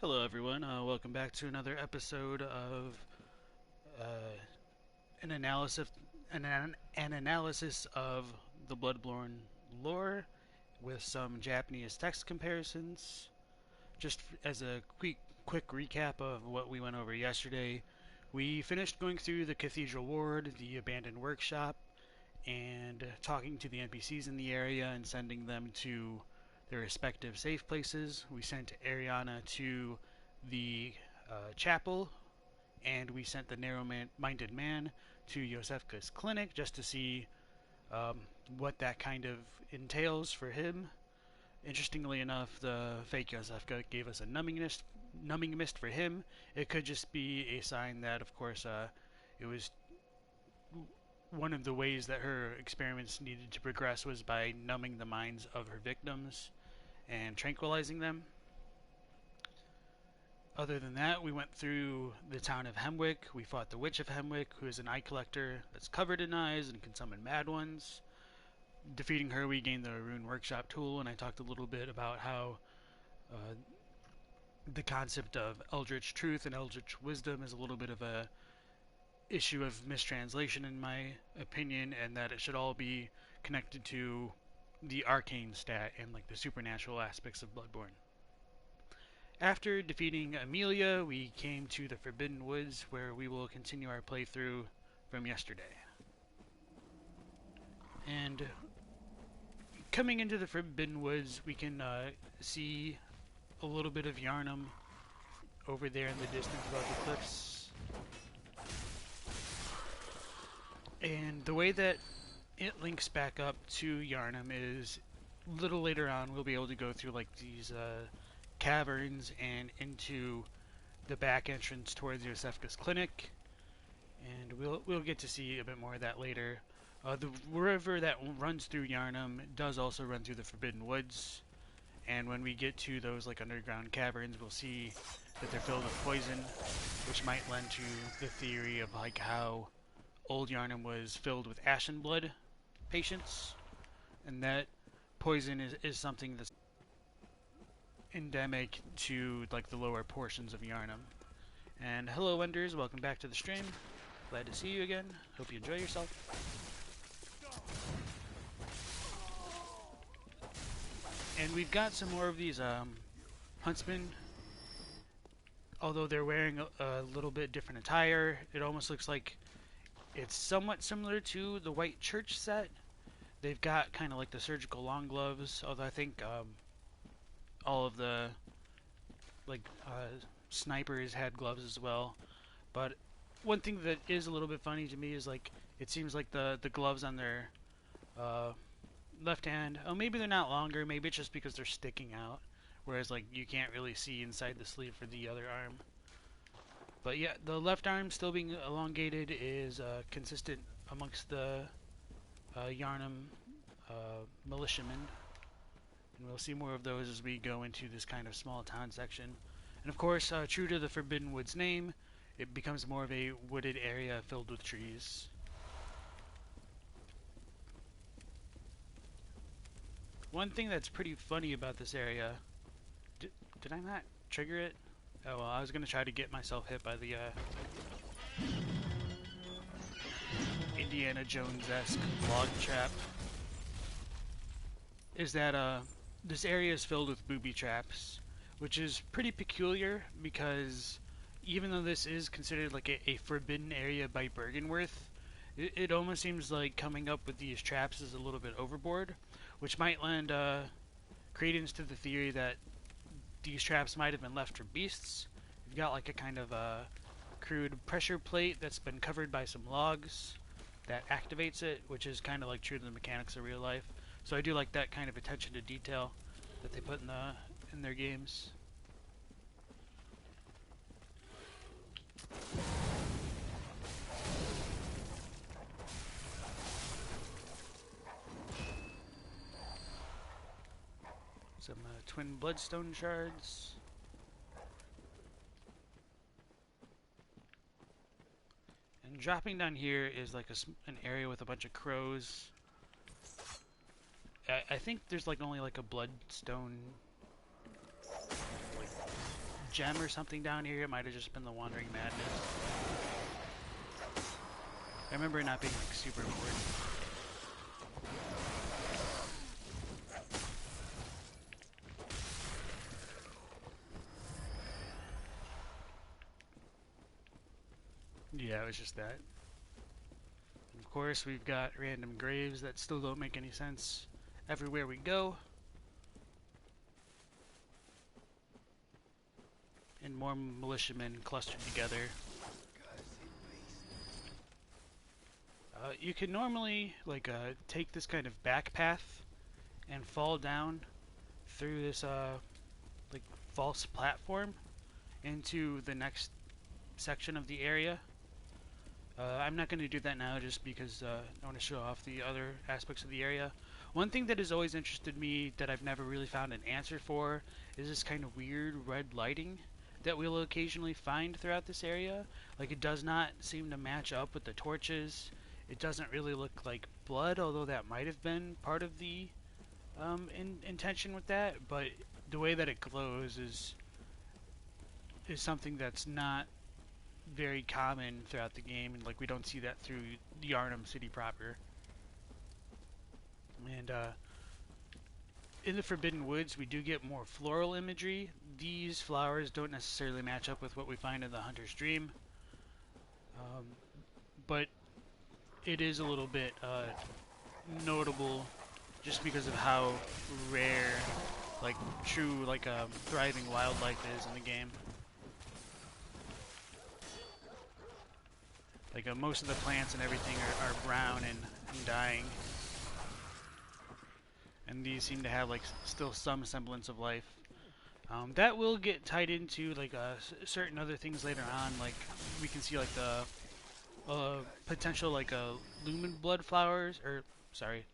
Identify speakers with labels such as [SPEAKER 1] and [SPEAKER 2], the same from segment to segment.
[SPEAKER 1] Hello, everyone. Welcome back to another episode of uh, an analysis an analysis of the Bloodborne lore with some Japanese text comparisons. Just as a quick recap of what we went over yesterday, we finished going through the Cathedral Ward, the abandoned workshop, and talking to the NPCs in the area and sending them to their respective safe places. We sent Ariana to the chapel, and we sent the narrow-minded man to Yosefka's clinic just to see um, what that kind of entails for him. Interestingly enough, the fake Yosefka gave us a numbing mist for him. It could just be a sign that, of course, it was one of the ways that her experiments needed to progress was by numbing the minds of her victims and tranquilizing them. Other than that, we went through the town of Hemwick. We fought the Witch of Hemwick, who is an eye collector that's covered in eyes and can summon mad ones. Defeating her, we gained the Rune Workshop tool, and I talked a little bit about how uh, the concept of Eldritch Truth and Eldritch Wisdom is a little bit of a issue of mistranslation in my opinion, and that it should all be connected to the arcane stat and like the supernatural aspects of Bloodborne. After defeating Amelia, we came to the Forbidden Woods, where we will continue our playthrough from yesterday. And coming into the Forbidden Woods, we can see a little bit of Yharnam over there in the distance above the cliffs. And the way that it links back up to Yharnam is a little later on we'll be able to go through like these caverns and into the back entrance towards Yosefka's clinic, and we'll get to see a bit more of that later. The river that runs through Yharnam does also run through the Forbidden Woods, and when we get to those like underground caverns, we'll see that they're filled with poison, which might lend to the theory of like how old Yharnam was filled with ashen blood patients, and that poison is something that's endemic to like the lower portions of Yharnam. And hello, Wenders, welcome back to the stream. Glad to see you again. Hope you enjoy yourself. And we've got some more of these huntsmen. Although they're wearing a little bit different attire, it almost looks like it's somewhat similar to the White Church set. They've got kind of like the surgical long gloves, although I think all of the like snipers had gloves as well. But one thing that is a little bit funny to me is like it seems like the gloves on their left hand, oh maybe they're not longer, maybe it's just because they're sticking out, whereas like you can't really see inside the sleeve for the other arm. But yeah, the left arm still being elongated is consistent amongst the Yharnam militiamen. And we'll see more of those as we go into this kind of small town section. And of course, true to the Forbidden Woods name, it becomes more of a wooded area filled with trees. One thing that's pretty funny about this area... Did I not trigger it? Oh well, I was going to try to get myself hit by the Indiana Jones-esque log trap. Is that this area is filled with booby traps, which is pretty peculiar because even though this is considered like a forbidden area by Byrgenwerth, it almost seems like coming up with these traps is a little bit overboard, which might lend credence to the theory that these traps might have been left for beasts. You've got like a kind of crude pressure plate that's been covered by some logs that activates it, which is kind of like true to the mechanics of real life. So I do like that kind of attention to detail that they put in their games. Some twin bloodstone shards. And dropping down here is like an area with a bunch of crows. I think there's like only like a bloodstone like gem or something down here. It might have just been the Wandering Madness. I remember it not being like super important. Yeah, it was just that. And of course, we've got random graves that still don't make any sense everywhere we go. And more militiamen clustered together. You can normally like take this kind of back path and fall down through this like false platform into the next section of the area. I'm not going to do that now just because I want to show off the other aspects of the area. One thing that has always interested me that I've never really found an answer for is this kind of weird red lighting that we'll occasionally find throughout this area. Like, it does not seem to match up with the torches. It doesn't really look like blood, although that might have been part of the intention with that, but the way that it glows is something that's not very common throughout the game, and like we don't see that through Yharnam City proper. And in the Forbidden Woods, we do get more floral imagery. These flowers don't necessarily match up with what we find in the Hunter's Dream, but it is a little bit notable just because of how rare, like, true, like, thriving wildlife is in the game. Like, most of the plants and everything are brown and dying. And these seem to have, like, still some semblance of life. That will get tied into, like, certain other things later on. Like, we can see, like, the potential, like, lumen blood flowers, or, sorry,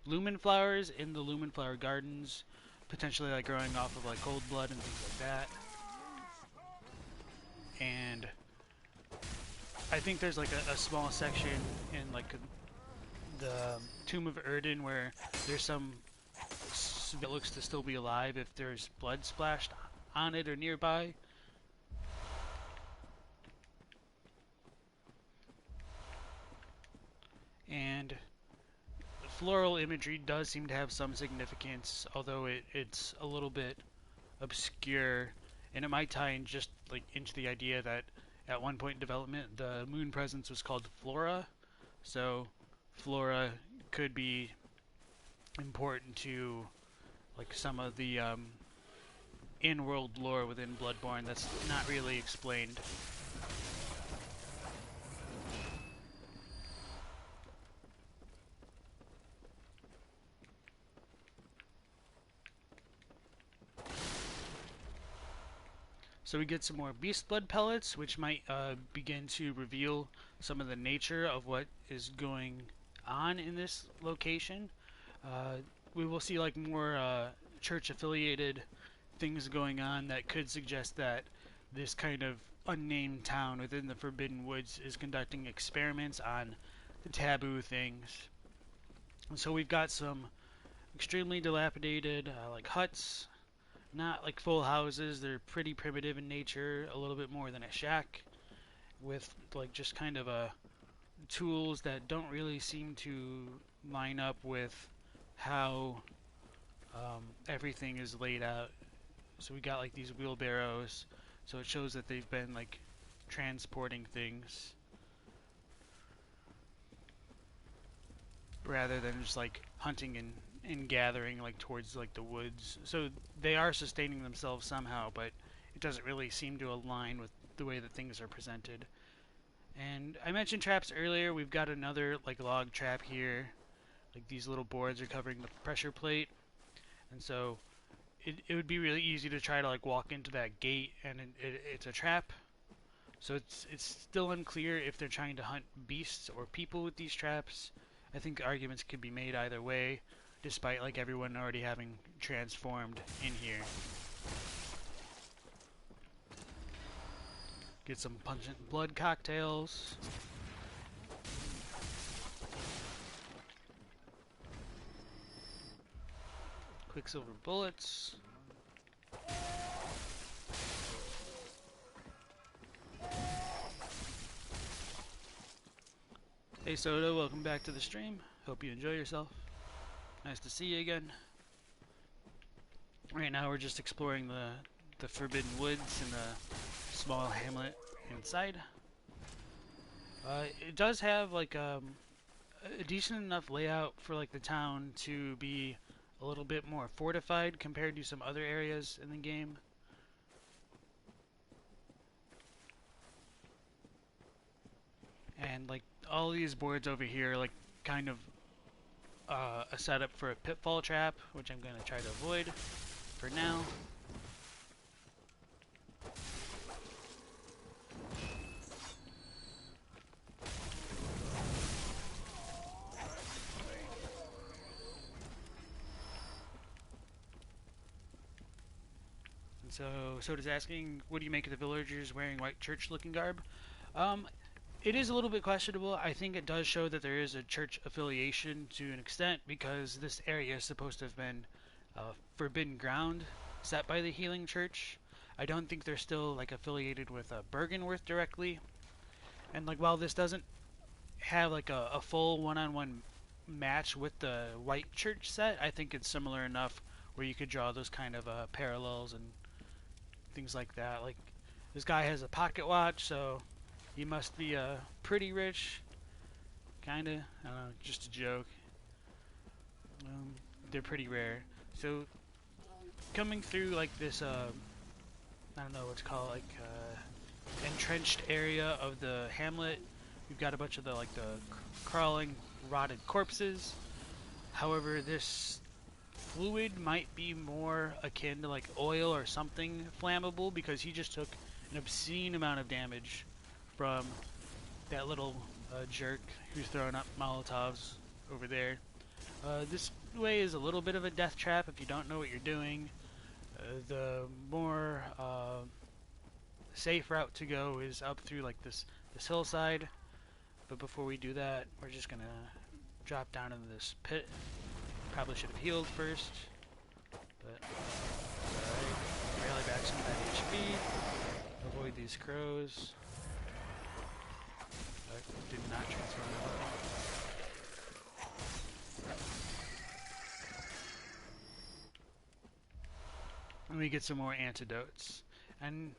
[SPEAKER 1] lumen flowers in the lumen flower gardens. Potentially, like, growing off of, like, cold blood and things like that. And I think there's like a small section in like the Tomb of Erden where there's some that looks to still be alive if there's blood splashed on it or nearby. And the floral imagery does seem to have some significance, although it's a little bit obscure, and it might tie in just like into the idea that at one point in development the moon presence was called Flora, so Flora could be important to like some of the in-world lore within Bloodborne that's not really explained. So we get some more beast blood pellets, which might begin to reveal some of the nature of what is going on in this location. We will see like more church-affiliated things going on that could suggest that this kind of unnamed town within the Forbidden Woods is conducting experiments on the taboo things. And so we've got some extremely dilapidated like huts. Not like full houses, they're pretty primitive in nature, a little bit more than a shack, with like just kind of tools that don't really seem to line up with how everything is laid out. So we got like these wheelbarrows, so it shows that they've been like transporting things rather than just like hunting and gathering like towards like the woods. So they are sustaining themselves somehow, but it doesn't really seem to align with the way that things are presented. And I mentioned traps earlier. We've got another like log trap here. Like these little boards are covering the pressure plate, and so it would be really easy to try to like walk into that gate and it's a trap. So it's still unclear if they're trying to hunt beasts or people with these traps. I think arguments could be made either way, despite like everyone already having transformed in here. Get some pungent blood cocktails. Quicksilver bullets. Hey Soda, welcome back to the stream. Hope you enjoy yourself. Nice to see you again. Right now we're just exploring the Forbidden Woods and the small hamlet inside. It does have like a decent enough layout for like the town to be a little bit more fortified compared to some other areas in the game. And like all these boards over here are like kind of a setup for a pitfall trap, which I'm going to try to avoid for now. And so Soda's asking, what do you make of the villagers wearing white church-looking garb? It is a little bit questionable. I think it does show that there is a church affiliation to an extent, because this area is supposed to have been forbidden ground set by the healing church. I don't think they're still like affiliated with Byrgenwerth directly. And like while this doesn't have like a full one-on-one match with the white church set, I think it's similar enough where you could draw those kind of parallels and things like that. Like this guy has a pocket watch, so he must be pretty rich, kinda. I don't know, just a joke. They're pretty rare. So coming through like this, I don't know what to call it, like entrenched area of the hamlet, we've got a bunch of the crawling, rotted corpses. However, this fluid might be more akin to like oil or something flammable, because he just took an obscene amount of damage from that little jerk who's throwing up Molotovs over there. This way is a little bit of a death trap if you don't know what you're doing. The more safe route to go is up through like this hillside. But before we do that, we're just gonna drop down into this pit. Probably should have healed first, but alright. Rally back some of that HP. Avoid these crows. Did not transfer my weapon. And we get some more antidotes. And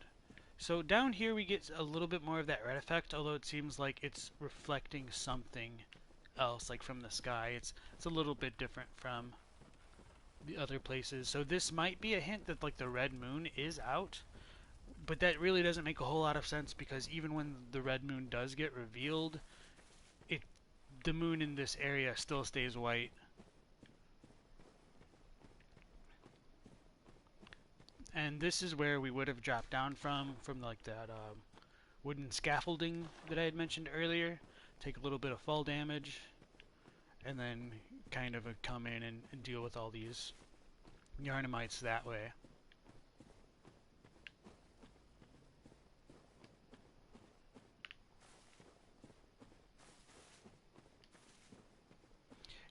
[SPEAKER 1] so down here we get a little bit more of that red effect, although it seems like it's reflecting something else, like from the sky. It's a little bit different from the other places. So this might be a hint that like the red moon is out. But that really doesn't make a whole lot of sense, because even when the red moon does get revealed, the moon in this area still stays white. And this is where we would have dropped down from like that wooden scaffolding that I had mentioned earlier. Take a little bit of fall damage, and then kind of come in and deal with all these Yarnamites that way.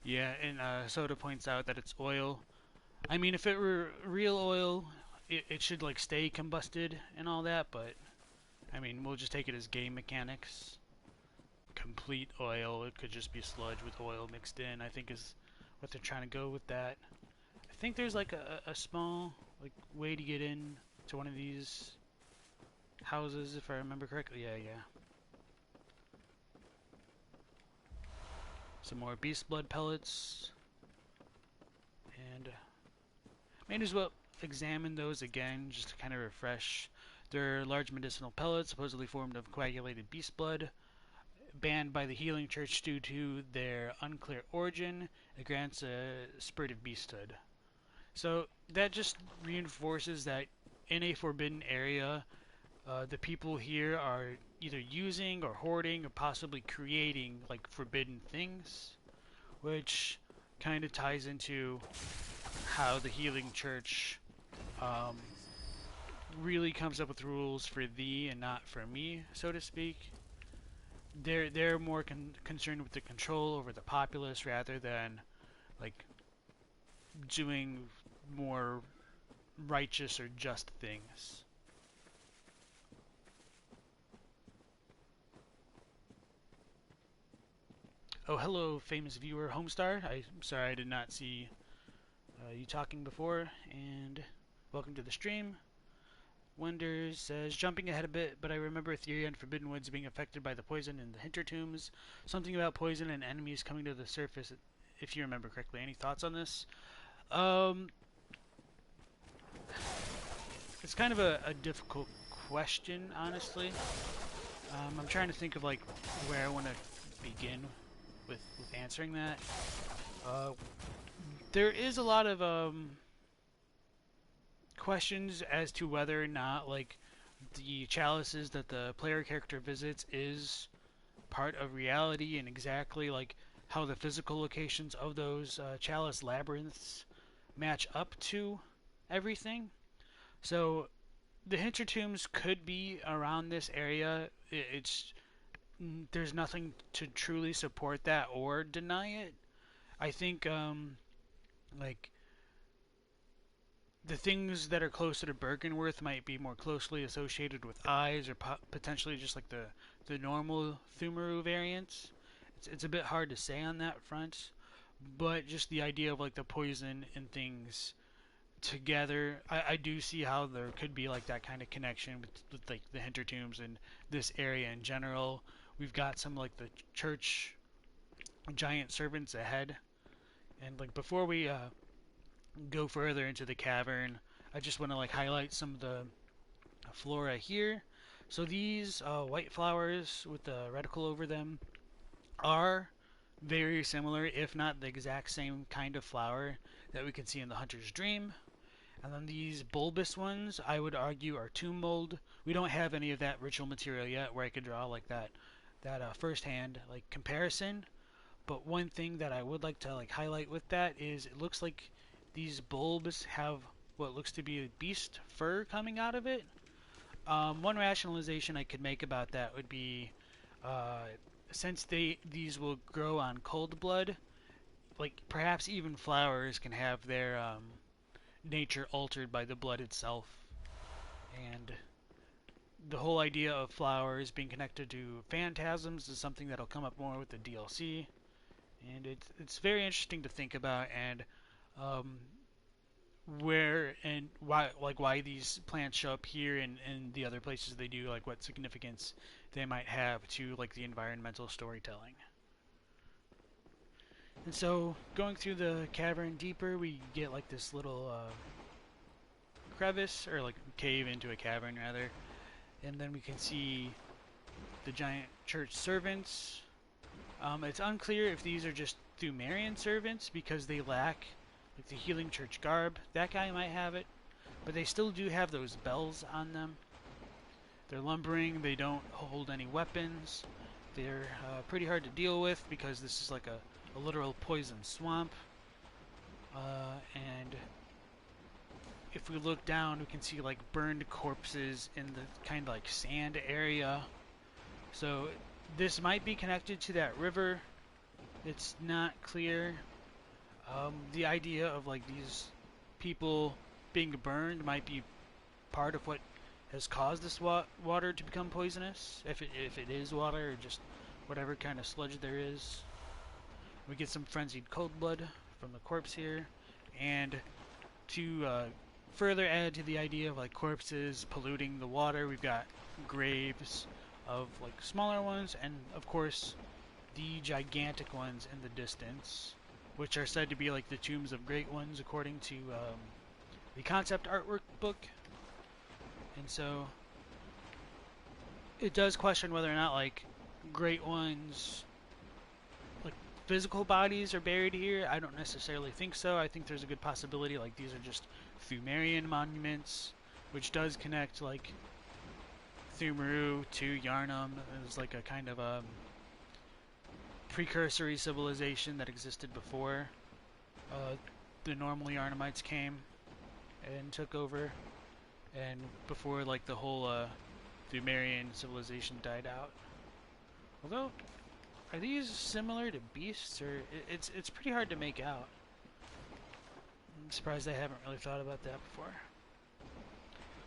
[SPEAKER 1] Yeah, and Soda points out that it's oil. I mean, if it were real oil, it should like stay combusted and all that, but I mean, we'll just take it as game mechanics. Complete oil, it could just be sludge with oil mixed in, I think is what they're trying to go with that. I think there's like a small like way to get in to one of these houses, if I remember correctly. Yeah. Some more beast blood pellets, and may as well examine those again just to kind of refresh. They're large medicinal pellets supposedly formed of coagulated beast blood, banned by the healing church due to their unclear origin. It grants a spirit of beasthood. So that just reinforces that in a forbidden area, the people here are either using or hoarding or possibly creating like forbidden things, which kind of ties into how the healing church really comes up with rules for thee and not for me, so to speak. They're more concerned with the control over the populace rather than like doing more righteous or just things. Oh, hello, famous viewer Homestar. I'm sorry I did not see you talking before, and welcome to the stream. Wonders says, jumping ahead a bit, but I remember a theory on Forbidden Woods being affected by the poison in the Hintertombs. Something about poison and enemies coming to the surface, if you remember correctly. Any thoughts on this? Um, it's kind of a difficult question, honestly. I'm trying to think of like where I want to begin with answering that. Uh, there is a lot of questions as to whether or not like the chalices that the player character visits is part of reality and exactly like how the physical locations of those chalice labyrinths match up to everything. So the Hintertombs could be around this area. It's there's nothing to truly support that or deny it. I think like the things that are closer to Byrgenwerth might be more closely associated with eyes or potentially just like the normal Thumaru variants. It's a bit hard to say on that front, but just the idea of like the poison and things together, I do see how there could be like that kind of connection with like the Hintertombs and this area in general. We've got some like the church giant servants ahead, and like before we go further into the cavern, I just want to like highlight some of the flora here. So these white flowers with the reticle over them are very similar, if not the exact same kind of flower that we can see in the Hunter's Dream. And then these bulbous ones, I would argue, are tomb mold. We don't have any of that ritual material yet where I could draw like that first-hand like comparison. But one thing that I would like to like highlight with that is it looks like these bulbs have what looks to be a beast fur coming out of it. One rationalization I could make about that would be since these will grow on cold blood, like perhaps even flowers can have their nature altered by the blood itself, and the whole idea of flowers being connected to phantasms is something that'll come up more with the DLC, and it's very interesting to think about, and um, where and why these plants show up here and the other places they do, like what significance they might have to like the environmental storytelling. And so going through the cavern deeper, we get like this little crevice or like cave into a cavern rather, and then we can see the giant church servants. It's unclear if these are just Thumerian servants because they lack like the healing church garb. That guy might have it, but they still do have those bells on them. They're lumbering, they don't hold any weapons. They're pretty hard to deal with because this is like a literal poison swamp. And if we look down, we can see like burned corpses in the kind of like sand area. So this might be connected to that river. It's not clear. The idea of like these people being burned might be part of what has caused this water to become poisonous, if it is water or just whatever kind of sludge there is. We get some frenzied cold blood from the corpse here, and to further add to the idea of like corpses polluting the water, we've got graves of like smaller ones, and of course the gigantic ones in the distance, which are said to be like the tombs of great ones according to the concept artwork book. And so it does question whether or not like great ones, like physical bodies, are buried here. I don't necessarily think so. I think there's a good possibility like these are just Thumerian monuments, which does connect like Thumaru to Yharnam as like a kind of precursory civilization that existed before the normal Yharnamites came and took over, and before like the whole Thumerian civilization died out. Although, are these similar to beasts, or it's pretty hard to make out. I'm surprised I haven't really thought about that before.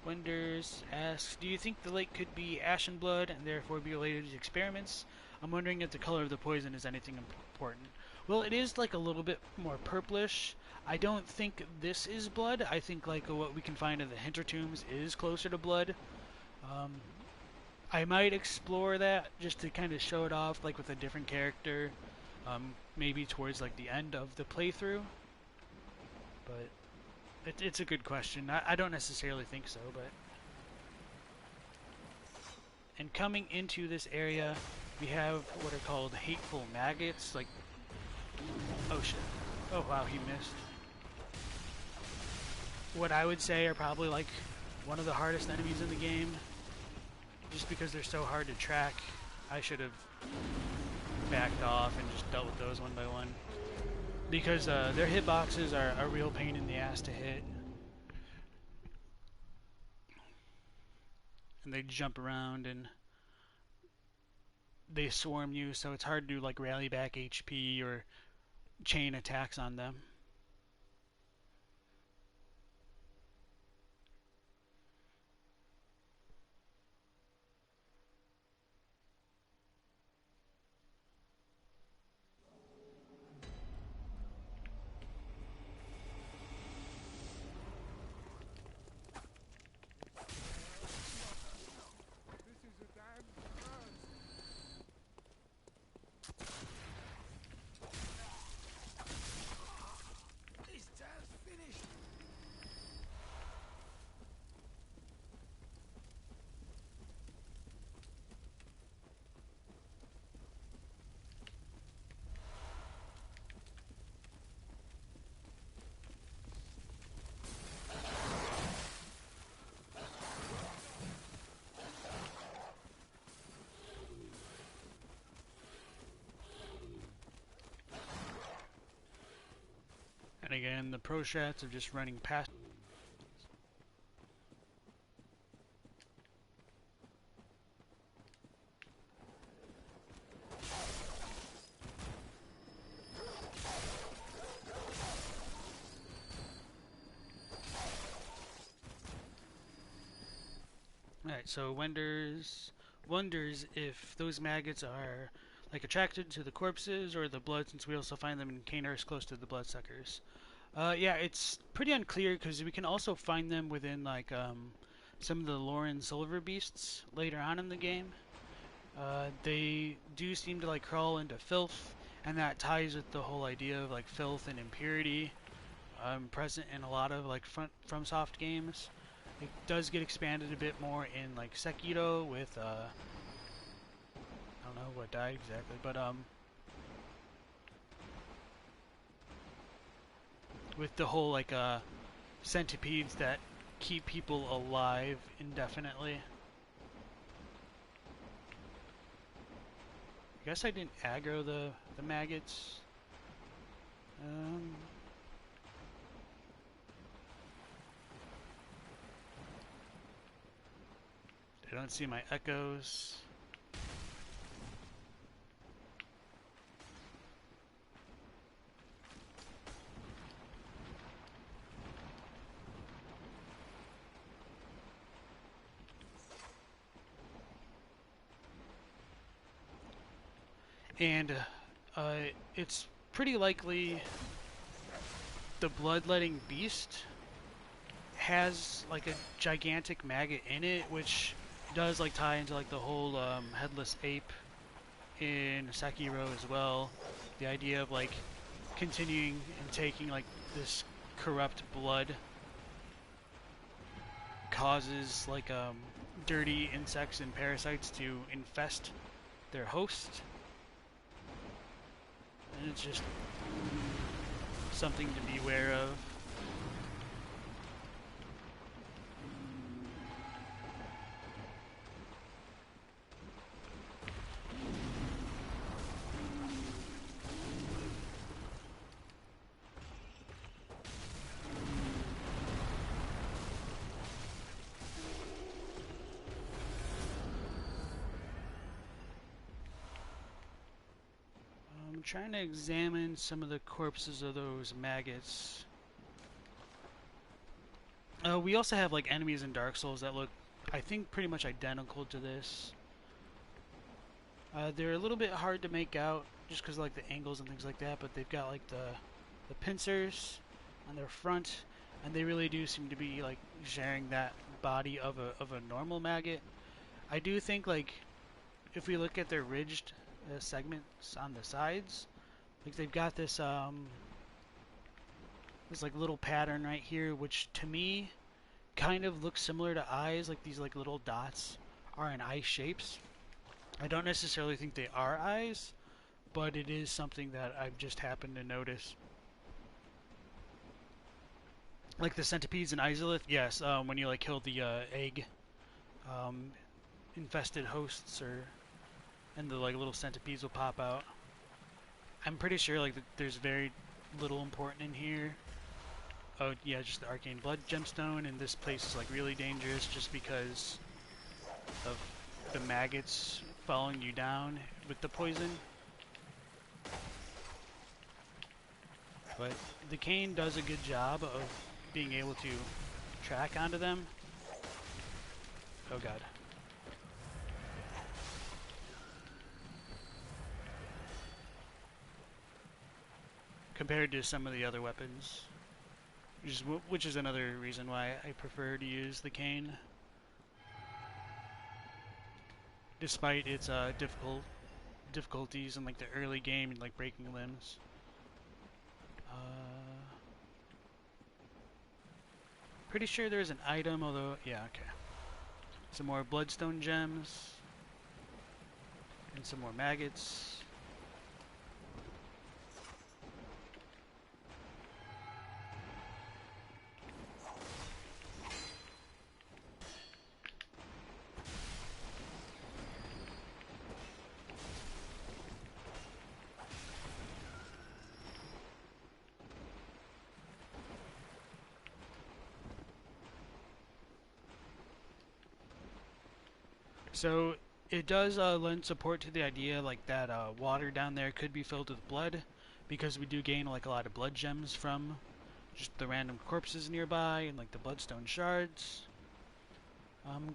[SPEAKER 1] Wenders asks, do you think the lake could be ashen blood and therefore be related to experiments? I'm wondering if the color of the poison is anything important. Well, it is like a little bit more purplish. I don't think this is blood. I think like what we can find in the Hintertombs is closer to blood. Um, I might explore that just to kind of show it off, like with a different character, maybe towards like the end of the playthrough. But it's a good question. I don't necessarily think so, but. And coming into this area, we have what are called hateful maggots. Like, oh shit! Oh wow, he missed. What I would say are probably like one of the hardest enemies in the game. Just because they're so hard to track, I should have backed off and just dealt with those one by one. Because their hitboxes are a real pain in the ass to hit. And they jump around and they swarm you, so it's hard to like rally back HP or chain attacks on them. And again, the pro shots are just running past. Alright, so wonders if those maggots are like attracted to the corpses or the blood, since we also find them in caners close to the bloodsuckers. Yeah, it's pretty unclear because we can also find them within like some of the Lauren Silver Beasts later on in the game. They do seem to like crawl into filth, and that ties with the whole idea of like filth and impurity present in a lot of like FromSoft games. It does get expanded a bit more in like Sekiro with I don't know what died exactly, but with the whole like centipedes that keep people alive indefinitely. I guess I didn't aggro the maggots. I don't see my echoes. And it's pretty likely the bloodletting beast has like a gigantic maggot in it, which does like tie into like the whole headless ape in Sekiro as well. The idea of like continuing and taking like this corrupt blood causes like dirty insects and parasites to infest their host. And it's just something to be aware of. I'm trying to examine some of the corpses of those maggots. We also have like enemies in Dark Souls that look, I think, pretty much identical to this. They're a little bit hard to make out just because like the angles and things like that, but they've got like the pincers on their front, and they really do seem to be like sharing that body of a normal maggot. I do think like if we look at their ridged segments on the sides, like they've got this like little pattern right here, which to me kind of looks similar to eyes, like these like little dots are in eye shapes. I don't necessarily think they are eyes, but it is something that I've just happened to notice. Like the centipedes in Izalith, yes, when you like kill the egg um, infested hosts, or and the like little centipedes will pop out. I'm pretty sure like there's very little important in here. Oh yeah, just the arcane blood gemstone, and this place is like really dangerous just because of the maggots following you down with the poison. But the cane does a good job of being able to track onto them. Oh god. Compared to some of the other weapons, which is another reason why I prefer to use the cane, despite its difficulties in like the early game and like breaking limbs. Pretty sure there's an item, although yeah, okay. Some more bloodstone gems and some more maggots. So it does lend support to the idea like that water down there could be filled with blood, because we do gain like a lot of blood gems from just the random corpses nearby and like the bloodstone shards.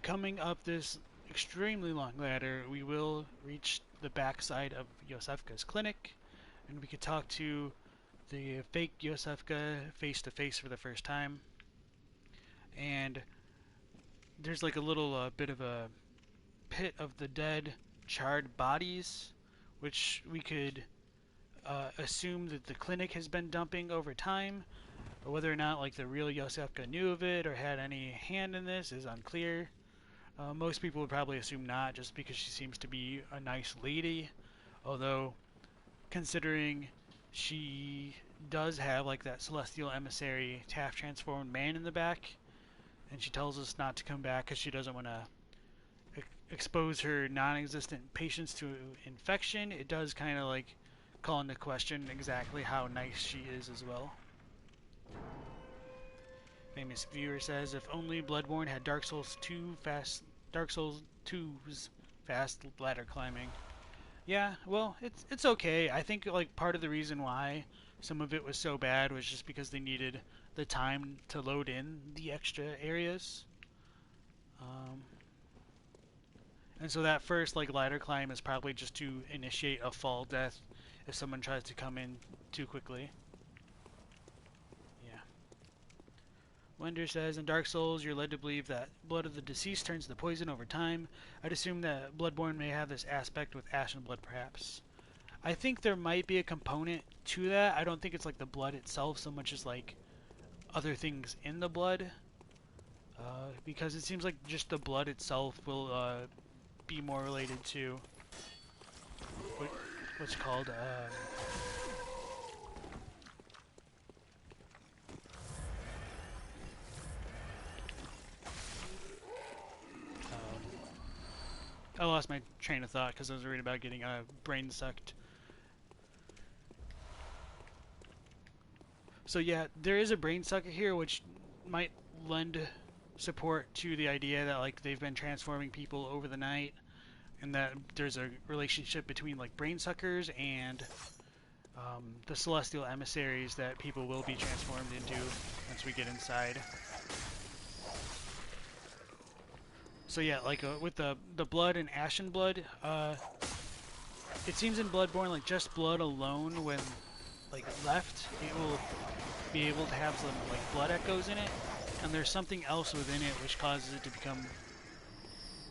[SPEAKER 1] Coming up this extremely long ladder, we will reach the backside of Yosefka's clinic, and we could talk to the fake Yosefka face to face for the first time. And there's like a little bit of a pit of the dead, charred bodies, which we could assume that the clinic has been dumping over time. Or whether or not like the real Yosefka knew of it or had any hand in this is unclear. Most people would probably assume not, just because she seems to be a nice lady. Although, considering she does have like that celestial emissary half transformed man in the back, and she tells us not to come back because she doesn't want to expose her non-existent patients to infection, it does kind of like call into question exactly how nice she is as well. Famous viewer says, if only Bloodborne had Dark Souls 2's fast ladder climbing. Yeah, well, it's okay. I think like part of the reason why some of it was so bad was just because they needed the time to load in the extra areas. And so that first like ladder climb is probably just to initiate a fall death if someone tries to come in too quickly. Yeah. Wender says, in Dark Souls, you're led to believe that blood of the deceased turns to poison over time. I'd assume that Bloodborne may have this aspect with Ashen Blood, perhaps. I think there might be a component to that. I don't think it's like the blood itself so much as like other things in the blood. Because it seems like just the blood itself will be more related to what's called I lost my train of thought because I was worried about getting brain sucked. So yeah, there is a brain sucker here, which might lend support to the idea that like they've been transforming people over the night, and that there's a relationship between like brain suckers and the celestial emissaries that people will be transformed into once we get inside. So yeah, like with the blood and Ashen Blood, it seems in Bloodborne, like just blood alone, when like left, it will be able to have some like blood echoes in it, and there's something else within it which causes it to become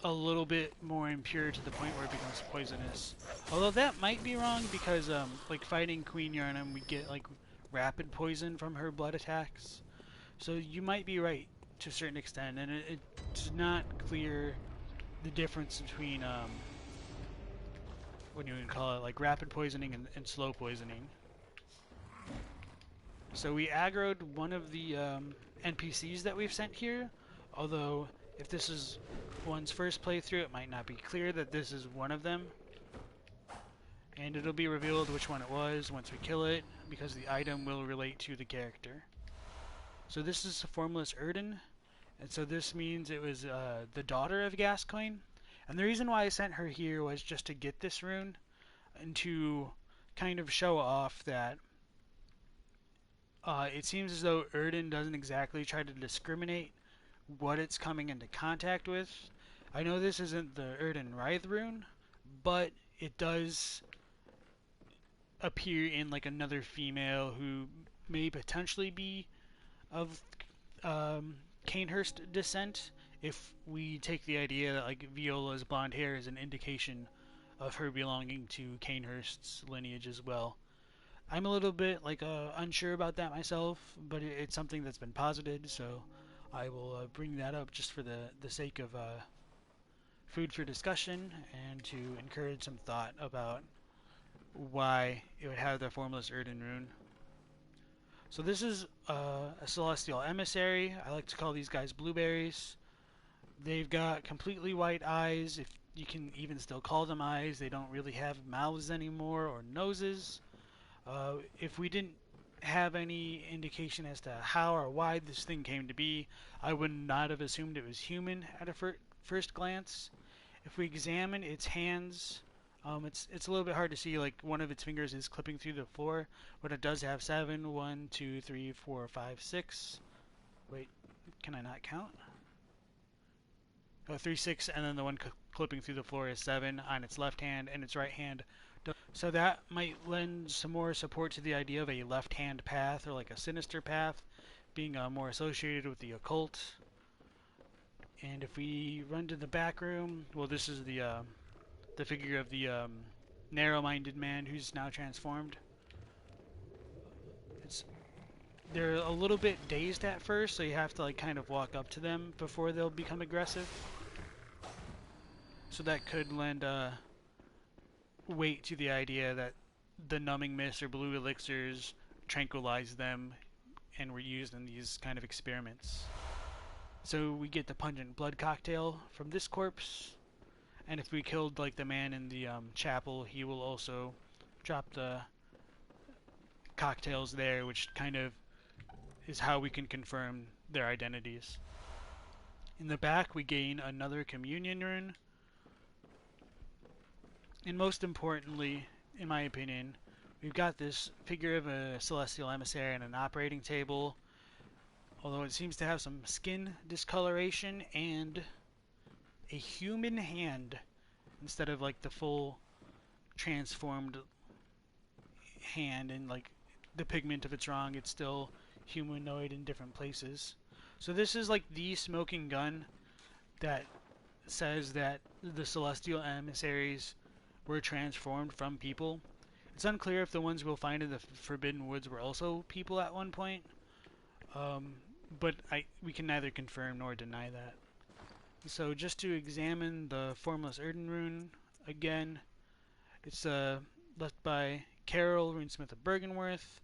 [SPEAKER 1] a little bit more impure to the point where it becomes poisonous. Although that might be wrong because like fighting Queen Yarnum, we get like rapid poison from her blood attacks. So you might be right to a certain extent, and it's not clear the difference between what do you call it, like rapid poisoning and slow poisoning. So we aggroed one of the NPCs that we've sent here, although if this is one's first playthrough, it might not be clear that this is one of them. And it'll be revealed which one it was once we kill it, because the item will relate to the character. So this is Formless Erden, and so this means it was the daughter of Gascoigne. And the reason why I sent her here was just to get this rune, and to kind of show off that it seems as though Erden doesn't exactly try to discriminate what it's coming into contact with. I know this isn't the Erden Writhe rune, but it does appear in like another female who may potentially be of Cainhurst descent, if we take the idea that like Viola's blonde hair is an indication of her belonging to Cainhurst's lineage as well. I'm a little bit like unsure about that myself, but it's something that's been posited, so I will bring that up just for the sake of food for discussion and to encourage some thought about why it would have the Formless Erden rune. So this is a Celestial Emissary. I like to call these guys blueberries. They've got completely white eyes, if you can even still call them eyes. They don't really have mouths anymore or noses. If we didn't have any indication as to how or why this thing came to be, I would not have assumed it was human at a first glance. If we examine its hands, it's a little bit hard to see. Like one of its fingers is clipping through the floor, but it does have 7. 1, 2, 3, 4, 5, 6. Wait, can I not count? Oh, 3, 6, and then the one clipping through the floor is 7 on its left hand, and its right hand. So that might lend some more support to the idea of a left-hand path, or like a sinister path, being more associated with the occult. And if we run to the back room, well, this is the figure of the narrow-minded man who's now transformed. They're a little bit dazed at first, so you have to like kind of walk up to them before they'll become aggressive. So that could lend weight to the idea that the numbing mist or blue elixirs tranquilized them and were used in these kind of experiments. So we get the pungent blood cocktail from this corpse, and if we killed like the man in the chapel, he will also drop the cocktails there, which kind of is how we can confirm their identities. In the back we gain another communion rune, and most importantly, in my opinion, we've got this figure of a Celestial Emissary and an operating table, although it seems to have some skin discoloration and a human hand instead of like the full transformed hand, and like the pigment, if it's wrong, it's still humanoid in different places. So this is like the smoking gun that says that the Celestial Emissaries were transformed from people. It's unclear if the ones we'll find in the Forbidden Woods were also people at one point, but we can neither confirm nor deny that. So just to examine the Formless Erden rune again, it's left by Carol, runesmith of Byrgenwerth.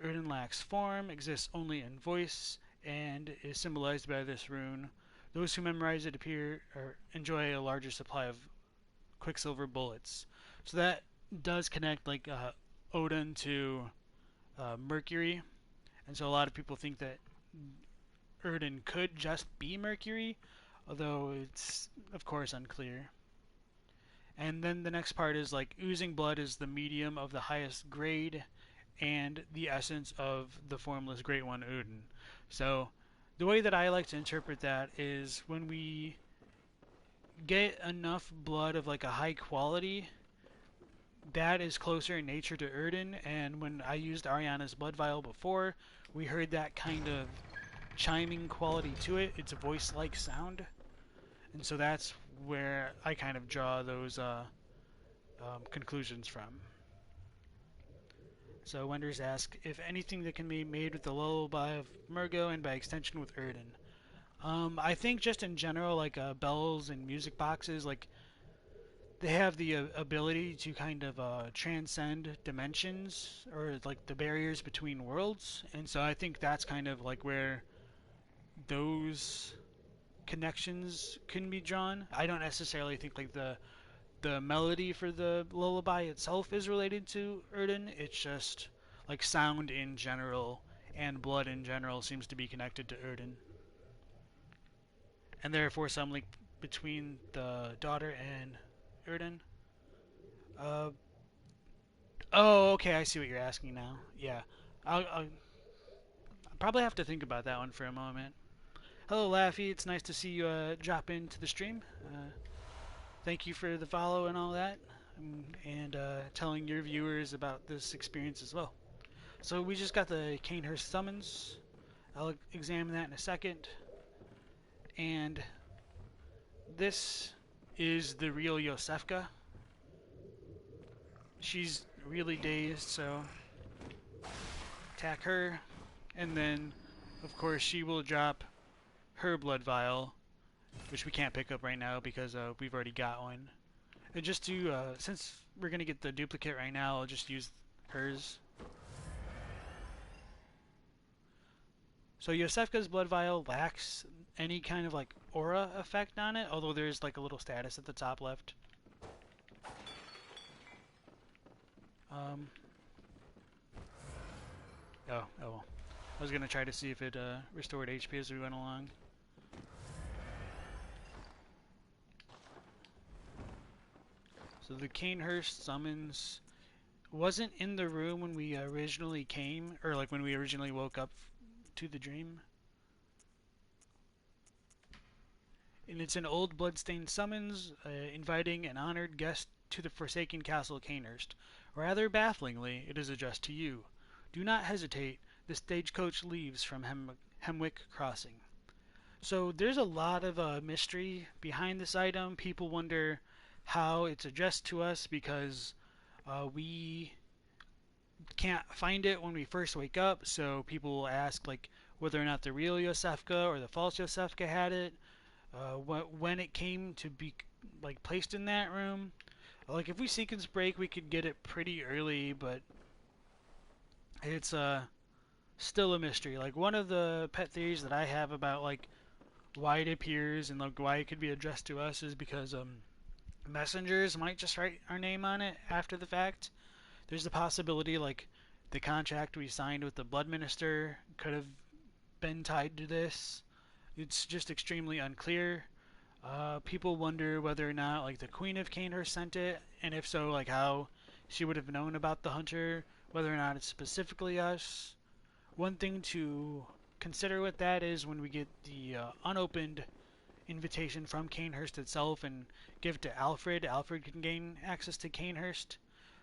[SPEAKER 1] Erden lacks form, exists only in voice, and is symbolized by this rune. Those who memorize it appear or enjoy a larger supply of quicksilver bullets. So that does connect like Odin to Mercury, and so a lot of people think that Erden could just be Mercury, although it's of course unclear. And then the next part is like oozing blood is the medium of the highest grade and the essence of the formless Great One Odin. So the way that I like to interpret that is when we get enough blood of like a high quality, that is closer in nature to Erden, and when I used Ariana's Blood Vial before, we heard that kind of chiming quality to it. It's a voice-like sound, and so that's where I kind of draw those conclusions from. So Wenders ask if anything that can be made with the lullaby of Murgo and by extension with Erden. I think just in general, like bells and music boxes, like they have the ability to kind of transcend dimensions or like the barriers between worlds, and so I think that's kind of like where those connections can be drawn. I don't necessarily think like the melody for the lullaby itself is related to Erden. It's just like sound in general and blood in general seems to be connected to Erden, and therefore some link between the daughter and Erden. Uh, oh, okay, I see what you're asking now. Yeah, I'll probably have to think about that one for a moment. Hello, Laffy. It's nice to see you drop into the stream. Thank you for the follow and all that, and telling your viewers about this experience as well. So we just got the Canehurst summons. I'll examine that in a second. And this is the real Yosefka. She's really dazed, so attack her. And then, of course, she will drop her blood vial, which we can't pick up right now because we've already got one. And just to, since we're going to get the duplicate right now, I'll just use hers. So Yosefka's blood vial lacks any kind of like aura effect on it, although there's like a little status at the top left. Oh well. I was gonna try to see if it restored HP as we went along. So the Canehurst summons wasn't in the room when we originally came, or like when we originally woke up to the dream. And it's an old bloodstained summons, inviting an honored guest to the Forsaken Castle Canehurst. Rather bafflingly, it is addressed to you. Do not hesitate. The stagecoach leaves from Hemwick Crossing. So there's a lot of mystery behind this item. People wonder how it's addressed to us because we can't find it when we first wake up. So people will ask like whether or not the real Yosefka or the false Yosefka had it. When it came to be like placed in that room. Like if we sequence break, we could get it pretty early, but it's still a mystery. Like one of the pet theories that I have about like why it appears and like why it could be addressed to us is because messengers might just write our name on it after the fact. There's the possibility like the contract we signed with the Blood Minister could have been tied to this. It's just extremely unclear. People wonder whether or not like the Queen of Canehurst sent it, and if so, like how she would have known about the hunter, whether or not it's specifically us. One thing to consider with that is when we get the unopened invitation from Canehurst itself and give it to Alfred, Alfred can gain access to Canehurst.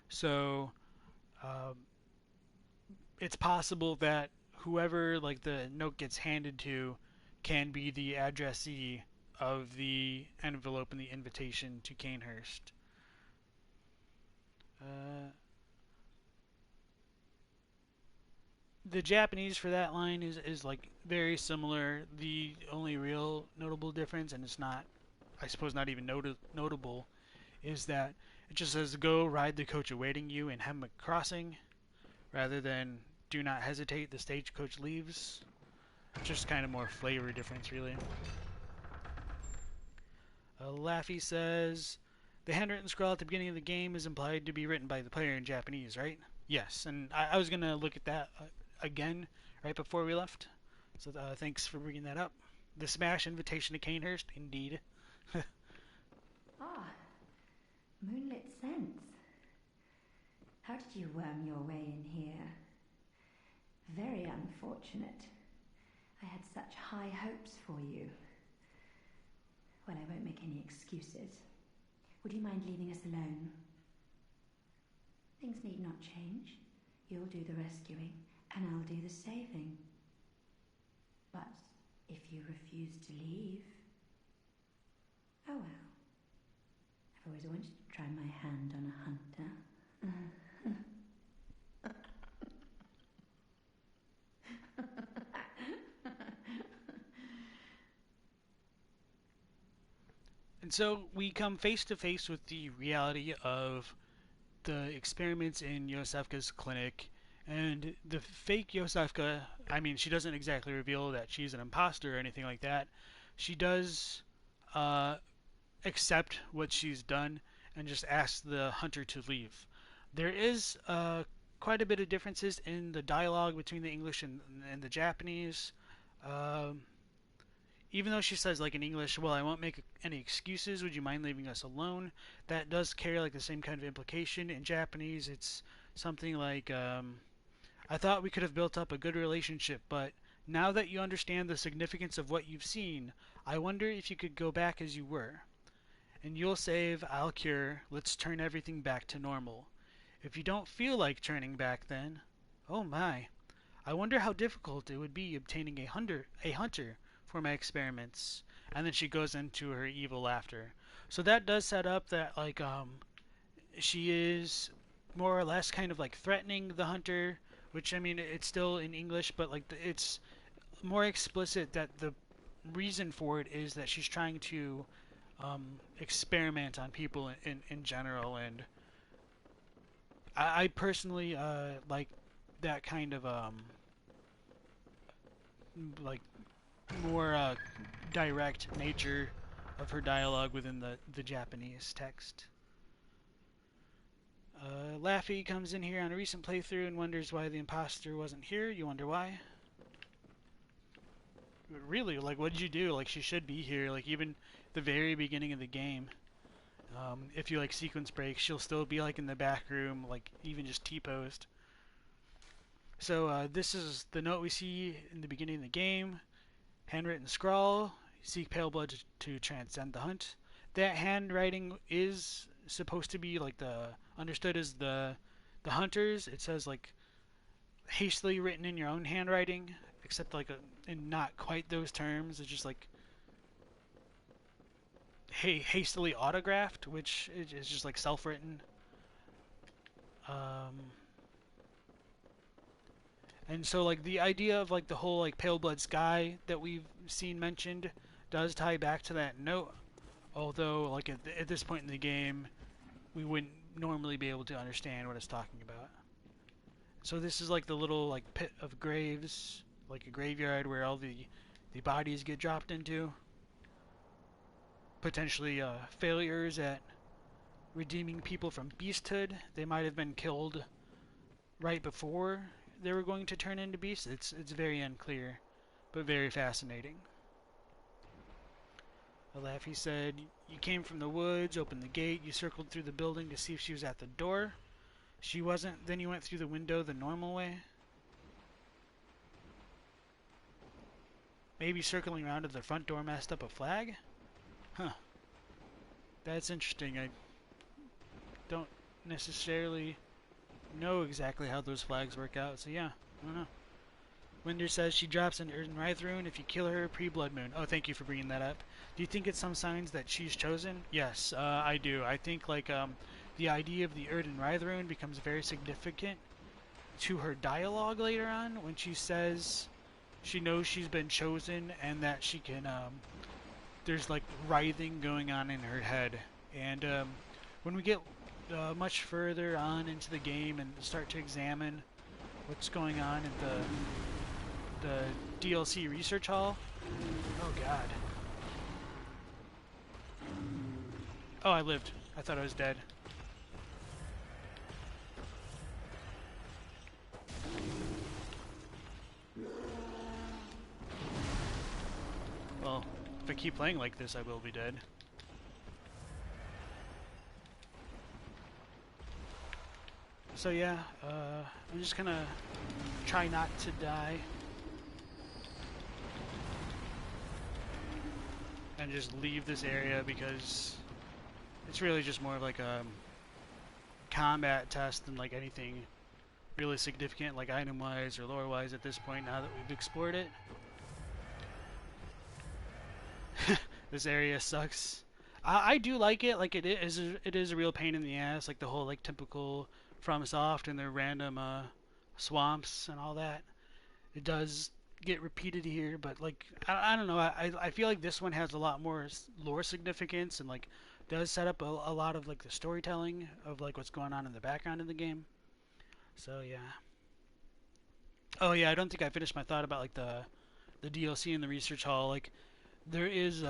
[SPEAKER 1] So it's possible that whoever like the note gets handed to can be the addressee of the envelope and the invitation to Canehurst. The Japanese for that line is like very similar. The only real notable difference, and it's not, I suppose, not even notable, is that it just says "Go ride the coach awaiting you in Hemwick Crossing," rather than "Do not hesitate. The stagecoach leaves." Just kind of more flavor difference, really. Laffy says, the handwritten scroll at the beginning of the game is implied to be written by the player in Japanese, right? Yes, and I was going to look at that again right before we left. So thanks for bringing that up. The Smash invitation to Canehurst, indeed.
[SPEAKER 2] Moonlit scents. How did you worm your way in here? Very unfortunate. I had such high hopes for you. Well, I won't make any excuses. Would you mind leaving us alone? Things need not change. You'll do the rescuing, and I'll do the saving. But if you refuse to leave... Oh well. I've always wanted to try my hand on a hunter.
[SPEAKER 1] And so we come face to face with the reality of the experiments in Yosefka's clinic, and the fake Yosefka. I mean, she doesn't exactly reveal that she's an imposter or anything like that. She does uh, accept what she's done and just asks the hunter to leave. There is quite a bit of differences in the dialogue between the English and the Japanese. Um, Even though she says like in English, well, I won't make any excuses, would you mind leaving us alone? That does carry like the same kind of implication. In Japanese, it's something like, I thought we could have built up a good relationship, but now that you understand the significance of what you've seen, I wonder if you could go back as you were. And you'll save, I'll cure, let's turn everything back to normal. If you don't feel like turning back then, oh my, I wonder how difficult it would be obtaining a hunter for my experiments. And then she goes into her evil laughter. So that does set up that like she is more or less kind of like threatening the hunter, which I mean it's still in English, but like it's more explicit that the reason for it is that she's trying to experiment on people in general, and I personally like that kind of like more direct nature of her dialogue within the Japanese text. Laffy comes in here on a recent playthrough and wonders why the imposter wasn't here. You wonder why? Really, like, what did you do? Like, she should be here. Like, even the very beginning of the game. If you, like, sequence break, she'll still be, like, in the back room, like, even just T-posed. So, this is the note we see in the beginning of the game. Handwritten scrawl. Seek pale blood to transcend the hunt. That handwriting is supposed to be, like, understood as the hunters. It says, like, hastily written in your own handwriting, except like in not quite those terms. It's just like hastily autographed, which is just like self-written. And so like the idea of like the whole like pale blood sky that we've seen mentioned does tie back to that note. Although like at this point in the game, we wouldn't normally be able to understand what it's talking about. So this is like the little like pit of graves, like a graveyard where all the bodies get dropped into. Potentially failures at redeeming people from beasthood. They might have been killed right before they were going to turn into beasts. It's very unclear, but very fascinating. Alafi said, you came from the woods, opened the gate, you circled through the building to see if she was at the door. She wasn't, then you went through the window the normal way. Maybe circling around to the front door messed up a flag? Huh. That's interesting. I don't necessarily know exactly how those flags work out, so yeah, I don't know. Winder says she drops an Earthenwraith rune if you kill her pre-Blood Moon. Oh, thank you for bringing that up. Do you think it's some signs that she's chosen? Yes, I do. I think like the idea of the Earthenwraith rune becomes very significant to her dialogue later on when she says she knows she's been chosen and that she can there's like writhing going on in her head. And when we get much further on into the game and start to examine what's going on in the DLC research hall. Oh god. Oh, I lived. I thought I was dead. Well, if I keep playing like this, I will be dead. So yeah, I'm just gonna try not to die. And just leave this area because it's really just more of like combat test than like anything really significant, like item-wise or lore-wise at this point. Now that we've explored it, this area sucks. I do like it. Like it is a real pain in the ass. Like the whole like typical FromSoft and their random swamps and all that. It does get repeated here, but like I don't know. I feel like this one has a lot more lore significance and like does set up a lot of like the storytelling of like what's going on in the background in the game. So yeah. Oh yeah, I don't think I finished my thought about like the DLC in the research hall. Like there is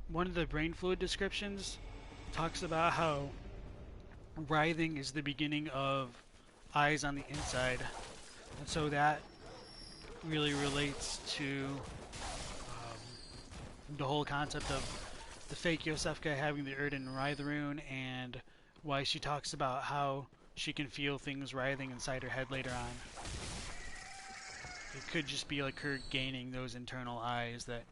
[SPEAKER 1] one of the brain fluid descriptions talks about how writhing is the beginning of eyes on the inside, and so that really relates to the whole concept of the fake Yosefka having the Erden writhe rune, and why she talks about how she can feel things writhing inside her head later on. It could just be like her gaining those internal eyes that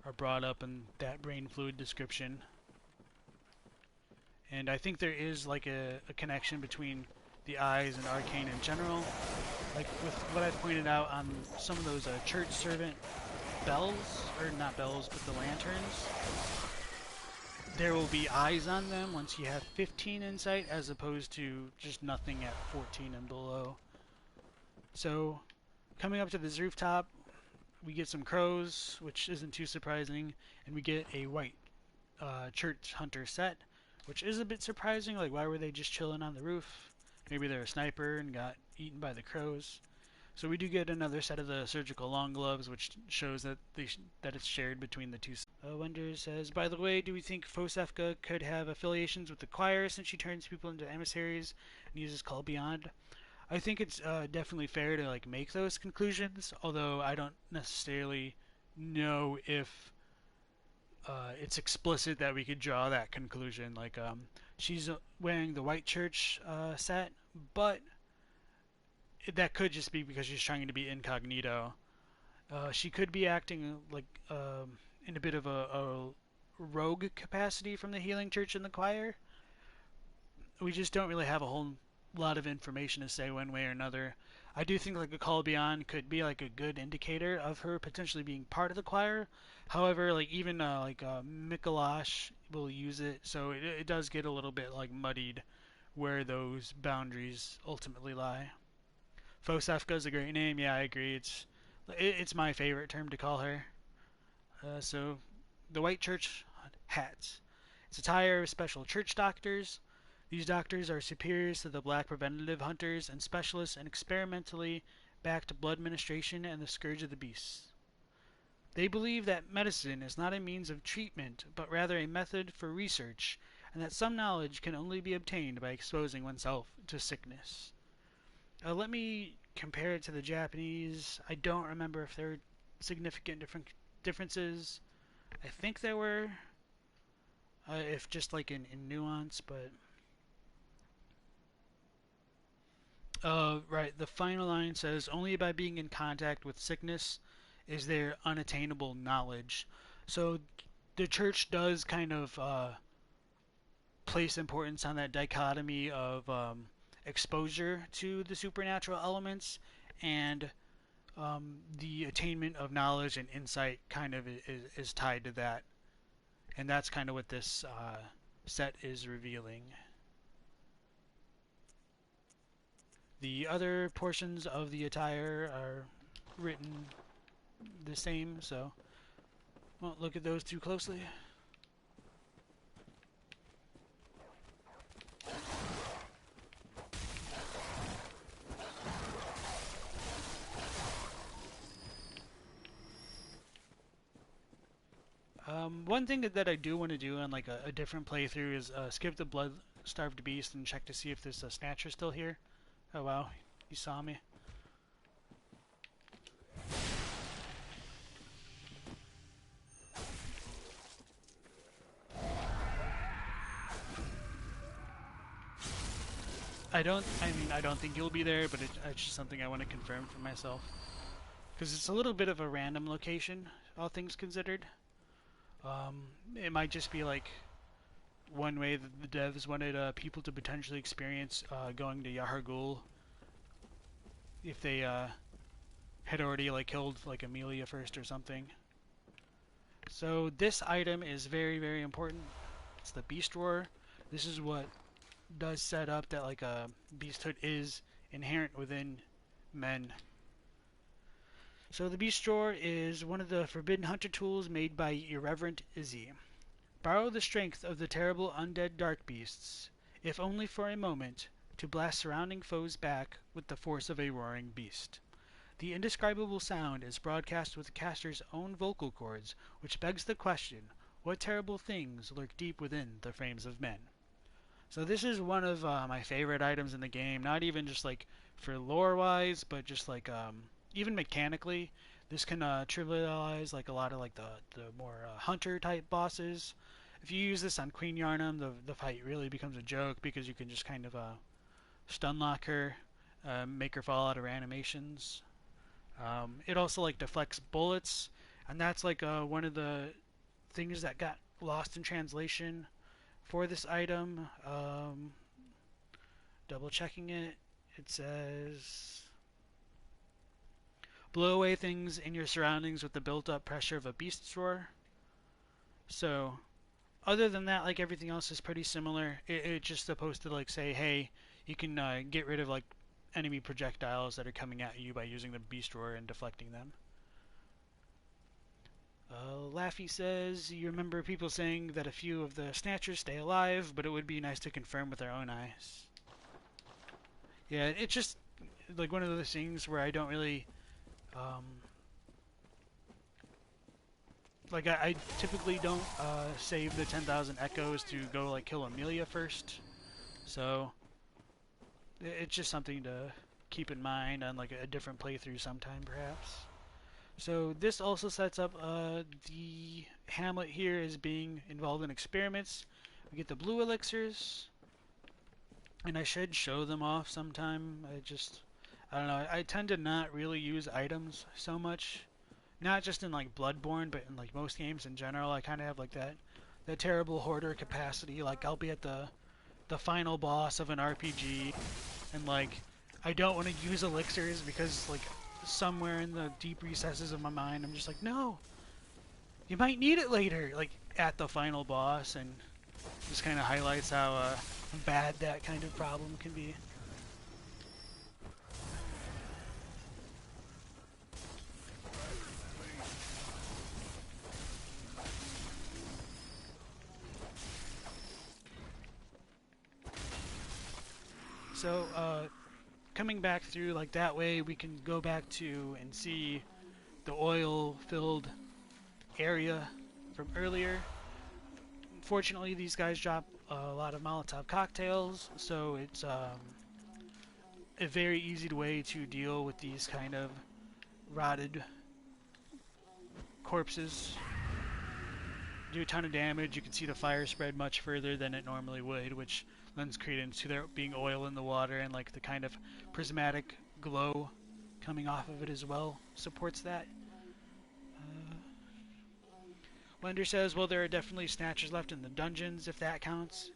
[SPEAKER 1] are brought up in that brain fluid description. And I think there is like a connection between the eyes and arcane in general. Like with what I've pointed out on some of those church servant bells, or not bells, but the lanterns, there will be eyes on them once you have 15 insight, as opposed to just nothing at 14 and below. So, coming up to this rooftop, we get some crows, which isn't too surprising, and we get a white church hunter set, which is a bit surprising. Like, why were they just chilling on the roof? Maybe they're a sniper and got eaten by the crows. So we do get another set of the surgical long gloves, which shows that that it's shared between the two. Wonder says, by the way, do we think Fosefka could have affiliations with the choir since she turns people into emissaries and uses Call Beyond? I think it's definitely fair to like make those conclusions, although I don't necessarily know if it's explicit that we could draw that conclusion. Like she's wearing the white church set, but that could just be because she's trying to be incognito. She could be acting like in a bit of a rogue capacity from the healing church and the choir. We just don't really have a whole lot of information to say one way or another. I do think like a Call Beyond could be like a good indicator of her potentially being part of the choir. However, like even Mikolash will use it, so it does get a little bit like muddied where those boundaries ultimately lie. Fosefka is a great name. Yeah, I agree. It's my favorite term to call her. So the white church hats. It's attire of special church doctors. These doctors are superiors to the black preventative hunters and specialists in experimentally backed blood ministration and the scourge of the beasts. They believe that medicine is not a means of treatment, but rather a method for research, and that some knowledge can only be obtained by exposing oneself to sickness. Let me compare it to the Japanese. I don't remember if there were significant differences. I think there were, if just like in nuance, but... right, the final line says, only by being in contact with sickness is there unattainable knowledge. So the church does kind of place importance on that dichotomy of exposure to the supernatural elements and the attainment of knowledge and insight kind of is tied to that. And that's kind of what this set is revealing. The other portions of the attire are written the same, so won't look at those too closely. One thing that I do want to do on like a different playthrough is skip the blood-starved beast and check to see if this snatcher's still here. Oh wow, he saw me. I don't think you'll be there, but it's just something I want to confirm for myself. Because it's a little bit of a random location, all things considered. It might just be like one way that the devs wanted people to potentially experience going to Yahar'gul if they had already like killed like Amelia first or something. So this item is very, very important. It's the Beast Roar. This is what does set up that like a beasthood is inherent within men. So the Beast Roar is one of the forbidden hunter tools made by Irreverent Izzy. Borrow the strength of the terrible undead dark beasts, if only for a moment, to blast surrounding foes back with the force of a roaring beast. The indescribable sound is broadcast with the caster's own vocal cords, which begs the question, what terrible things lurk deep within the frames of men? So this is one of my favorite items in the game, not even just like for lore-wise, but just like even mechanically. This can trivialize like a lot of like the more hunter-type bosses. If you use this on Queen Yarnum, the fight really becomes a joke because you can just kind of stun lock her, make her fall out of animations. It also like deflects bullets, and that's like one of the things that got lost in translation for this item. Double checking it, it says blow away things in your surroundings with the built-up pressure of a beast's roar. So other than that, like everything else is pretty similar. It's just supposed to like say, hey, you can get rid of like enemy projectiles that are coming at you by using the beast roar and deflecting them. Laffy says, you remember people saying that a few of the snatchers stay alive, but it would be nice to confirm with our own eyes. Yeah, it's just like one of those things where I don't really like I typically don't save the 10,000 echoes to go like kill Amelia first, so it's just something to keep in mind on like a different playthrough sometime perhaps. So this also sets up the hamlet here as being involved in experiments. We get the blue elixirs, and I should show them off sometime. I don't know, I tend to not really use items so much. Not just in like Bloodborne, but in like most games in general. I kind of have like that terrible hoarder capacity. Like I'll be at the final boss of an RPG, and like I don't want to use elixirs because like somewhere in the deep recesses of my mind I'm just like, no, you might need it later, like at the final boss, and just kind of highlights how bad that kind of problem can be. So coming back through like that way, we can go back to and see the oil-filled area from earlier. Fortunately, these guys drop a lot of Molotov cocktails, so it's a very easy way to deal with these kind of rotted corpses. Do a ton of damage. You can see the fire spread much further than it normally would, which lends credence to there being oil in the water, and like the kind of prismatic glow coming off of it as well supports that. Lender says, well, there are definitely snatchers left in the dungeons, if that counts.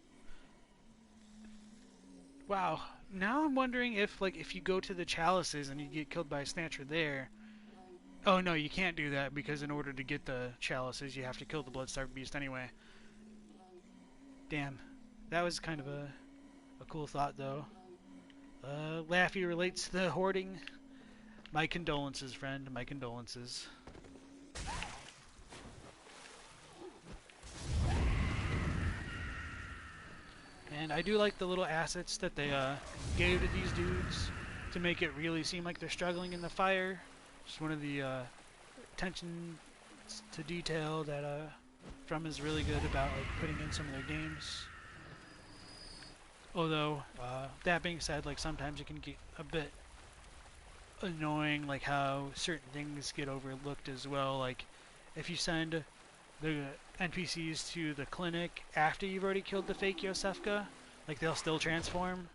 [SPEAKER 1] Wow, now I'm wondering if like if you go to the chalices and you get killed by a snatcher there. Oh no, you can't do that because in order to get the chalices you have to kill the blood-starved beast anyway. Damn, that was kind of a cool thought though. Laffy relates to the hoarding. My condolences, friend, my condolences. And I do like the little assets that they gave to these dudes to make it really seem like they're struggling in the fire. Just one of the attention to detail that From is really good about like putting in some of their games. Although that being said, like sometimes it can get a bit annoying, like how certain things get overlooked as well. Like if you send the NPCs to the clinic after you've already killed the fake Yosefka, like they'll still transform.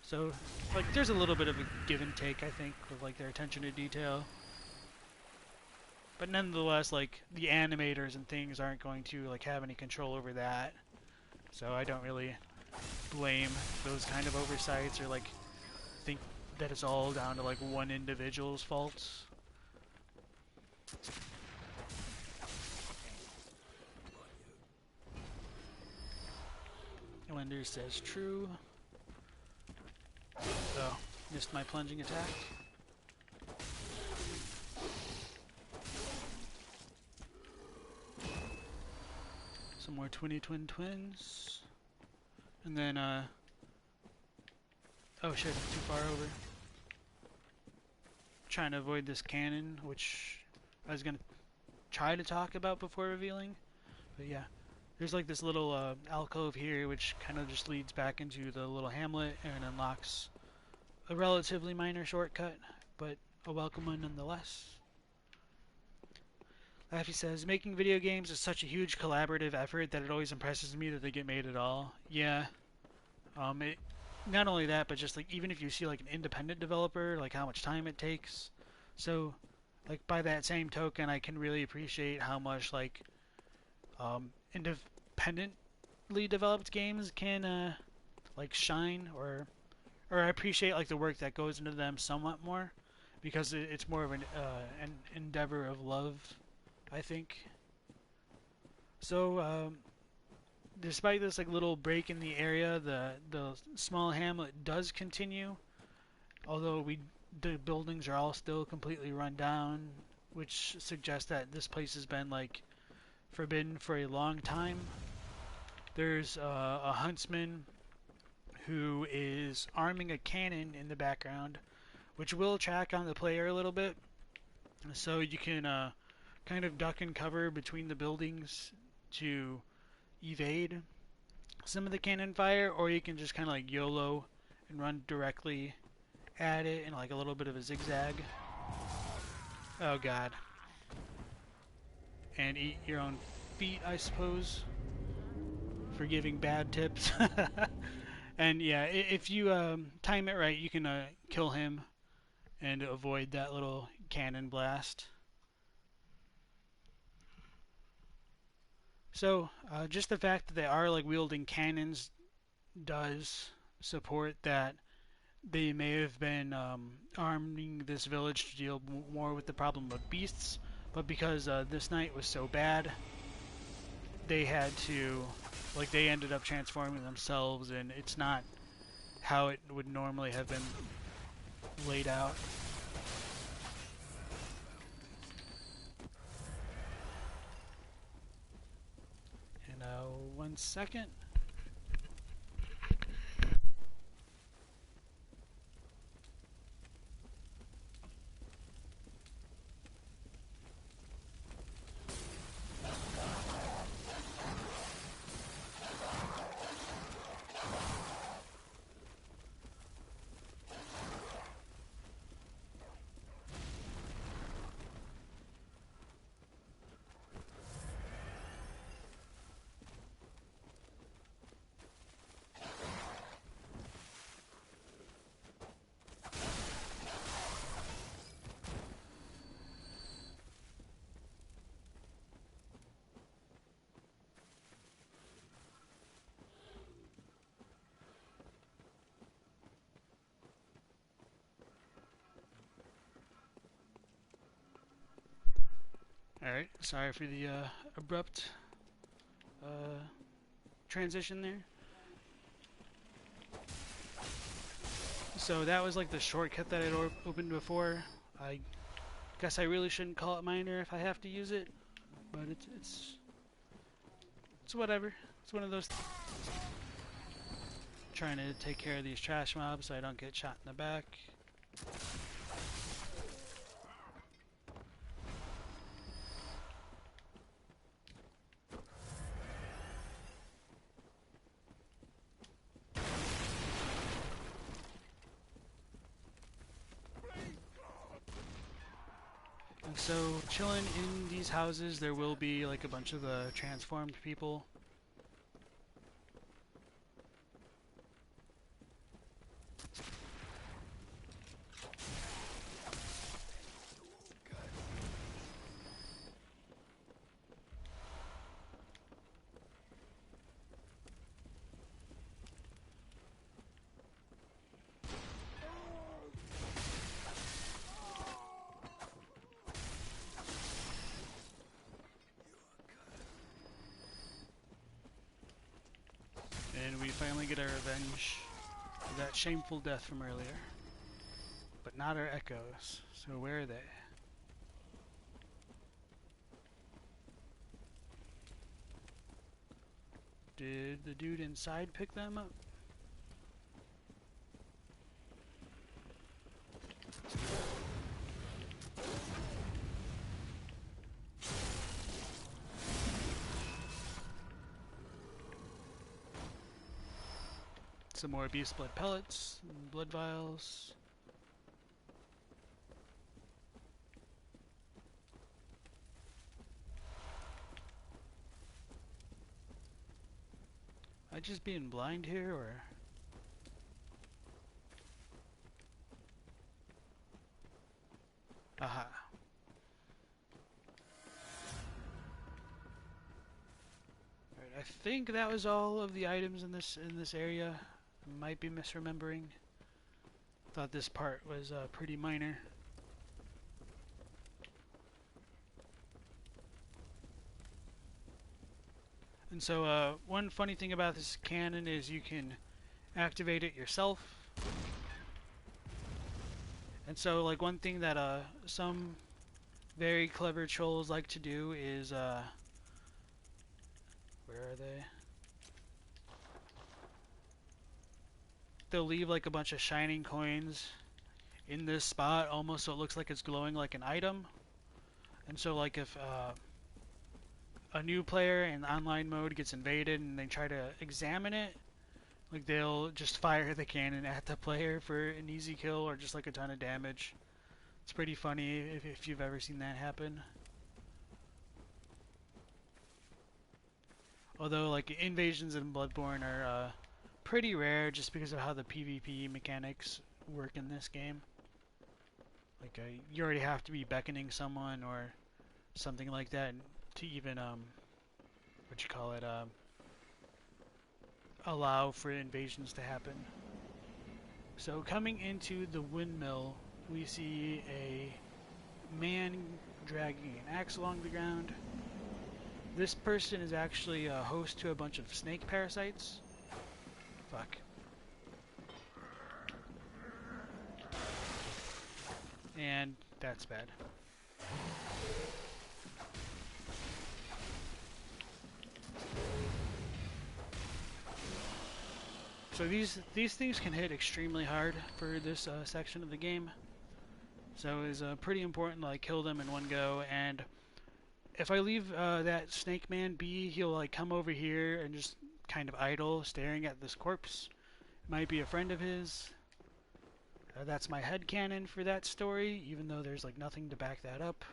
[SPEAKER 1] So like there's a little bit of a give and take, I think, with like their attention to detail. But nonetheless, like the animators and things aren't going to like have any control over that. So I don't really blame those kind of oversights or like think that it's all down to like one individual's faults. Lender says true. Oh, missed my plunging attack. Some more twins. And then, oh shit, I'm too far over. Trying to avoid this cannon, which I was gonna try to talk about before revealing. But yeah, there's like this little alcove here, which kind of just leads back into the little hamlet and unlocks a relatively minor shortcut, but a welcome one nonetheless. Laffy says, making video games is such a huge collaborative effort that it always impresses me that they get made at all. Yeah. Not only that, but just like even if you see like an independent developer, like how much time it takes. So, like by that same token, I can really appreciate how much like independently developed games can like shine, or I appreciate like the work that goes into them somewhat more, because it's more of an endeavor of love, I think. So despite this like little break in the area, the small hamlet does continue, although the buildings are all still completely run down, which suggests that this place has been like forbidden for a long time. There's a huntsman who is arming a cannon in the background, which will track on the player a little bit, so you can kind of duck and cover between the buildings to evade some of the cannon fire, or you can just kind of like YOLO and run directly at it in like a little bit of a zigzag. Oh god. And eat your own feet, I suppose, for giving bad tips. And yeah, if you time it right, you can kill him and avoid that little cannon blast. So just the fact that they are like wielding cannons does support that they may have been arming this village to deal more with the problem of beasts, but because this night was so bad, they had to, like, they ended up transforming themselves, and it's not how it would normally have been laid out. And 1 second. Alright, sorry for the abrupt transition there. So that was like the shortcut that I'd opened before. I guess I really shouldn't call it minor if I have to use it, but it's whatever. It's one of those trying to take care of these trash mobs so I don't get shot in the back. So, chilling in these houses, there will be like a bunch of the transformed people. we finally get our revenge for that shameful death from earlier. But not our echoes. So where are they? Did the dude inside pick them up? Some more beast blood pellets, blood vials. Am I just being blind here, or? Aha. Alright, I think that was all of the items in this area. I might be misremembering. Thought this part was pretty minor. And so one funny thing about this cannon is you can activate it yourself. And so like one thing that some very clever trolls like to do is where are they? They'll leave like a bunch of shining coins in this spot almost so it looks like it's glowing like an item. And so like if a new player in online mode gets invaded and they try to examine it, like they'll just fire the cannon at the player for an easy kill or just like a ton of damage. It's pretty funny if you've ever seen that happen. Although like invasions in Bloodborne are pretty rare just because of how the PvP mechanics work in this game. Like you already have to be beckoning someone or something like that to even what you call it, allow for invasions to happen. So coming into the windmill, we see a man dragging an axe along the ground. This person is actually a host to a bunch of snake parasites. Fuck. And that's bad. So these things can hit extremely hard for this section of the game. So it's pretty important to like kill them in one go. And if I leave that snake man be, he'll like come over here and just kind of idle, staring at this corpse. It might be a friend of his. That's my headcanon for that story, even though there's like nothing to back that up.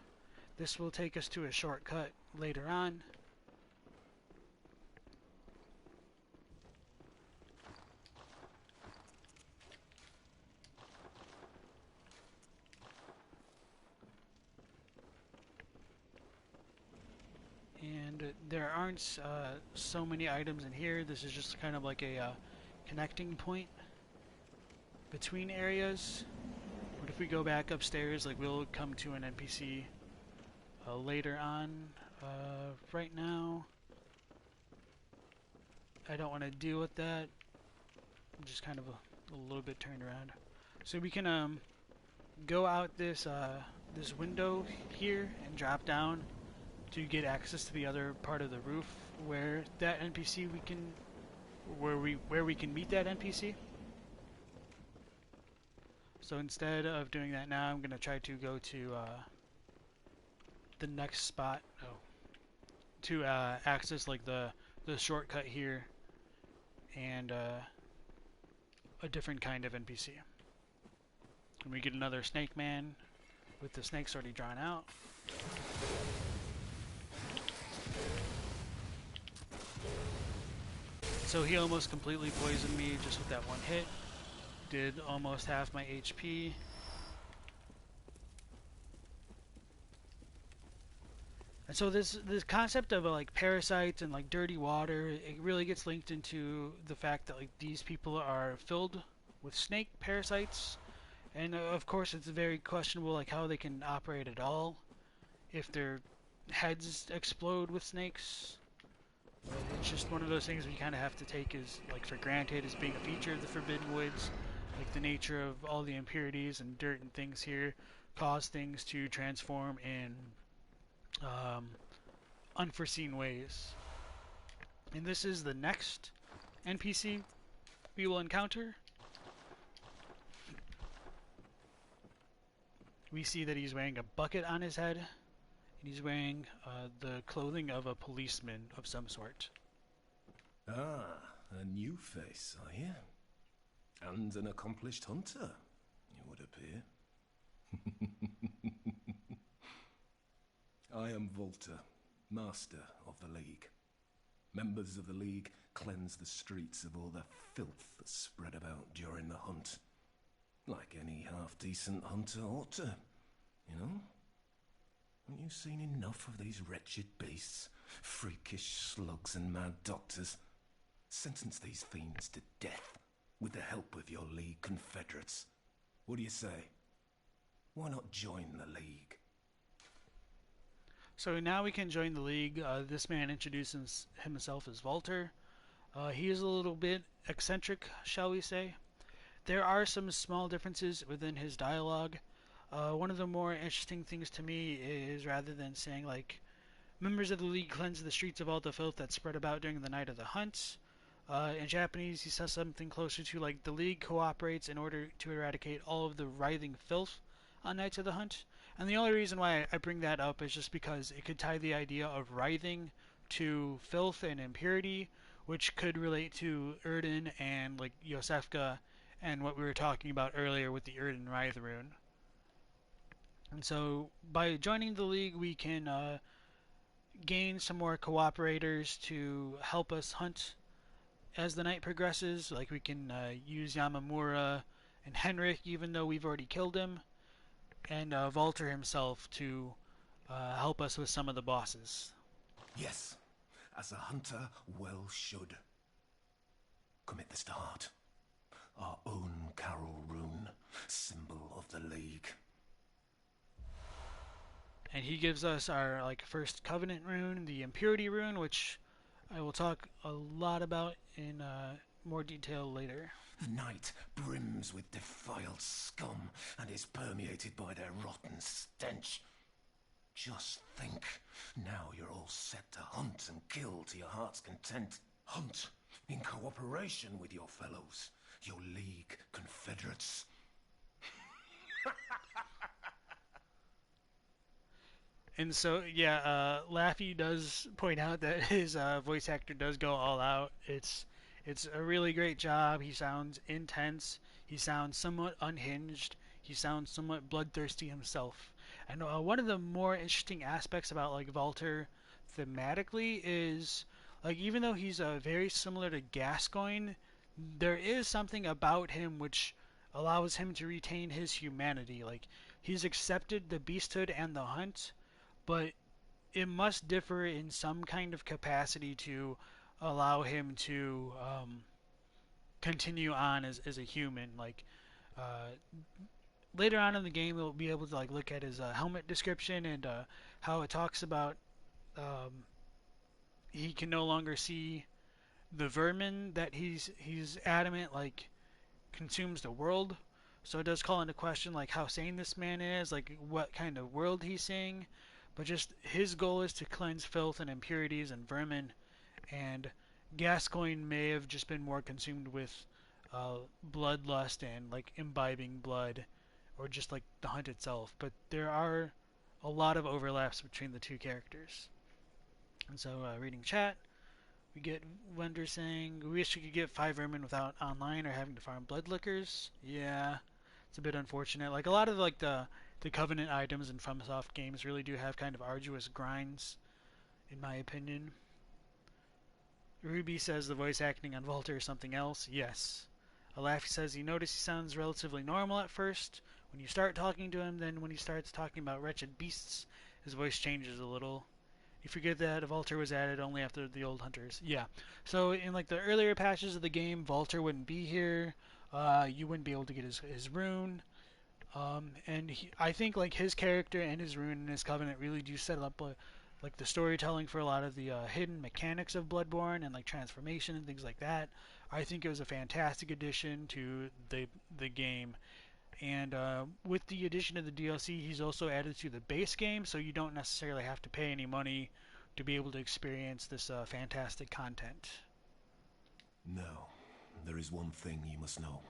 [SPEAKER 1] This will take us to a shortcut later on. And there aren't so many items in here. This is just kind of like a connecting point between areas. But if we go back upstairs, like we'll come to an NPC later on. Right now, I don't want to deal with that. I'm just kind of a little bit turned around. So we can go out this this window here and drop down to get access to the other part of the roof where that NPC where we can meet that NPC. So instead of doing that now, I'm gonna try to go to the next spot to access like the shortcut here and a different kind of NPC. And we get another snake man with the snakes already drawn out. So he almost completely poisoned me just with that one hit. Did almost half my HP. And so this concept of like parasites and like dirty water, it really gets linked into the fact that like these people are filled with snake parasites, and of course it's very questionable like how they can operate at all if their heads explode with snakes. It's just one of those things we kind of have to take as like for granted as being a feature of the Forbidden Woods, like the nature of all the impurities and dirt and things here cause things to transform in um, unforeseen ways. And this is the next NPC we will encounter. We see that he's wearing a bucket on his head, and he's wearing the clothing of a policeman of some sort.
[SPEAKER 3] Ah, a new face, I hear. And an accomplished hunter, it would appear. I am Volta, master of the League. Members of the League cleanse the streets of all the filth that's spread about during the hunt. Like any half-decent hunter ought to, you know? Haven't you seen enough of these wretched beasts? Freakish slugs and mad doctors. Sentence these fiends to death with the help of your League confederates. What do you say? Why not join the League?
[SPEAKER 1] So now we can join the League. This man introduces himself as Walter. He is a little bit eccentric, shall we say. There are some small differences within his dialogue. One of the more interesting things to me is rather than saying like, members of the League cleanse the streets of all the filth that spread about during the night of the hunt. In Japanese, he says something closer to like, the League cooperates in order to eradicate all of the writhing filth on nights of the hunt. And the only reason why I bring that up is just because it could tie the idea of writhing to filth and impurity, which could relate to Erden and like Yosefka and what we were talking about earlier with the Erden Writhe rune. And so by joining the League, we can gain some more cooperators to help us hunt as the night progresses. Like we can use Yamamura and Henrik, even though we've already killed him, and Walter himself to help us with some of the bosses.
[SPEAKER 3] Yes, as a hunter well should. Commit this to heart. Our own Carol rune, symbol of the League.
[SPEAKER 1] And he gives us our like first Covenant rune, the Impurity rune, which I will talk a lot about in more detail later.
[SPEAKER 3] The night brims with defiled scum and is permeated by their rotten stench. Just think, now you're all set to hunt and kill to your heart's content. Hunt in cooperation with your fellows, your League confederates.
[SPEAKER 1] And so, yeah, Laffy does point out that his voice actor does go all out. It's a really great job. He sounds intense. He sounds somewhat unhinged. He sounds somewhat bloodthirsty himself. And one of the more interesting aspects about like Walter thematically is like even though he's very similar to Gascoigne, there is something about him which allows him to retain his humanity. Like he's accepted the beasthood and the hunt, but it must differ in some kind of capacity to allow him to continue on as a human. Like later on in the game, we'll be able to like look at his helmet description and how it talks about he can no longer see the vermin that he's adamant like consumes the world. So it does call into question like how sane this man is, like what kind of world he's seeing. But just his goal is to cleanse filth and impurities and vermin, and Gascoigne may have just been more consumed with bloodlust and like imbibing blood, or just like the hunt itself. But there are a lot of overlaps between the two characters. And so, reading chat, we get Wender saying, "We wish we could get 5 vermin without online or having to farm blood lickers." Yeah, it's a bit unfortunate. Like a lot of like the Covenant items in FromSoft games really do have kind of arduous grinds, in my opinion. Ruby says the voice acting on Walter is something else. Yes. Alafi says you notice he sounds relatively normal at first. When you start talking to him, then when he starts talking about wretched beasts, his voice changes a little. You forget that Walter was added only after the old hunters. Yeah. So in like the earlier patches of the game, Walter wouldn't be here. You wouldn't be able to get his rune. And I think like his character and his rune and his covenant really do set up like the storytelling for a lot of the hidden mechanics of Bloodborne and like transformation and things like that. I think it was a fantastic addition to the game. And with the addition of the DLC, he's also added to the base game, so you don't necessarily have to pay any money to be able to experience this fantastic content.
[SPEAKER 3] Now, there is one thing you must know.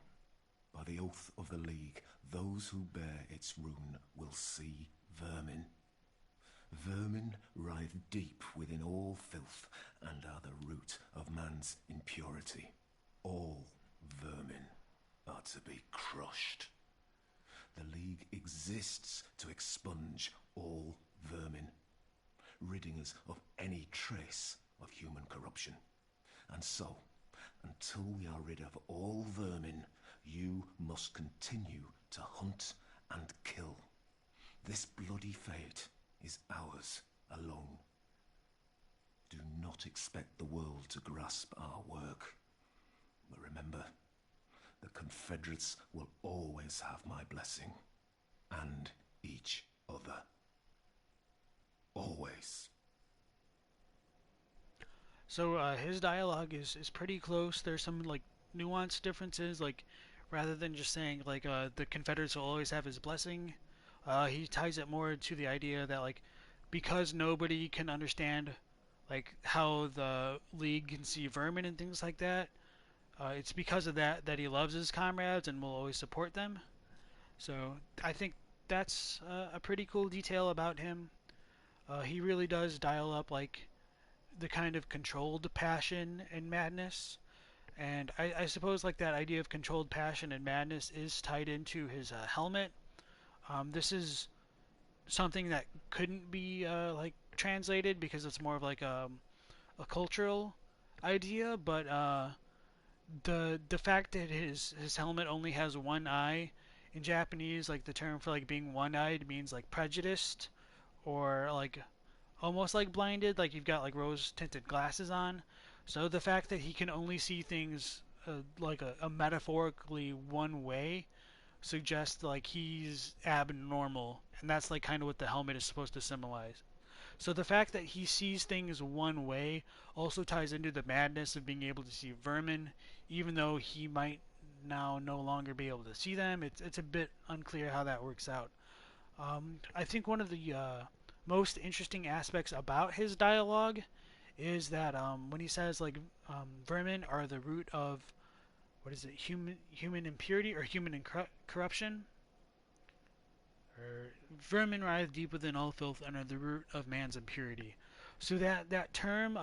[SPEAKER 3] By the oath of the League, those who bear its rune will see vermin. Vermin writhe deep within all filth and are the root of man's impurity. All vermin are to be crushed. The League exists to expunge all vermin, ridding us of any trace of human corruption. And so, until we are rid of all vermin, you must continue to hunt and kill. This bloody fate is ours alone. Do not expect the world to grasp our work. But remember, the Confederates will always have my blessing, and each other. Always.
[SPEAKER 1] So his dialogue is pretty close. There's some like nuanced differences, like rather than just saying like the Confederates will always have his blessing, he ties it more to the idea that like because nobody can understand like how the League can see vermin and things like that, it's because of that he loves his comrades and will always support them. So I think that's a pretty cool detail about him. He really does dial up like the kind of controlled passion and madness. And I suppose like that idea of controlled passion and madness is tied into his helmet. This is something that couldn't be like translated because it's more of like a cultural idea, but the fact that his helmet only has one eye in Japanese, like the term for like being one-eyed means like prejudiced or like almost like blinded, like you've got like rose-tinted glasses on. So the fact that he can only see things like a metaphorically one way suggests like he's abnormal, and that's like kind of what the helmet is supposed to symbolize. So the fact that he sees things one way also ties into the madness of being able to see vermin, even though he might now no longer be able to see them. It's a bit unclear how that works out. I think one of the most interesting aspects about his dialogue is that when he says like vermin are the root of what is it, human impurity or human corruption, or vermin writhe deep within all filth and are the root of man's impurity. So that term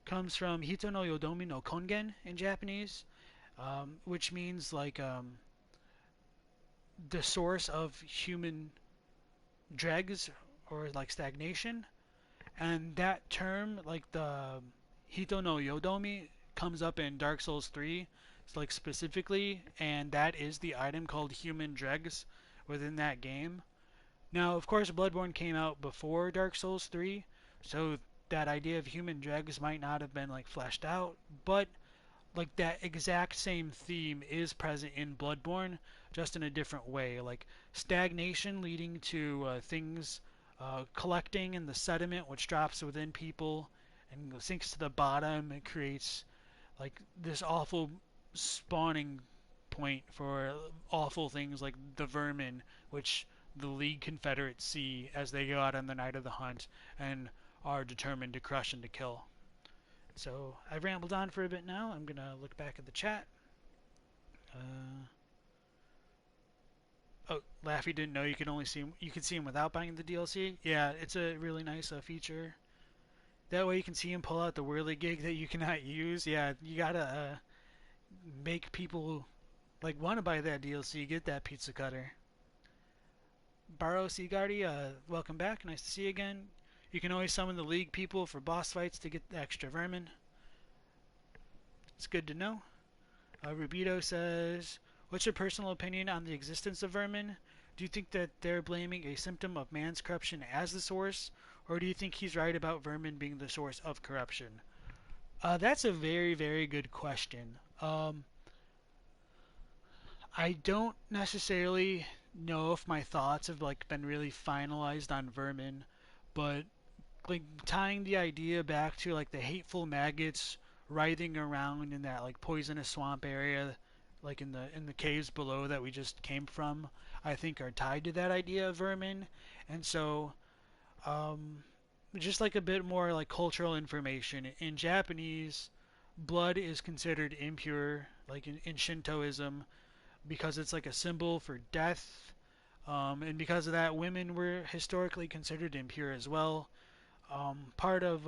[SPEAKER 1] comes from Hito no Yodomi no Kongen in Japanese, which means like the source of human dregs or like stagnation. And that term, like the Hito no Yodomi, comes up in Dark Souls 3, like specifically, and that is the item called human dregs within that game. Now, of course, Bloodborne came out before Dark Souls 3, so that idea of human dregs might not have been like fleshed out, but like that exact same theme is present in Bloodborne, just in a different way. Like stagnation leading to things collecting in the sediment, which drops within people and sinks to the bottom. It creates like this awful spawning point for awful things like the vermin, which the League Confederates see as they go out on the night of the hunt and are determined to crush and to kill. So I've rambled on for a bit now. I'm gonna look back at the chat. Oh, Laffy didn't know you could only see him. You could see him without buying the DLC. Yeah, it's a really nice feature. That way you can see him pull out the whirly gig that you cannot use. Yeah, you gotta make people like want to buy that DLC. Get that pizza cutter. Baro Seagardy, welcome back. Nice to see you again. You can always summon the League people for boss fights to get the extra vermin. It's good to know. Rubito says, what's your personal opinion on the existence of vermin? Do you think that they're blaming a symptom of man's corruption as the source, or do you think he's right about vermin being the source of corruption? That's a very, very good question. I don't necessarily know if my thoughts have like been really finalized on vermin, but like tying the idea back to like the hateful maggots writhing around in that like poisonous swamp area, like in the caves below that we just came from, I think are tied to that idea of vermin. And so um, just like a bit more like cultural information in Japanese, blood is considered impure, like in Shintoism, because it's like a symbol for death. And because of that, women were historically considered impure as well. Part of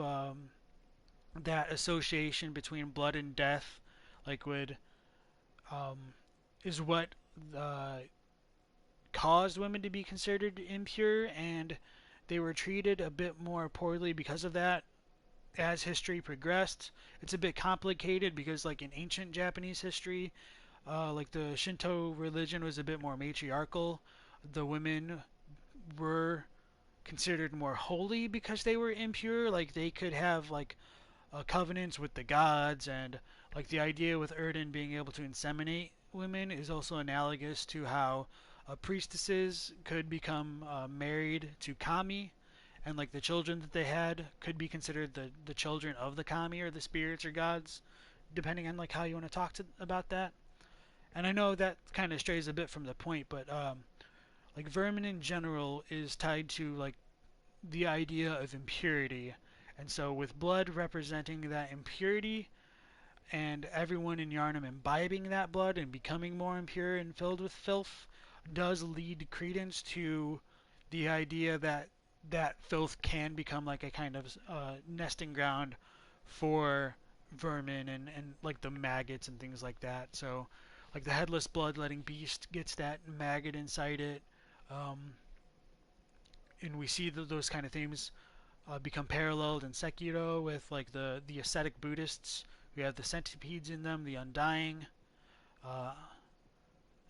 [SPEAKER 1] that association between blood and death, like would um, is what uh, caused women to be considered impure, and they were treated a bit more poorly because of that as history progressed. It's a bit complicated because, like in ancient Japanese history, like the Shinto religion was a bit more matriarchal. The women were considered more holy because they were impure. Like they could have like covenants with the gods, and like the idea with Erden being able to inseminate women is also analogous to how priestesses could become married to kami, and like the children that they had could be considered the children of the kami or the spirits or gods, depending on like how you want to talk about that. And I know that kind of strays a bit from the point, but like vermin in general is tied to like the idea of impurity. And so, with blood representing that impurity, and everyone in Yarnum imbibing that blood and becoming more impure and filled with filth, does lead credence to the idea that that filth can become like a kind of nesting ground for vermin and like the maggots and things like that. So, like the headless bloodletting beast gets that maggot inside it. Um, and we see those kind of themes become paralleled in Sekiro with like the ascetic Buddhists. We have the centipedes in them, the Undying, uh,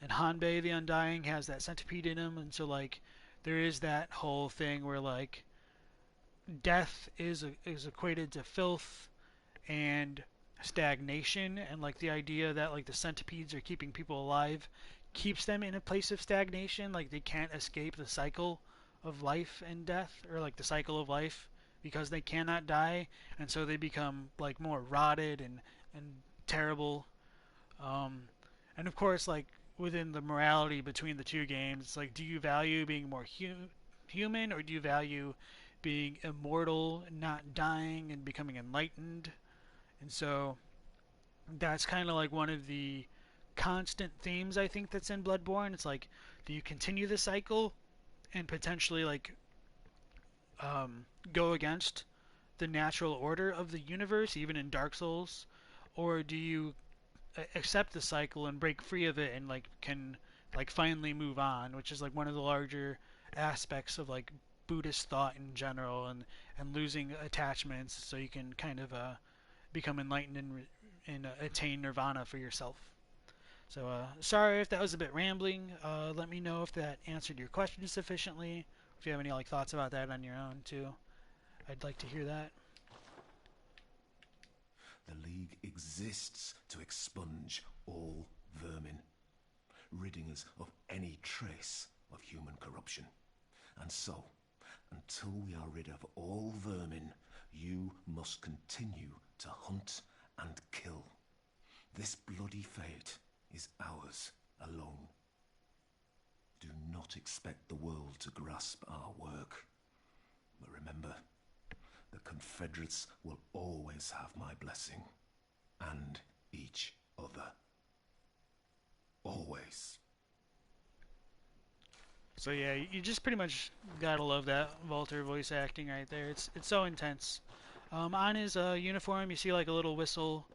[SPEAKER 1] and Hanbei the Undying has that centipede in him, and so like there is that whole thing where like death is equated to filth and stagnation, and like the idea that like the centipedes are keeping people alive keeps them in a place of stagnation, like they can't escape the cycle of life and death, or like the cycle of life, because they cannot die, and so they become like more rotted and terrible. um and of course, like within the morality between the two games, it's like, do you value being more human, or do you value being immortal, not dying and becoming enlightened? And so that's kind of like one of the constant themes I think that's in Bloodborne. It's like, do you continue the cycle and potentially like go against the natural order of the universe, even in Dark Souls, or do you accept the cycle and break free of it and like can like finally move on, which is like one of the larger aspects of like Buddhist thought in general, and losing attachments so you can kind of become enlightened and attain nirvana for yourself. So sorry if that was a bit rambling. Let me know if that answered your question sufficiently. If you have any like thoughts about that on your own too, I'd like to hear that.
[SPEAKER 3] The League exists to expunge all vermin, ridding us of any trace of human corruption. And so, until we are rid of all vermin, you must continue to hunt and kill. This bloody fate is ours alone. Do not expect the world to grasp our work. But remember, the Confederates will always have my blessing, and each other. Always.
[SPEAKER 1] So yeah, you just pretty much gotta love that Walter voice acting right there. It's so intense. On his uniform, you see like a little whistle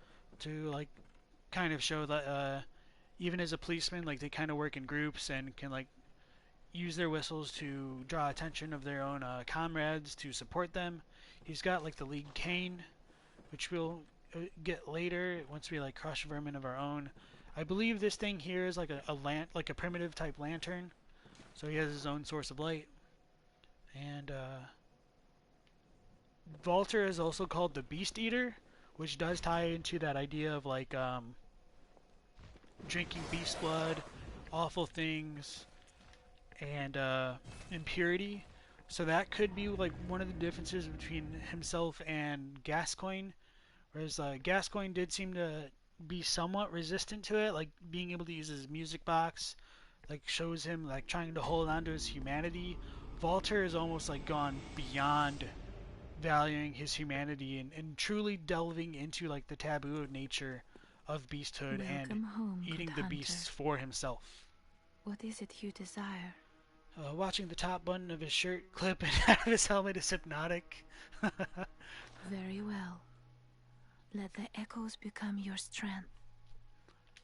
[SPEAKER 1] to like kind of show that even as a policeman, like they kind of work in groups and can like use their whistles to draw attention of their own comrades to support them. He's got like the League cane, which we'll get later once we like crush vermin of our own. I believe this thing here is like like a primitive type lantern, so he has his own source of light. And Walter is also called the Beast Eater, which does tie into that idea of like drinking beast blood, awful things, and impurity. So that could be like one of the differences between himself and Gascoigne. Whereas Gascoigne did seem to be somewhat resistant to it, like being able to use his music box, like shows him like trying to hold on to his humanity. Walter has almost like gone beyond valuing his humanity and truly delving into like the taboo of nature of beasthood and
[SPEAKER 4] Welcome home,
[SPEAKER 1] eating
[SPEAKER 4] good
[SPEAKER 1] the
[SPEAKER 4] hunter.
[SPEAKER 1] beasts for himself.
[SPEAKER 4] What is it you desire?
[SPEAKER 1] Watching the top button of his shirt clip and out of his helmet is hypnotic.
[SPEAKER 4] Very well. Let the echoes become your strength.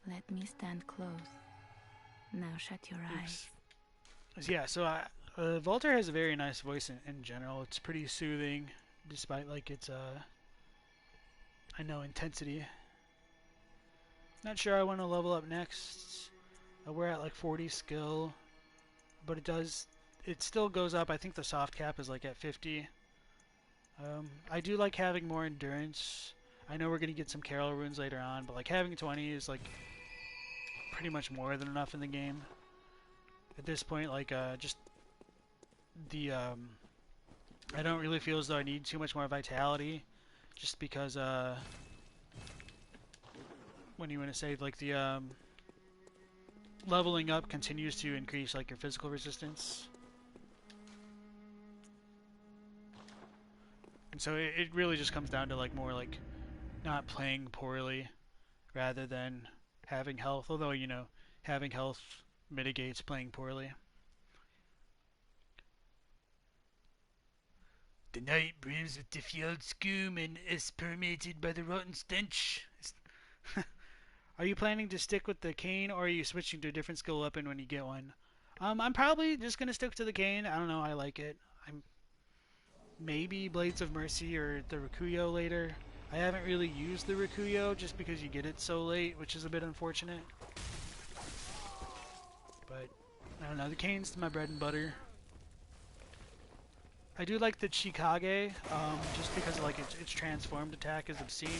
[SPEAKER 4] Let me stand close. Now shut your eyes.
[SPEAKER 1] Yeah, so Walter has a very nice voice in general. It's pretty soothing, despite like its I know, intensity. Not sure I want to level up next. We're at like 40 skill, but it still goes up. I think the soft cap is like at 50. I do like having more endurance. I know we're gonna get some Carol runes later on, but like having 20 is like pretty much more than enough in the game. At this point, like just the I don't really feel as though I need too much more vitality, just because when you want to say like the leveling up continues to increase like your physical resistance. And so it really just comes down to like more like not playing poorly rather than having health, although you know having health mitigates playing poorly. The night brims with the field scume and is permeated by the rotten stench. Are you planning to stick with the cane, or are you switching to a different skill weapon when you get one? I'm probably just gonna stick to the cane. I don't know, I like it. I'm maybe Blades of Mercy or the Rikuyo later. I haven't really used the Rikuyo just because you get it so late, which is a bit unfortunate. But I don't know, the cane's my bread and butter. I do like the Chikage, just because like its transformed attack is obscene.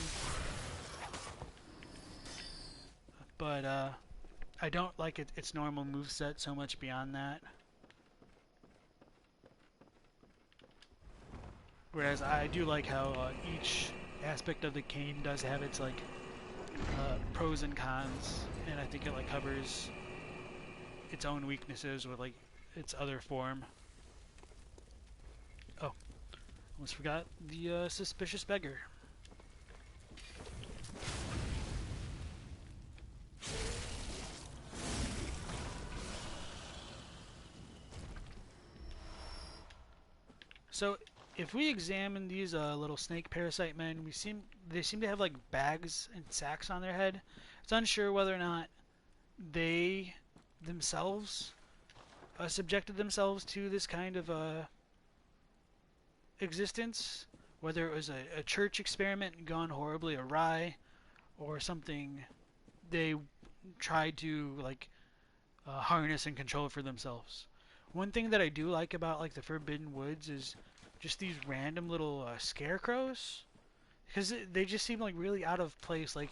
[SPEAKER 1] But I don't like its normal moveset so much beyond that. Whereas I do like how each aspect of the cane does have its like pros and cons, and I think it like covers its own weaknesses with like its other form. Oh, almost forgot the suspicious beggar. So if we examine these little snake parasite men, they seem to have like bags and sacks on their head. It's unsure whether or not they themselves subjected themselves to this kind of existence, whether it was a church experiment gone horribly awry, or something they tried to like harness and control for themselves. One thing that I do like about like the Forbidden Woods is just these random little scarecrows, because they just seem like really out of place. Like,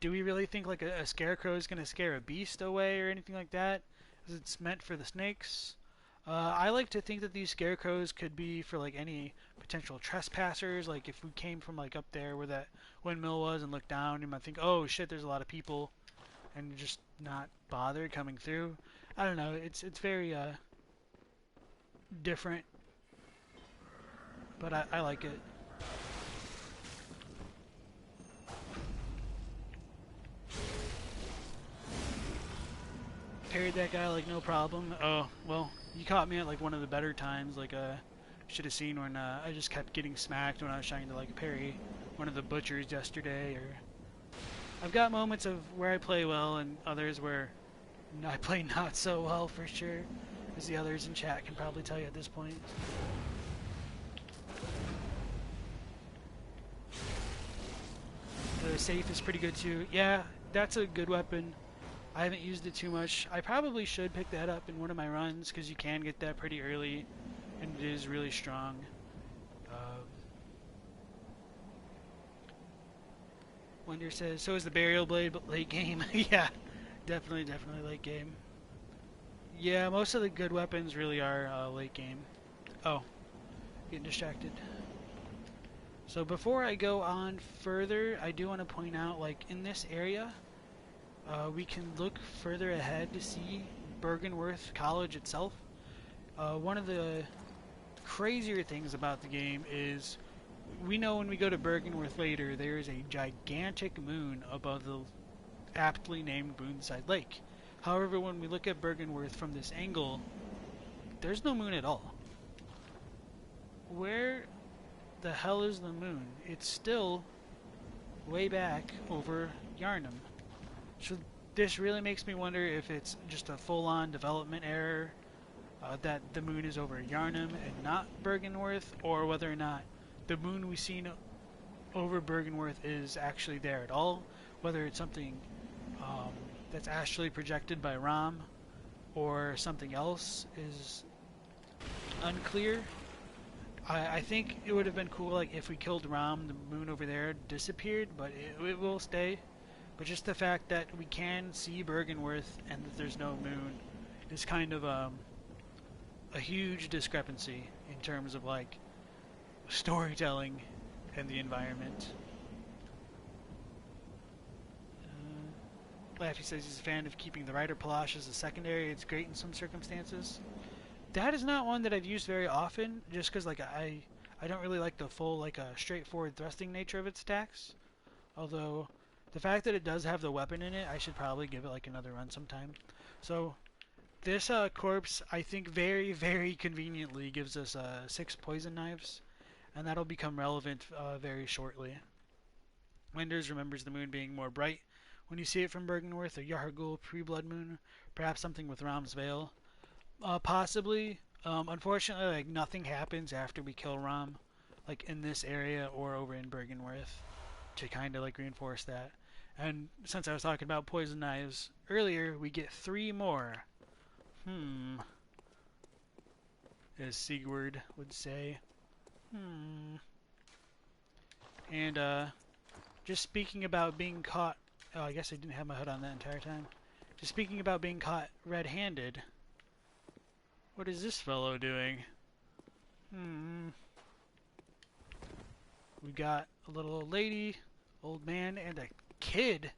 [SPEAKER 1] do we really think like a scarecrow is gonna scare a beast away or anything like that? Because it's meant for the snakes. I like to think that these scarecrows could be for like any potential trespassers. Like if we came from like up there where that windmill was and looked down, you might think, oh shit, there's a lot of people, and just not bother coming through. I don't know. It's very different, but I like it. Parried that guy like no problem. Oh well, you caught me at like one of the better times. Like should have seen when I just kept getting smacked when I was trying to like parry one of the butchers yesterday. Or I've got moments of where I play well and others where I play not so well for sure, as the others in chat can probably tell you at this point. The safe is pretty good too. Yeah, that's a good weapon. I haven't used it too much. I probably should pick that up in one of my runs because you can get that pretty early, and it is really strong. Wonder says, so is the Burial Blade, but late game. Yeah, definitely late game. Yeah, most of the good weapons really are late game. Oh, getting distracted. So before I go on further, I do want to point out, like, in this area, we can look further ahead to see Byrgenwerth College itself. One of the crazier things about the game is we know when we go to Byrgenwerth later, there is a gigantic moon above the aptly named Boonside Lake. However, when we look at Byrgenwerth from this angle, there's no moon at all. Where the hell is the moon? It's still way back over Yarnum. So this really makes me wonder if it's just a full-on development error, that the moon is over Yarnum and not Byrgenwerth, or whether or not the moon we've seen over Byrgenwerth is actually there at all, whether it's something that's actually projected by Rom or something else is unclear. I think it would have been cool, like, if we killed Rom, the moon over there disappeared, but it will stay. But just the fact that we can see Byrgenwerth and that there's no moon is kind of a huge discrepancy in terms of, like, storytelling and the environment. Laffy says he's a fan of keeping the Rider Palash as a secondary. It's great in some circumstances. That is not one that I've used very often, just because, like, I don't really like the full, like, straightforward thrusting nature of its attacks. Although the fact that it does have the weapon in it, I should probably give it, like, another run sometime. So this corpse, I think, very, very conveniently gives us 6 poison knives, and that'll become relevant very shortly. Wenders remembers the moon being more bright when you see it from Byrgenwerth, a Yargul pre-blood moon, perhaps something with Rom's Veil. Possibly. Unfortunately, like, nothing happens after we kill Rom, like, in this area or over in Byrgenwerth, to kind of, like, reinforce that. And since I was talking about poison knives earlier, we get 3 more. As Sigurd would say. And, just speaking about being caught... Oh, I guess I didn't have my hood on that entire time. Just speaking about being caught red-handed... What is this fellow doing? We got a little old lady, old man, and a kid.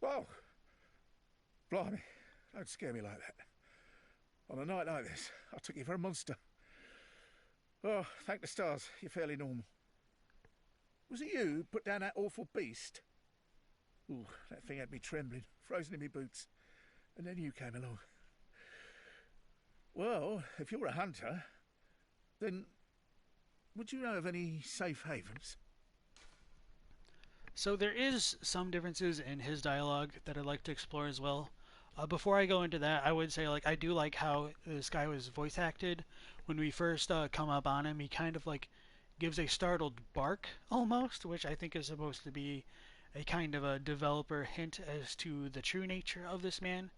[SPEAKER 5] Whoa! Blimey, don't scare me like that. On a night like this, I took you for a monster. Oh, thank the stars, you're fairly normal. Was it you who put down that awful beast? Ooh, that thing had me trembling, frozen in my boots. And then you came along. Well, if you're a hunter, then would you know of any safe havens?
[SPEAKER 1] So there is some differences in his dialogue that I'd like to explore as well. Before I go into that, I would say, like, I do like how this guy was voice acted. When we first come up on him, he kind of, like, gives a startled bark, almost, which I think is supposed to be a kind of a developer hint as to the true nature of this man.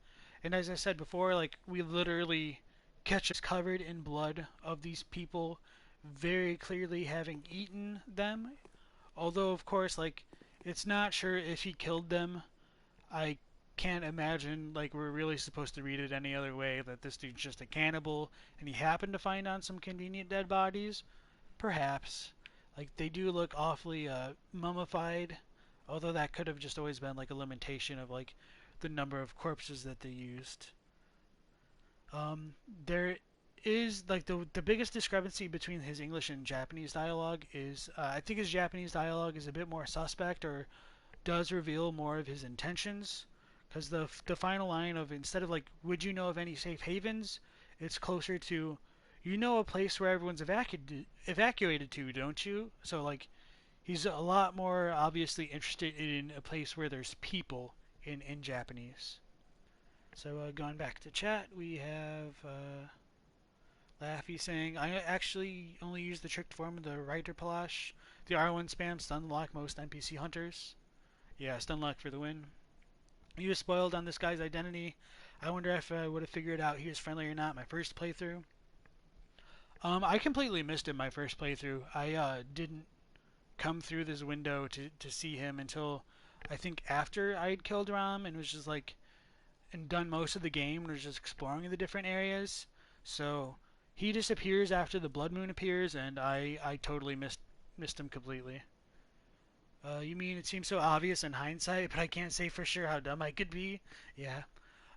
[SPEAKER 1] And as I said before, like, we literally catch us covered in blood of these people very clearly having eaten them. Although, of course, like, it's not sure if he killed them. I can't imagine, like, we're really supposed to read it any other way, that this dude's just a cannibal and he happened to find on some convenient dead bodies. Perhaps. Like, they do look awfully mummified, although that could have just always been, like, a limitation of, like, the number of corpses that they used. There is, like, the biggest discrepancy between his English and Japanese dialogue is, I think his Japanese dialogue is a bit more suspect, or does reveal more of his intentions, because the final line of, instead of, like, would you know of any safe havens, it's closer to, you know, a place where everyone's evacuated to, don't you? So, like, he's a lot more obviously interested in a place where there's people in Japanese. So, going back to chat, we have Laffy saying, I actually only use the tricked form of the Rider Palash. The R1 spam stun lock most NPC hunters. Yeah, stun lock for the win. He was spoiled on this guy's identity. I wonder if I would have figured out he was friendly or not my first playthrough. I completely missed him my first playthrough. I didn't come through this window to see him until I think after I'd killed Rom and was just like, and done most of the game and was just exploring the different areas. So he disappears after the blood moon appears, and I totally missed him completely. You mean it seems so obvious in hindsight, but I can't say for sure how dumb I could be? Yeah.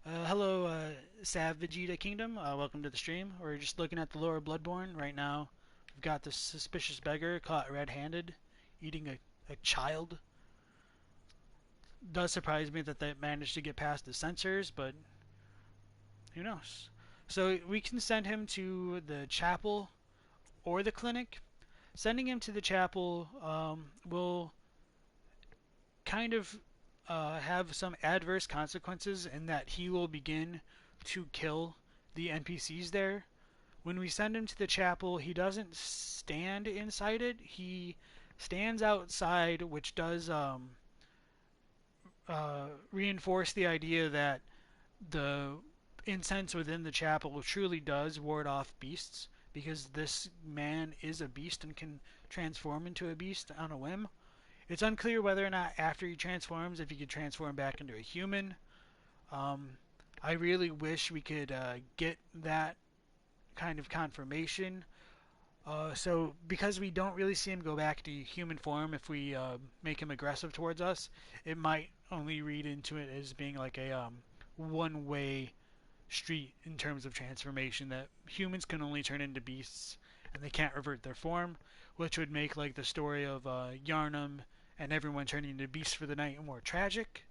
[SPEAKER 1] Hello, Sav Vegeta Kingdom. Welcome to the stream. We're just looking at the lore of Bloodborne right now. We've got this suspicious beggar caught red-handed, eating a child. Does surprise me that they managed to get past the censors, but who knows? So we can send him to the chapel or the clinic. Sending him to the chapel will kind of have some adverse consequences in that he will begin to kill the NPCs there. When we send him to the chapel, he doesn't stand inside it. He stands outside, which does reinforce the idea that the incense within the chapel truly does ward off beasts, because this man is a beast and can transform into a beast on a whim. It's unclear whether or not after he transforms, if he could transform back into a human. I really wish we could get that kind of confirmation. So because we don't really see him go back to human form, if we make him aggressive towards us, it might only read into it as being like a one-way street in terms of transformation, that humans can only turn into beasts and they can't revert their form, which would make like the story of Yarnum and everyone turning into beasts for the night more tragic.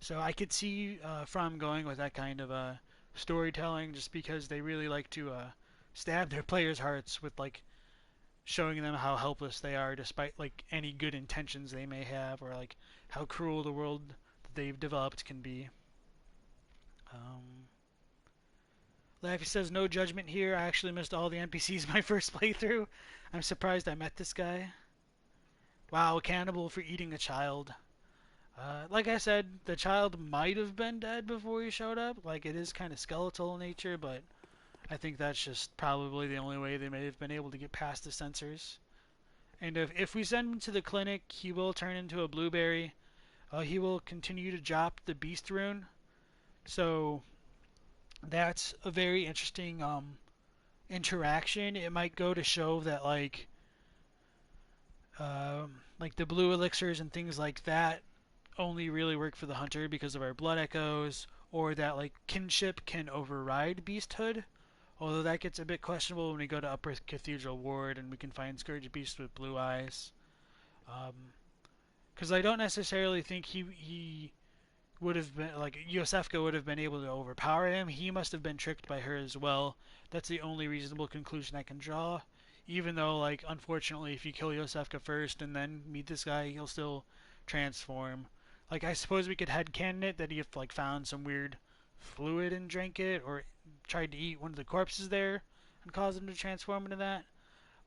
[SPEAKER 1] So I could see From going with that kind of storytelling, just because they really like to stab their players' hearts with like showing them how helpless they are despite like any good intentions they may have, or like how cruel the world that they've developed can be. Laffy says, no judgment here. I actually missed all the NPCs my first playthrough. I'm surprised I met this guy. Wow, cannibal for eating a child. Like I said, the child might have been dead before he showed up. Like, it is kind of skeletal in nature, but I think that's just probably the only way they may have been able to get past the censors. And if we send him to the clinic, he will turn into a blueberry. He will continue to drop the beast rune. So that's a very interesting interaction. It might go to show that like the blue elixirs and things like that only really work for the hunter because of our blood echoes, or that like kinship can override beasthood. Although that gets a bit questionable when we go to Upper Cathedral Ward and we can find Scourge Beasts with blue eyes. Because I don't necessarily think he would have been, like, Yosefka would have been able to overpower him. He must have been tricked by her as well. That's the only reasonable conclusion I can draw. Even though, like, unfortunately, if you kill Yosefka first and then meet this guy, he'll still transform. Like, I suppose we could headcanon it that he, like, found some weird fluid and drank it, or tried to eat one of the corpses there and cause him to transform into that.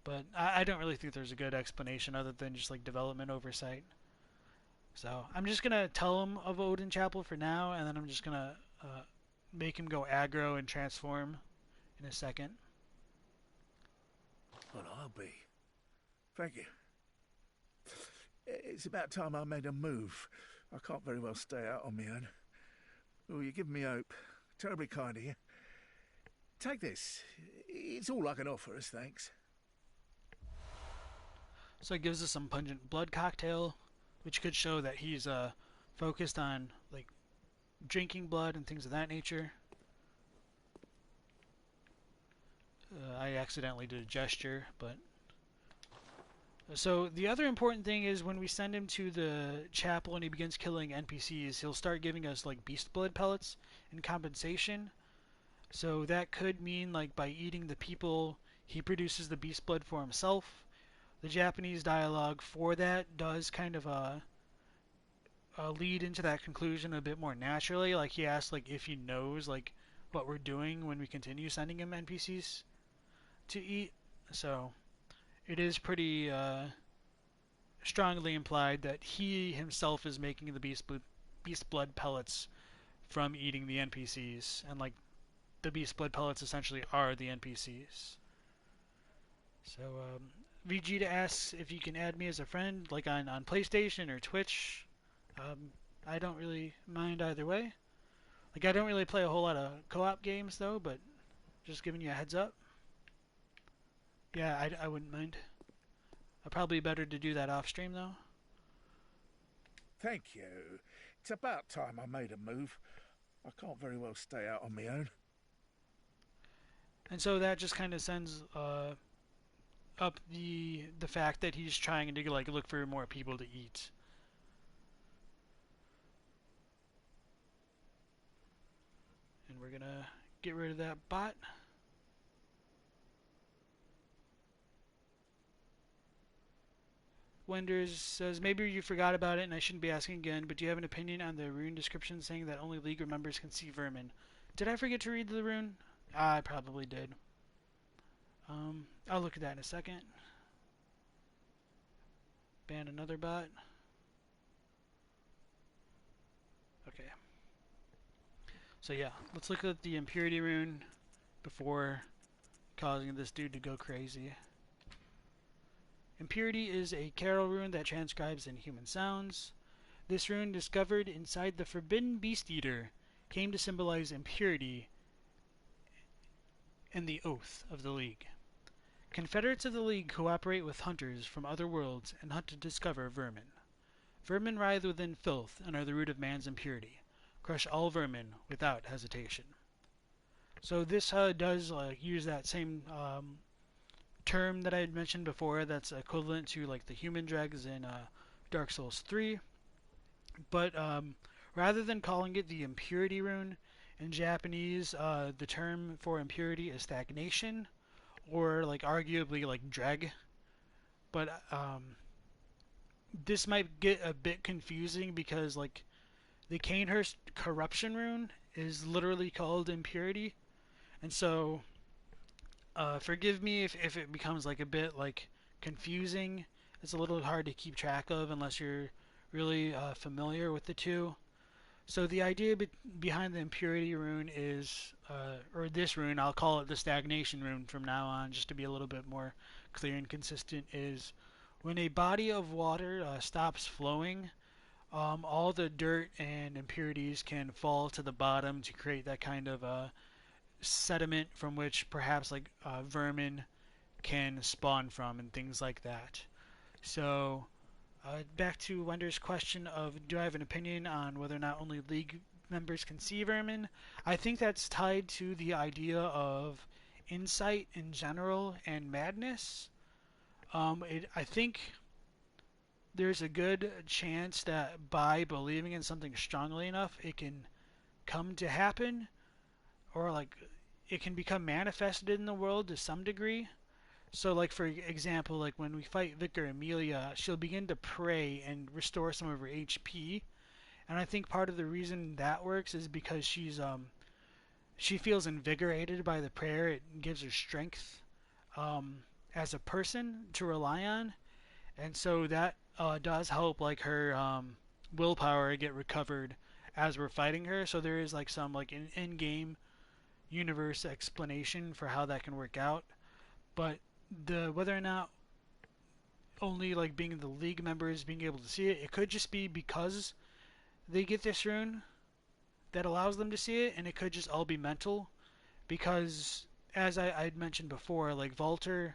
[SPEAKER 1] But I don't really think there's a good explanation other than just, like, development oversight. So I'm just going to tell him of Odin Chapel for now, and then I'm just going to make him go aggro and transform in a second.
[SPEAKER 5] Well, I'll be. Thank you. It's about time I made a move. I can't very well stay out on my own. Oh, you're giving me hope. Terribly kind of you. Take this. It's all I can offer as thanks.
[SPEAKER 1] So it gives us some pungent blood cocktail, which could show that he's focused on like drinking blood and things of that nature. I accidentally did a gesture, but so the other important thing is when we send him to the chapel and he begins killing NPCs, he'll start giving us like beast blood pellets in compensation. So that could mean like by eating the people, he produces the beast blood for himself. The Japanese dialogue for that does kind of lead into that conclusion a bit more naturally. Like he asks like if he knows like what we're doing when we continue sending him NPCs to eat. So it is pretty strongly implied that he himself is making the beast blood pellets from eating the NPCs, and like the beast blood pellets essentially are the NPCs. So Vegeta asks if you can add me as a friend, like on PlayStation or Twitch. I don't really mind either way. Like I don't really play a whole lot of co-op games though, but just giving you a heads up. Yeah, I wouldn't mind. Probably better to do that off stream though.
[SPEAKER 5] Thank you. It's about time I made a move. I can't very well stay out on my own.
[SPEAKER 1] And so that just kind of sends up the fact that he's trying to like look for more people to eat. And we're gonna get rid of that bot. Wenders says, maybe you forgot about it and I shouldn't be asking again, but do you have an opinion on the rune description saying that only League members can see vermin? Did I forget to read the rune? I probably did. I'll look at that in a second. Ban another bot. Okay. So yeah, let's look at the impurity rune before causing this dude to go crazy. Impurity is a carol rune that transcribes inhuman sounds. This rune, discovered inside the forbidden beast eater, came to symbolize impurity and the oath of the League. Confederates of the League cooperate with hunters from other worlds and hunt to discover vermin. Vermin writhe within filth and are the root of man's impurity. Crush all vermin without hesitation. So this does use that same term that I had mentioned before that's equivalent to like the human dregs in Dark Souls 3. But rather than calling it the impurity rune, in Japanese the term for impurity is stagnation, or like arguably like dreg. But this might get a bit confusing because like the Canehurst corruption rune is literally called impurity, and so forgive me if it becomes like a bit like confusing. It's a little hard to keep track of unless you're really familiar with the two. So the idea behind the impurity rune is, or this rune, I'll call it the stagnation rune from now on, just to be a little bit more clear and consistent, is when a body of water stops flowing, all the dirt and impurities can fall to the bottom to create that kind of sediment from which perhaps like vermin can spawn from and things like that. So back to Wender's question of do I have an opinion on whether or not only League members can see vermin? I think that's tied to the idea of insight in general and madness. I think there's a good chance that by believing in something strongly enough, it can come to happen, or like it can become manifested in the world to some degree. So, like for example, like when we fight Vicar Amelia, she'll begin to pray and restore some of her HP, and I think part of the reason that works is because she feels invigorated by the prayer. It gives her strength as a person to rely on, and so that does help like her willpower get recovered as we're fighting her. So there is like some like an in-game universe explanation for how that can work out, but the whether or not only like being the League members being able to see it, it could just be because they get this rune that allows them to see it, and it could just all be mental, because as I'd mentioned before, like Volter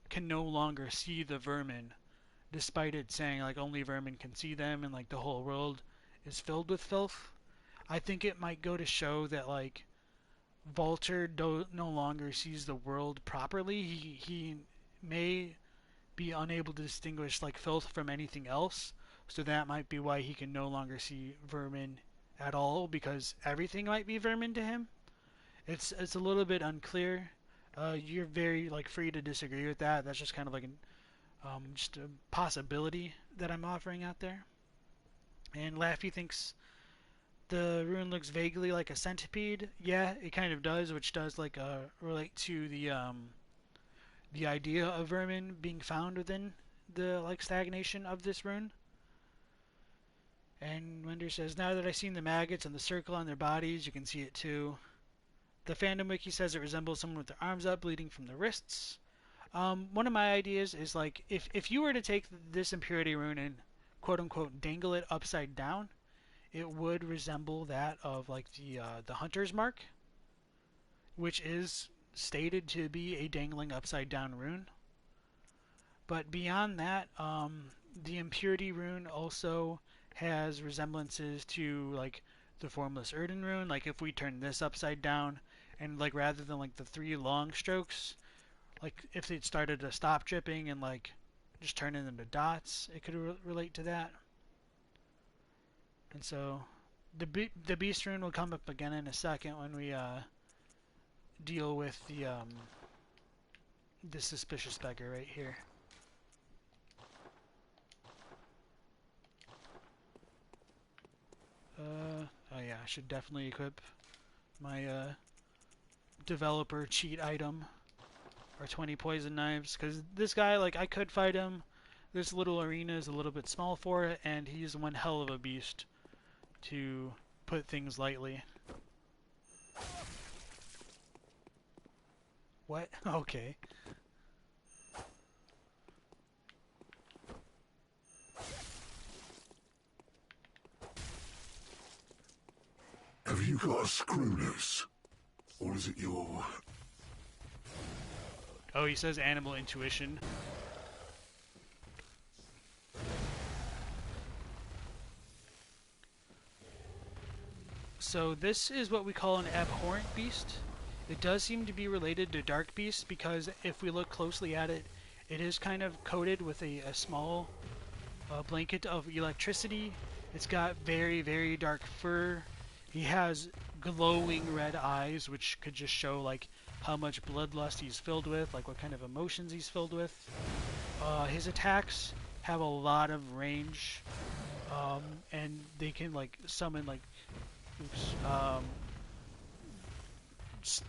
[SPEAKER 1] can no longer see the vermin, despite it saying like only vermin can see them and like the whole world is filled with filth. I think it might go to show that like Volter no longer sees the world properly. He may be unable to distinguish like filth from anything else, so that might be why he can no longer see vermin at all, because everything might be vermin to him. It's a little bit unclear. You're very like free to disagree with that. That's just kind of like just a possibility that I'm offering out there. And Laffy thinks the rune looks vaguely like a centipede. Yeah, it kind of does, which does like relate to the idea of vermin being found within the like stagnation of this rune. And Wender says, now that I've seen the maggots and the circle on their bodies, you can see it too. The fandom wiki says it resembles someone with their arms up, bleeding from the wrists. One of my ideas is like if you were to take this impurity rune and quote unquote dangle it upside down, it would resemble that of like the hunter's mark, which is stated to be a dangling upside down rune. But beyond that, the impurity rune also has resemblances to like the formless Erden rune. Like if we turn this upside down, and like rather than like the three long strokes, like if it started to stop dripping and like just turn it into dots, it could relate to that. And so the beast rune will come up again in a second when we deal with the suspicious beggar right here. Oh yeah, I should definitely equip my developer cheat item, or 20 poison knives, because this guy, like, I could fight him. This little arena is a little bit small for it, and he's one hell of a beast, to put things lightly. What? Okay.
[SPEAKER 6] Have you got a screw loose? Or is it your...
[SPEAKER 1] Oh, he says animal intuition. So this is what we call an abhorrent beast. It does seem to be related to dark beasts, because if we look closely at it, it is kind of coated with a small blanket of electricity. It's got very, very dark fur. He has glowing red eyes, which could just show like how much bloodlust he's filled with, like what kind of emotions he's filled with. His attacks have a lot of range, and they can like summon like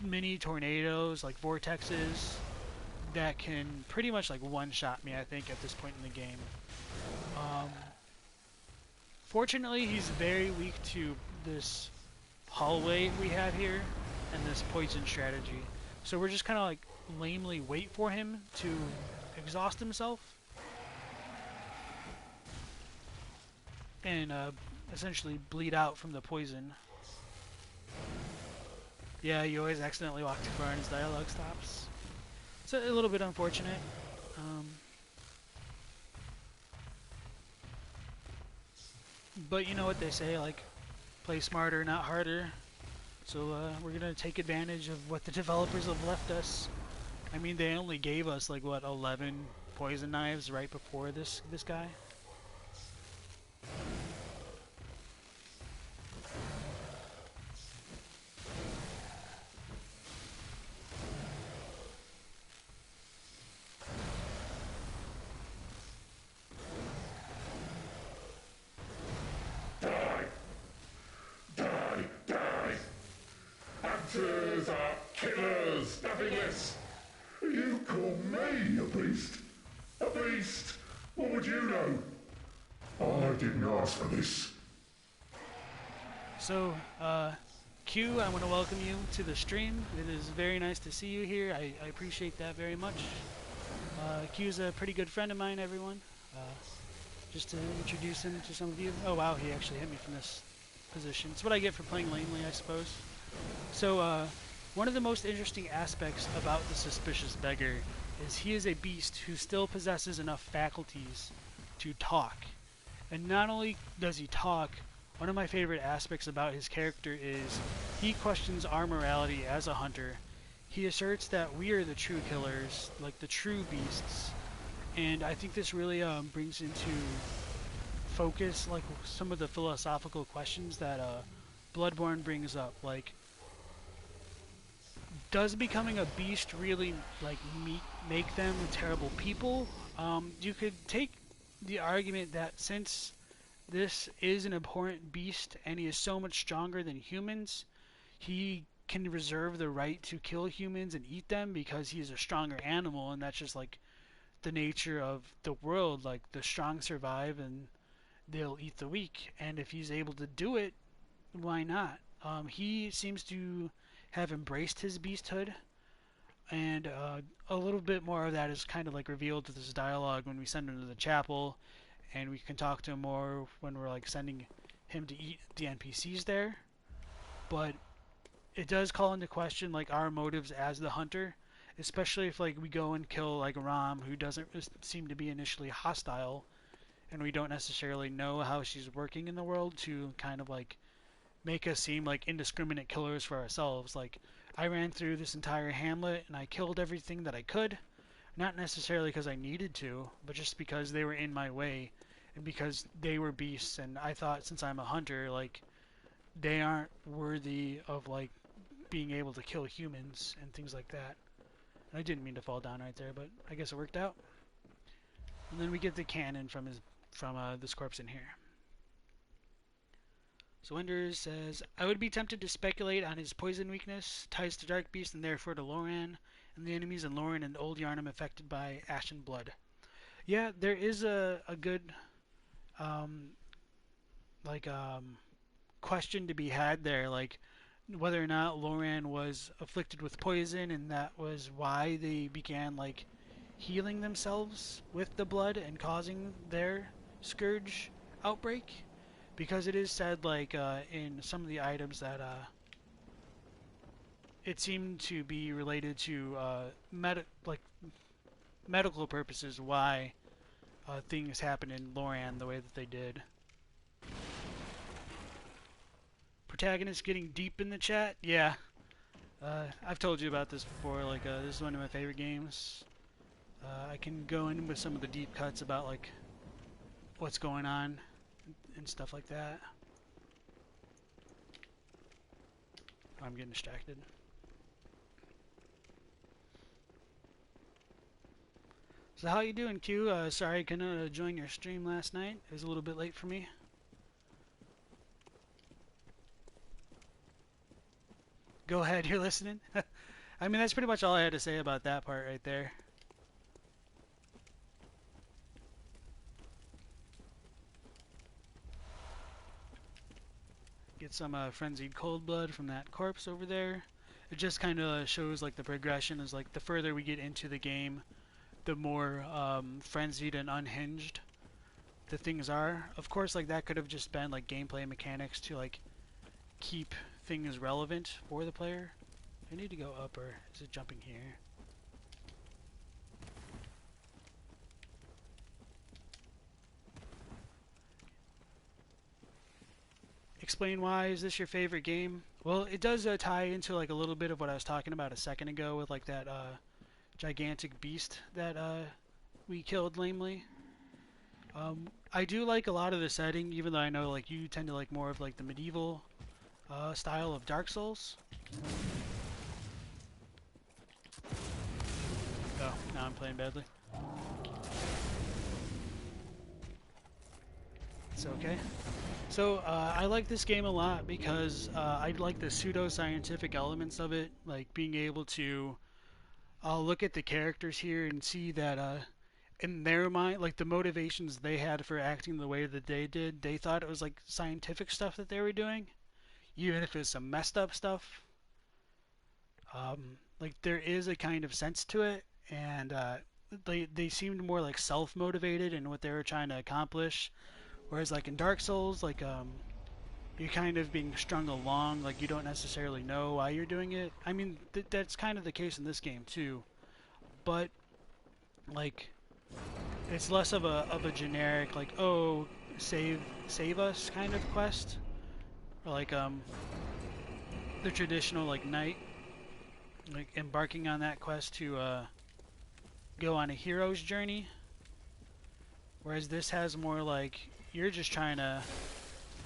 [SPEAKER 1] mini tornadoes, like vortexes, that can pretty much like one-shot me, I think, at this point in the game. Fortunately, he's very weak to this hallway we have here and this poison strategy. So we're just kind of like lamely wait for him to exhaust himself and essentially bleed out from the poison. Yeah, you always accidentally walk too far and his dialogue stops. It's a little bit unfortunate. But you know what they say, like, play smarter, not harder. So we're going to take advantage of what the developers have left us. I mean, they only gave us, like, what, 11 poison knives right before this guy?
[SPEAKER 6] Hunters are killers, nothing less. You call me a beast? A beast? What would you know? I didn't ask for this.
[SPEAKER 1] So, Q, I want to welcome you to the stream. It is very nice to see you here. I appreciate that very much. Q's a pretty good friend of mine, everyone. Just to introduce him to some of you. Oh wow, he actually hit me from this position. It's what I get for playing lamely, I suppose. So, one of the most interesting aspects about the Suspicious Beggar is he is a beast who still possesses enough faculties to talk. And not only does he talk, one of my favorite aspects about his character is he questions our morality as a hunter. He asserts that we are the true killers, like the true beasts. And I think this really brings into focus like some of the philosophical questions that Bloodborne brings up. Like, does becoming a beast really like make them terrible people? You could take the argument that since this is an abhorrent beast and he is so much stronger than humans, he can reserve the right to kill humans and eat them because he is a stronger animal, and that's just like the nature of the world. Like, the strong survive and they'll eat the weak, and if he's able to do it, why not? He seems to have embraced his beasthood, and a little bit more of that is kind of like revealed to this dialogue when we send him to the chapel, and we can talk to him more when we're like sending him to eat the NPCs there. But it does call into question like our motives as the hunter, especially if like we go and kill like Rom, who doesn't seem to be initially hostile, and we don't necessarily know how she's working in the world to kind of like make us seem like indiscriminate killers for ourselves. Like, I ran through this entire hamlet and I killed everything that I could, not necessarily because I needed to, but just because they were in my way and because they were beasts, and I thought since I'm a hunter, like, they aren't worthy of like being able to kill humans and things like that. And I didn't mean to fall down right there, but I guess it worked out. And then we get the cannon from this corpse in here. So Wenders says, I would be tempted to speculate on his poison weakness, ties to Dark Beast and therefore to Loran, and the enemies in Loran and Old Yarnum affected by Ashen Blood. Yeah, there is a good question to be had there, like whether or not Loran was afflicted with poison and that was why they began like healing themselves with the blood and causing their scourge outbreak. Because it is said, like, in some of the items that it seemed to be related to medical purposes why things happen in Loran the way that they did. Protagonist getting deep in the chat? Yeah. I've told you about this before. Like, this is one of my favorite games. I can go in with some of the deep cuts about, like, what's going on and stuff like that. I'm getting distracted. So how you doing, Q? Sorry I couldn't join your stream last night. It was a little bit late for me. Go ahead, you're listening? I mean, that's pretty much all I had to say about that part right there. Get some frenzied cold blood from that corpse over there. It just kind of shows like the progression is like the further we get into the game, the more frenzied and unhinged the things are. Of course, like that could have just been like gameplay mechanics to like keep things relevant for the player. I need to go up, or is it jumping here? Explain why is this your favorite game? Well, it does tie into like a little bit of what I was talking about a second ago with like that gigantic beast that we killed lamely. I do like a lot of the setting, even though I know like you tend to like more of like the medieval style of Dark Souls. Oh, now I'm playing badly. It's okay. So I like this game a lot because I like the pseudo-scientific elements of it, like being able to look at the characters here and see that in their mind, like the motivations they had for acting the way that they did, they thought it was like scientific stuff that they were doing, even if it's some messed up stuff. Like there is a kind of sense to it, and they seemed more like self-motivated in what they were trying to accomplish. Whereas like in Dark Souls, like you're kind of being strung along, like you don't necessarily know why you're doing it. I mean, that's kind of the case in this game too, but like it's less of a generic like, oh, save us kind of quest, or like the traditional like knight like embarking on that quest to go on a hero's journey. Whereas this has more like you're just trying to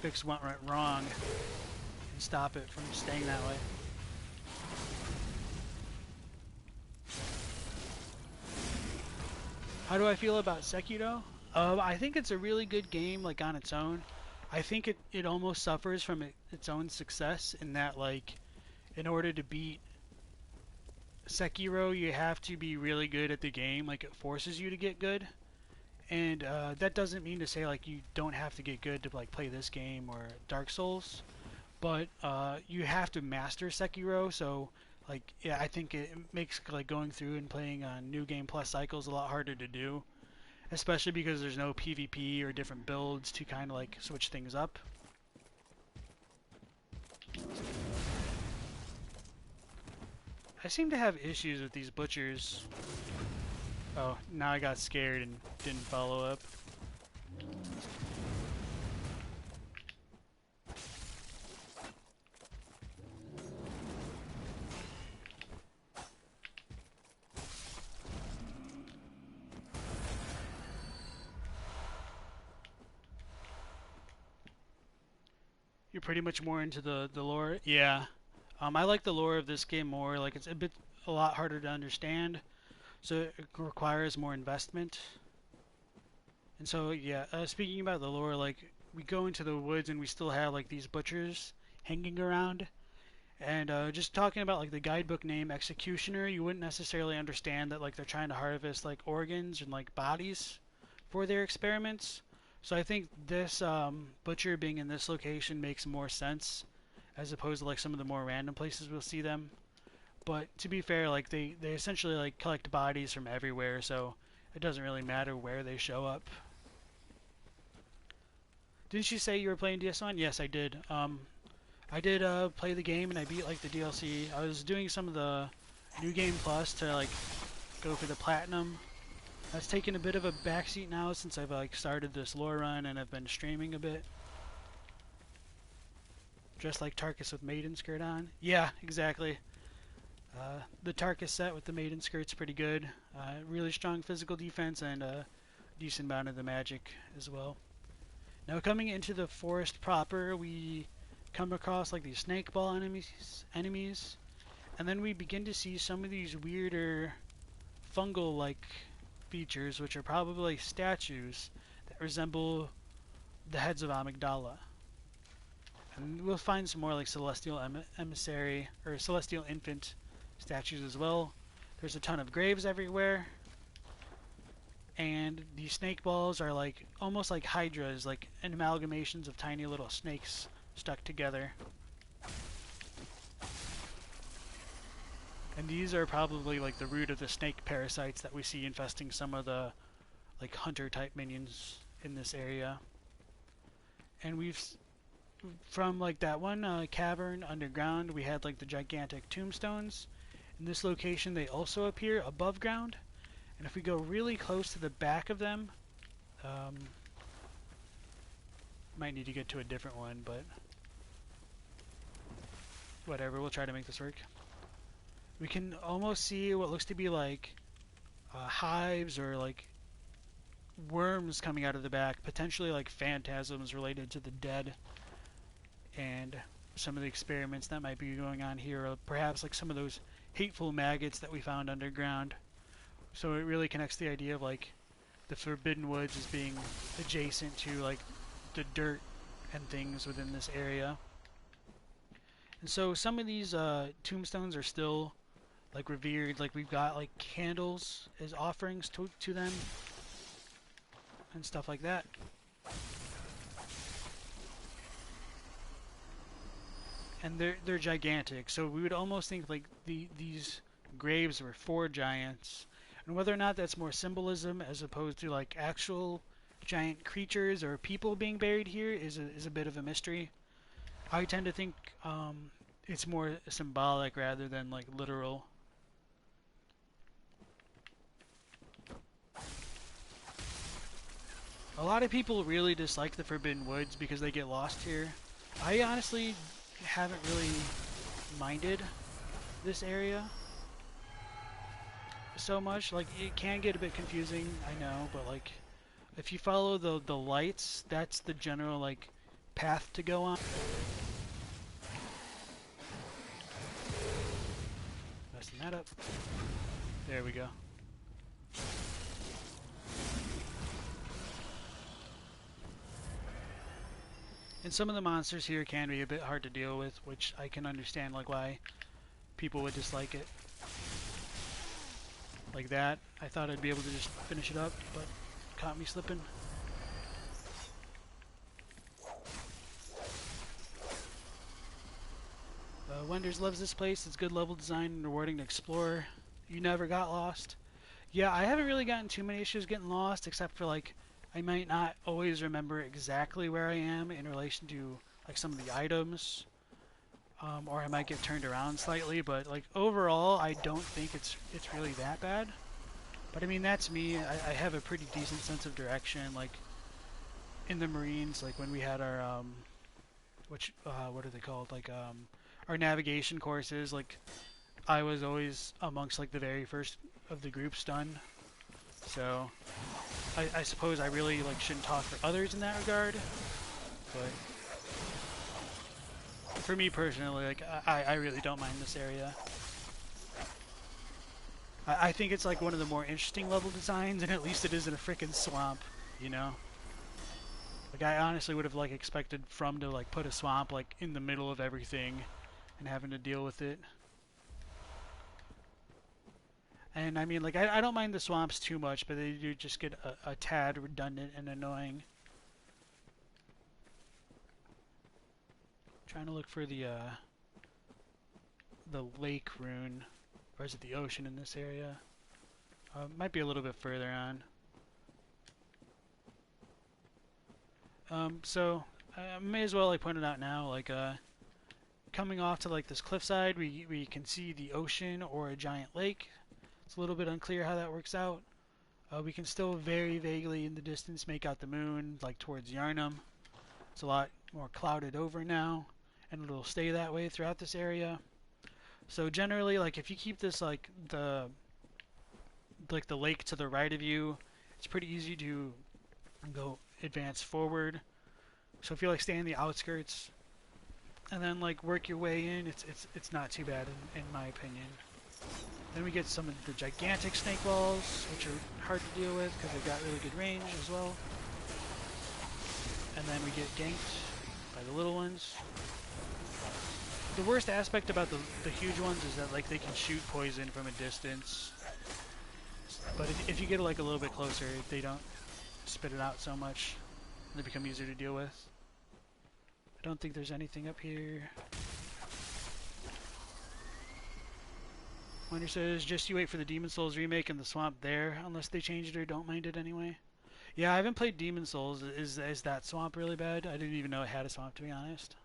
[SPEAKER 1] fix what went wrong and stop it from staying that way. How do I feel about Sekiro? I think it's a really good game, like on its own. I think it almost suffers from its own success in that, like, in order to beat Sekiro, you have to be really good at the game. Like, it forces you to get good. And that doesn't mean to say like you don't have to get good to like play this game or Dark Souls, but you have to master Sekiro. So like yeah, I think it makes like going through and playing on New Game Plus cycles a lot harder to do, especially because there's no PvP or different builds to kind of like switch things up. I seem to have issues with these butchers. Oh, now I got scared and didn't follow up. You're pretty much more into the lore? Yeah. I like the lore of this game more. Like, it's a lot harder to understand, so it requires more investment. And so, yeah, speaking about the lore, like, we go into the woods and we still have, like, these butchers hanging around. And just talking about, like, the guidebook name Executioner, you wouldn't necessarily understand that, like, they're trying to harvest, like, organs and, like, bodies for their experiments. So I think this butcher being in this location makes more sense, as opposed to, like, some of the more random places we'll see them. But to be fair, like, they essentially, like, collect bodies from everywhere, so it doesn't really matter where they show up. Didn't you say you were playing DS1? Yes, I did. I did play the game and I beat, like, the DLC. I was doing some of the New Game Plus to, like, go for the Platinum. That's taken a bit of a backseat now since I've, like, started this lore run and I've been streaming a bit. Dressed like Tarkus with maiden skirt on. Yeah, exactly. The Tarkus set with the maiden skirt's pretty good. Really strong physical defense and a decent amount of the magic as well. Now coming into the forest proper, we come across, like, these snake ball enemies, and then we begin to see some of these weirder fungal-like features, which are probably statues that resemble the heads of Amygdala. And we'll find some more, like, celestial emissary or celestial infant statues as well. There's a ton of graves everywhere, and these snake balls are, like, almost like hydras, like amalgamations of tiny little snakes stuck together. And these are probably, like, the root of the snake parasites that we see infesting some of the, like, hunter-type minions in this area. And from, like, that one cavern underground, we had, like, the gigantic tombstones. In this location, they also appear above ground. And if we go really close to the back of them, might need to get to a different one, but whatever, we'll try to make this work. We can almost see what looks to be like hives or, like, worms coming out of the back, potentially like phantasms related to the dead, and some of the experiments that might be going on here, or perhaps like some of those hateful maggots that we found underground. So it really connects the idea of, like, the Forbidden Woods as being adjacent to, like, the dirt and things within this area. And so some of these tombstones are still, like, revered. Like, we've got, like, candles as offerings to them and stuff like that. And they're gigantic, so we would almost think, like, these graves were for giants. And whether or not that's more symbolism as opposed to, like, actual giant creatures or people being buried here is a bit of a mystery. I tend to think it's more symbolic rather than, like, literal. A lot of people really dislike the Forbidden Woods because they get lost here. I honestly haven't really minded this area so much. Like, it can get a bit confusing, I know, but, like, if you follow the lights, that's the general, like, path to go on. Messing that up. There we go. And some of the monsters here can be a bit hard to deal with, which I can understand, like, why people would dislike it. Like that. I thought I'd be able to just finish it up, but caught me slipping. Wenders loves this place. It's good level design and rewarding to explore. You never got lost. Yeah, I haven't really gotten too many issues getting lost, except for, like, I might not always remember exactly where I am in relation to, like, some of the items. or I might get turned around slightly. But like overall, I don't think it's really that bad. But I mean, that's me. I have a pretty decent sense of direction. Like in the Marines, like when we had our what are they called? Like our navigation courses. Like I was always amongst like the very first of the groups done. So I suppose I really like shouldn't talk for others in that regard. But for me personally, like I really don't mind this area. I think it's like one of the more interesting level designs, and at least it isn't a freaking swamp, you know? Like I honestly would have like expected From to like put a swamp like in the middle of everything and having to deal with it. And I mean, like I don't mind the swamps too much, but they do just get a tad redundant and annoying. Trying to look for the lake rune. Or is it the ocean in this area? Might be a little bit further on. So I may as well like point it out now. Like coming off to like this cliffside, we can see the ocean or a giant lake. It's a little bit unclear how that works out. We can still very vaguely in the distance make out the moon, like towards Yarnum. It's a lot more clouded over now, and it'll stay that way throughout this area. So generally, like if you keep this like the lake to the right of you, it's pretty easy to go advance forward. So if you like stay in the outskirts and then like work your way in, it's not too bad in my opinion. Then we get some of the gigantic snake balls, which are hard to deal with because they've got really good range as well. And then we get ganked by the little ones. The worst aspect about the huge ones is that like they can shoot poison from a distance. But if you get like a little bit closer, they don't spit it out so much. And they become easier to deal with. I don't think there's anything up here. Wonder says, just you wait for the Demon Souls remake in the swamp there, unless they change it or don't mind it anyway. Yeah, I haven't played Demon Souls. Is that swamp really bad? I didn't even know it had a swamp, to be honest.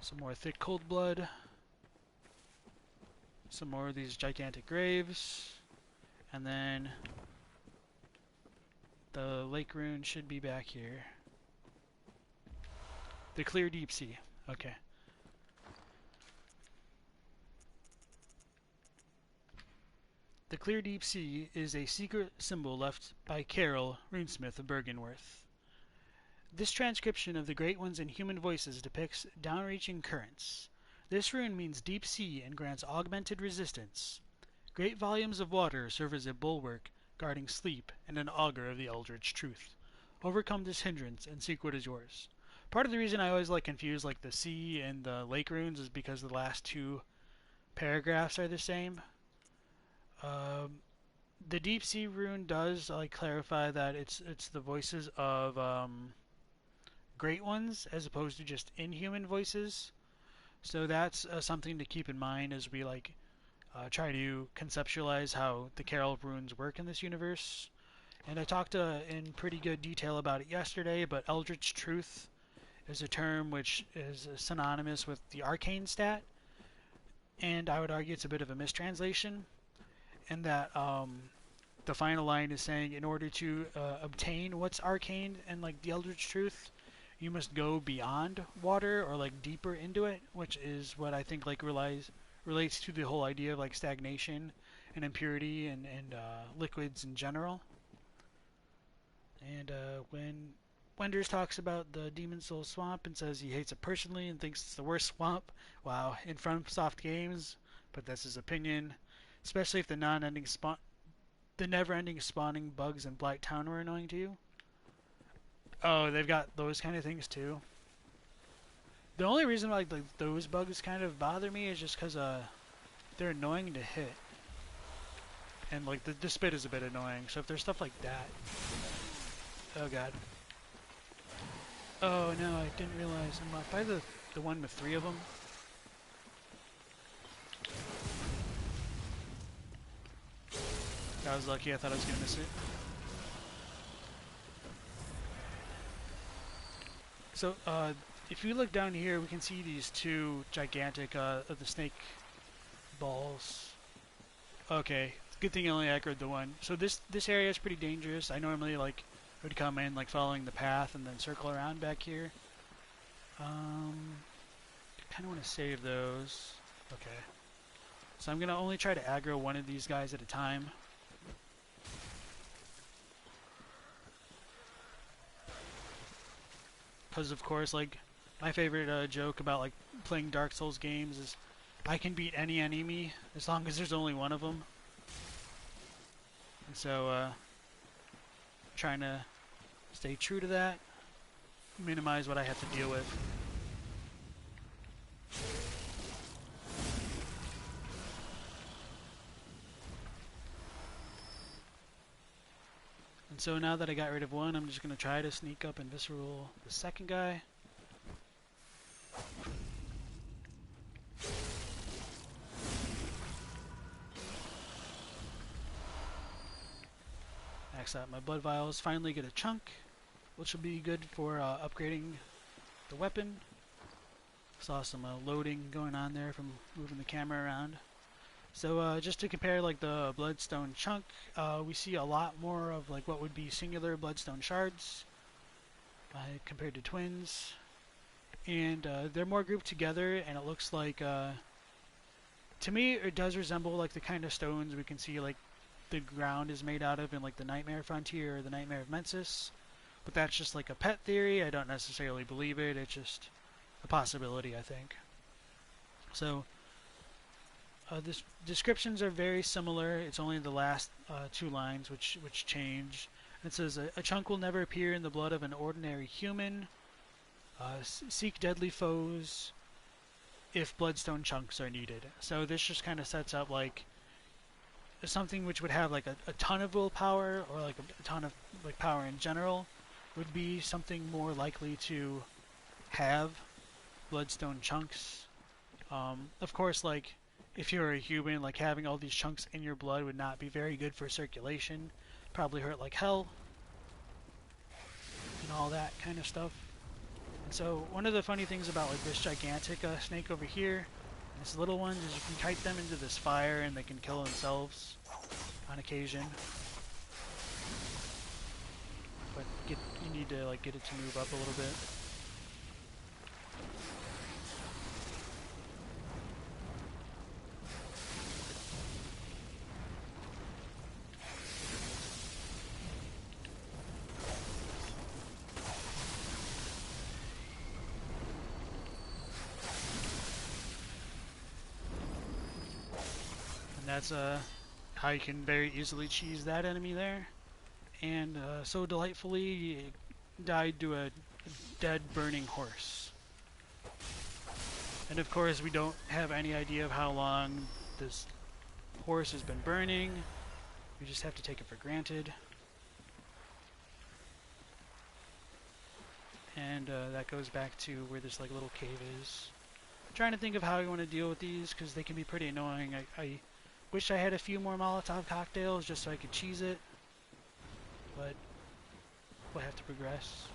[SPEAKER 1] Some more thick cold blood. Some more of these gigantic graves. And then the lake rune should be back here. The clear deep sea. Okay. The clear deep sea is a secret symbol left by Carol, runesmith of Byrgenwerth. This transcription of the Great Ones in human voices depicts downreaching currents. This rune means deep sea and grants augmented resistance. Great volumes of water serve as a bulwark, guarding sleep, and an augur of the eldritch truth. Overcome this hindrance and seek what is yours. Part of the reason I always confuse the sea and the lake runes is because the last two paragraphs are the same. The deep sea rune does clarify that it's the voices of Great Ones as opposed to just inhuman voices. So that's something to keep in mind as we try to conceptualize how the Carol runes work in this universe. And I talked in pretty good detail about it yesterday, but Eldritch Truth is a term which is synonymous with the arcane stat, and I would argue it's a bit of a mistranslation, in that the final line is saying in order to obtain what's arcane and the Eldritch Truth, you must go beyond water or deeper into it, which is what I think relates to the whole idea of stagnation and impurity and liquids in general. And when Wenders talks about the Demon Soul Swamp and says he hates it personally and thinks it's the worst swamp, wow, in FromSoft games, but that's his opinion, especially if the never-ending spawning bugs in Blight Town were annoying to you. Oh, they've got those kind of things too. The only reason why those bugs kind of bother me is just because they're annoying to hit, and the spit is a bit annoying. So if there's stuff like that, oh god. Oh no, I didn't realize I'm by the one with 3 of them. That was lucky. I thought I was gonna miss it. So, if you look down here, we can see these two gigantic of the snake balls. Okay, good thing I only aggroed the one. So this area is pretty dangerous. I normally like would come in like following the path and then circle around back here. Kind of want to save those. Okay. So I'm gonna only try to aggro one of these guys at a time. Because of course, like my favorite joke about like playing Dark Souls games is I can beat any enemy as long as there's only one of them. And so, trying to stay true to that, minimize what I have to deal with. And so now that I got rid of one, I'm just going to try to sneak up and visceral the second guy. Max out my blood vials, finally get a chunk, which will be good for upgrading the weapon. Saw some loading going on there from moving the camera around. So just to compare like the bloodstone chunk, we see a lot more of like what would be singular bloodstone shards compared to twins. And they're more grouped together, and it looks like, to me it does resemble like the kind of stones we can see like the ground is made out of in like the Nightmare Frontier or the Nightmare of Mensis. But that's just like a pet theory. I don't necessarily believe it. It's just a possibility, I think. So the descriptions are very similar. It's only the last two lines which change. It says a chunk will never appear in the blood of an ordinary human. Seek deadly foes if bloodstone chunks are needed. So this just kind of sets up like something which would have like a ton of willpower, or like a ton of like power in general, would be something more likely to have bloodstone chunks. Of course, like if you're a human, like having all these chunks in your blood would not be very good for circulation. Probably hurt like hell and all that kind of stuff. And so one of the funny things about like this gigantic snake over here and this little one is you can kite them into this fire and they can kill themselves on occasion. But you need to like get it to move up a little bit. That's how you can very easily cheese that enemy there. And so delightfully died to a dead burning horse. And of course we don't have any idea of how long this horse has been burning. We just have to take it for granted. And that goes back to where this like little cave is. I'm trying to think of how I want to deal with these because they can be pretty annoying. I wish I had a few more Molotov cocktails just so I could cheese it, but we'll have to progress.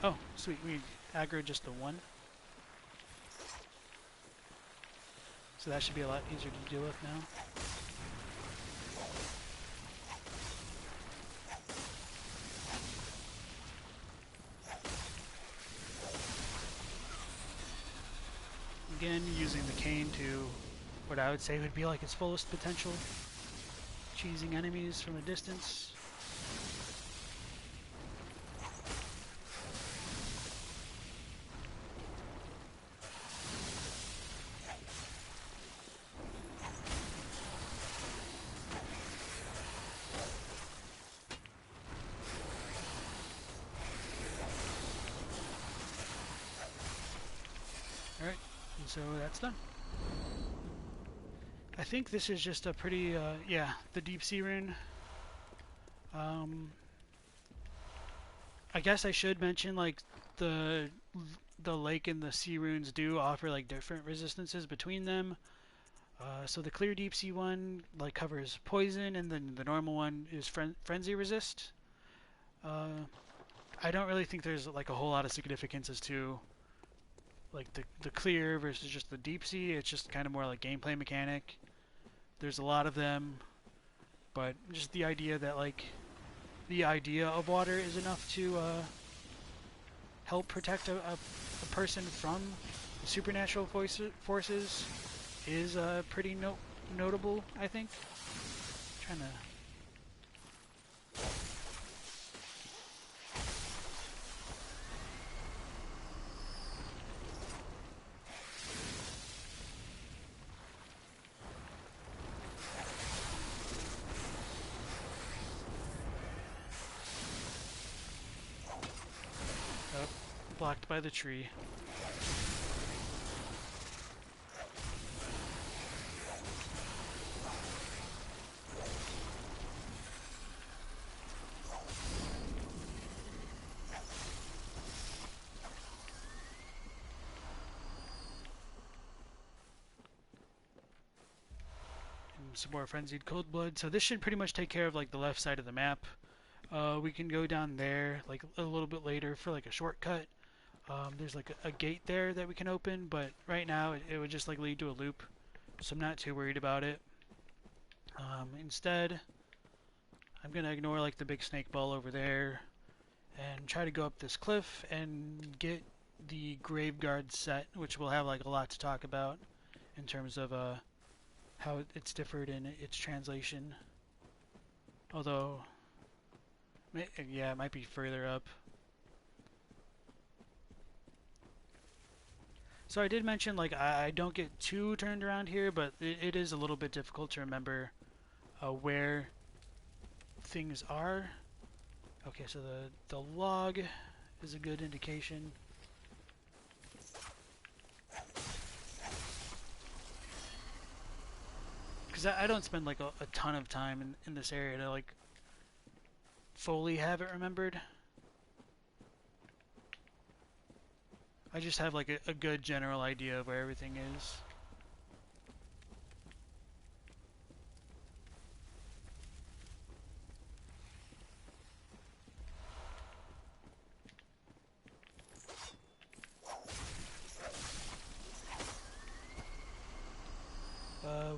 [SPEAKER 1] Oh, sweet, we aggro just the one. So that should be a lot easier to deal with now. Again, using the cane to what I would say would be like its fullest potential. Cheesing enemies from a distance. Alright, and so that's done. I think this is just a pretty, yeah, the deep sea rune. I guess I should mention, like, the lake and the sea runes do offer, like, different resistances between them. So the clear deep sea one like covers poison, and then the normal one is frenzy resist. I don't really think there's like a whole lot of significance as to like the clear versus just the deep sea. It's just kind of more like gameplay mechanic. There's a lot of them, but just the idea that like the idea of water is enough to help protect a person from supernatural forces is pretty notable, I think. Trying to. Oh, blocked by the tree. Some more frenzied cold blood. So this should pretty much take care of like the left side of the map. We can go down there like a little bit later for like a shortcut. There's like a gate there that we can open, but right now it would just like lead to a loop, so I'm not too worried about it. Instead, I'm gonna ignore like the big snake ball over there and try to go up this cliff and get the Graveguard set, which will have like a lot to talk about in terms of how it's differed in its translation. Although, yeah, it might be further up. So I did mention like I don't get too turned around here, but it is a little bit difficult to remember where things are. Okay, so the log is a good indication. Because I don't spend like a ton of time in this area to like fully have it remembered. I just have like a good general idea of where everything is.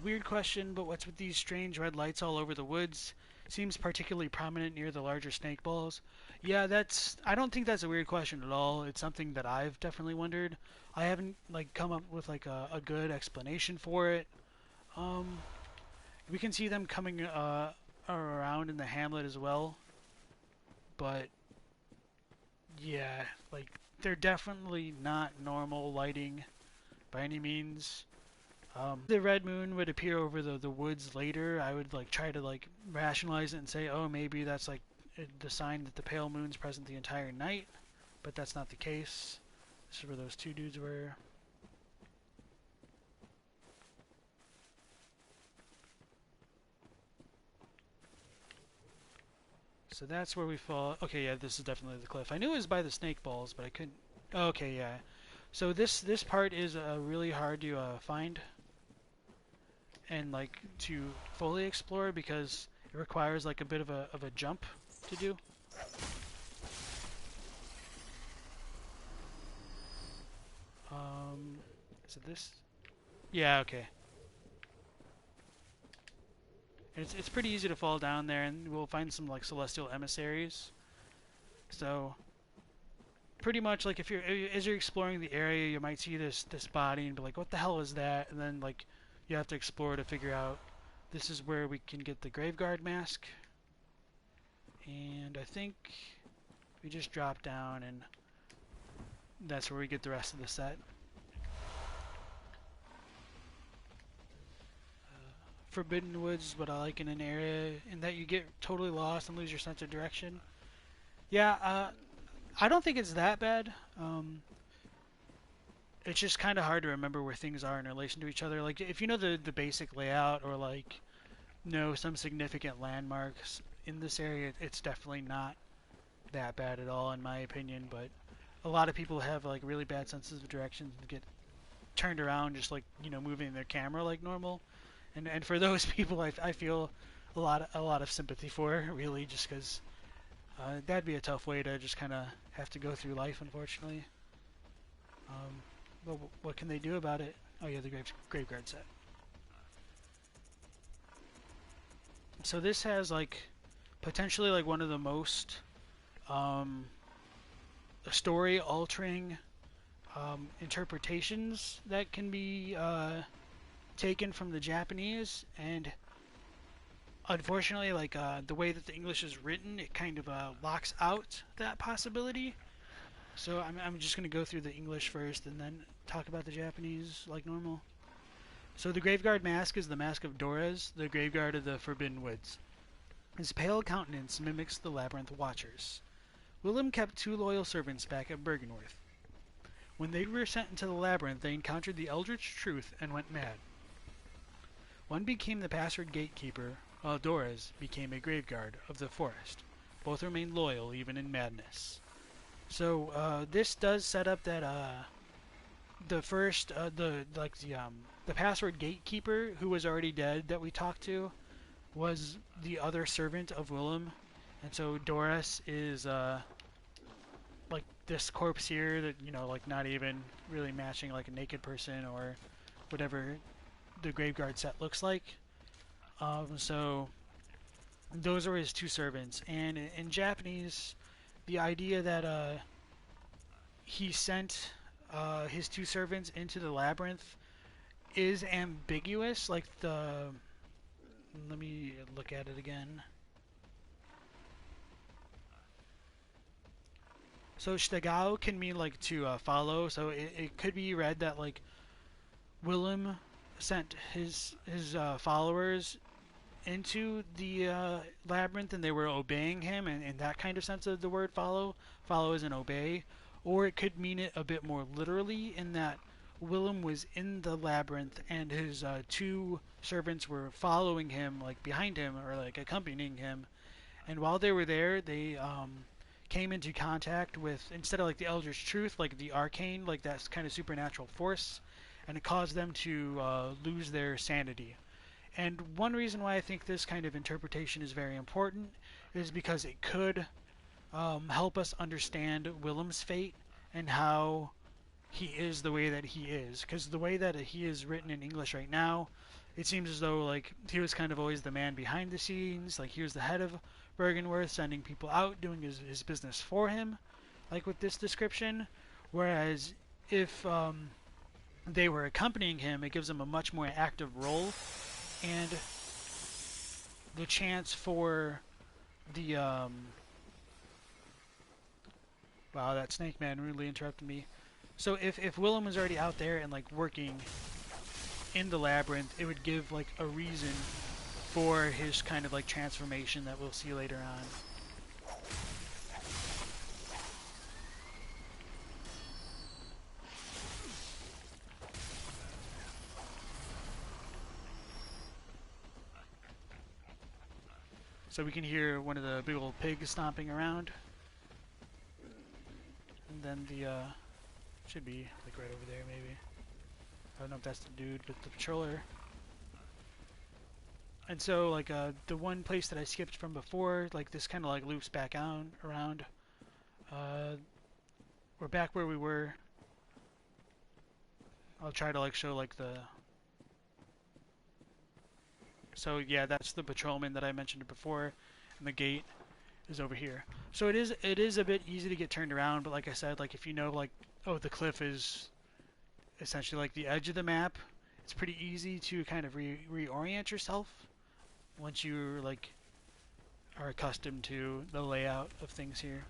[SPEAKER 1] Weird question, but what's with these strange red lights all over the woods? Seems particularly prominent near the larger snake balls. Yeah, I don't think that's a weird question at all. It's something that I've definitely wondered. I haven't like come up with like a good explanation for it. We can see them coming around in the hamlet as well. But yeah, like they're definitely not normal lighting by any means. The red moon would appear over the woods later. I would like try to like rationalize it and say, oh, maybe that's like the sign that the pale moon's present the entire night, but that's not the case. This is where those two dudes were. So that's where we fall. Okay, yeah, this is definitely the cliff. I knew it was by the snake balls, but I couldn't. Okay, yeah. So this part is really hard to find and like to fully explore because it requires like a bit of a jump to do. Is it this? Yeah, okay. And it's pretty easy to fall down there, and we'll find some like celestial emissaries. So pretty much like if you're as you're exploring the area, you might see this body and be like, what the hell is that? And then like you have to explore to figure out this is where we can get the Graveguard mask. And I think we just drop down and that's where we get the rest of the set. Forbidden Woods is what I like in an area, in that you get totally lost and lose your sense of direction. Yeah, I don't think it's that bad. It's just kind of hard to remember where things are in relation to each other. Like, if you know the basic layout or, like, know some significant landmarks in this area, it's definitely not that bad at all, in my opinion. But a lot of people have, like, really bad senses of direction and get turned around just, like, you know, moving their camera like normal. And for those people, I feel a lot of sympathy for, really, just because that'd be a tough way to just kind of have to go through life, unfortunately. But what can they do about it? Oh yeah, the Graveguard set. So this has like potentially like one of the most story-altering interpretations that can be taken from the Japanese, and unfortunately, like the way that the English is written, it kind of locks out that possibility. So I'm just going to go through the English first and then talk about the Japanese like normal. So the Graveguard mask is the mask of Doras, the Graveguard of the Forbidden Woods. His pale countenance mimics the Labyrinth Watchers. Willem kept 2 loyal servants back at Byrgenwerth. When they were sent into the Labyrinth, they encountered the Eldritch Truth and went mad. One became the password gatekeeper, while Doras became a Graveguard of the forest. Both remained loyal even in madness. So this does set up that the first the password gatekeeper, who was already dead that we talked to, was the other servant of Willem, and so Doras is like this corpse here that, you know, like not even really matching like a naked person or whatever the Graveguard set looks like. So those are his 2 servants, and in Japanese, the idea that he sent his 2 servants into the labyrinth is ambiguous. Like let me look at it again. So shitagao can mean like to follow. So it could be read that like Willem sent his followers into the labyrinth and they were obeying him, and in that kind of sense of the word follow as in obey. Or it could mean it a bit more literally, in that Willem was in the labyrinth and his 2 servants were following him, like behind him or like accompanying him, and while they were there they came into contact with, instead of like the Eldritch Truth, like the arcane, like that kind of supernatural force, and it caused them to lose their sanity. And one reason why I think this kind of interpretation is very important is because it could help us understand Willem's fate and how he is the way that he is. Because the way that he is written in English right now, it seems as though like he was kind of always the man behind the scenes. Like he was the head of Byrgenwerth, sending people out, doing his business for him, like with this description. Whereas if they were accompanying him, it gives him a much more active role, and the chance for the wow, that snake man rudely interrupted me. So if Willem was already out there and like working in the labyrinth, it would give like a reason for his kind of like transformation that we'll see later on. So we can hear one of the big old pigs stomping around. And then the, should be like right over there maybe. I don't know if that's the dude, but the patroller. And so like the one place that I skipped from before, like this kind of like loops back on around. We're back where we were. I'll try to like show like the... So yeah, that's the patrolman that I mentioned before, and the gate is over here. So it is a bit easy to get turned around, but like I said, like if you know like, oh, the cliff is essentially like the edge of the map, it's pretty easy to kind of reorient yourself once you like are accustomed to the layout of things here.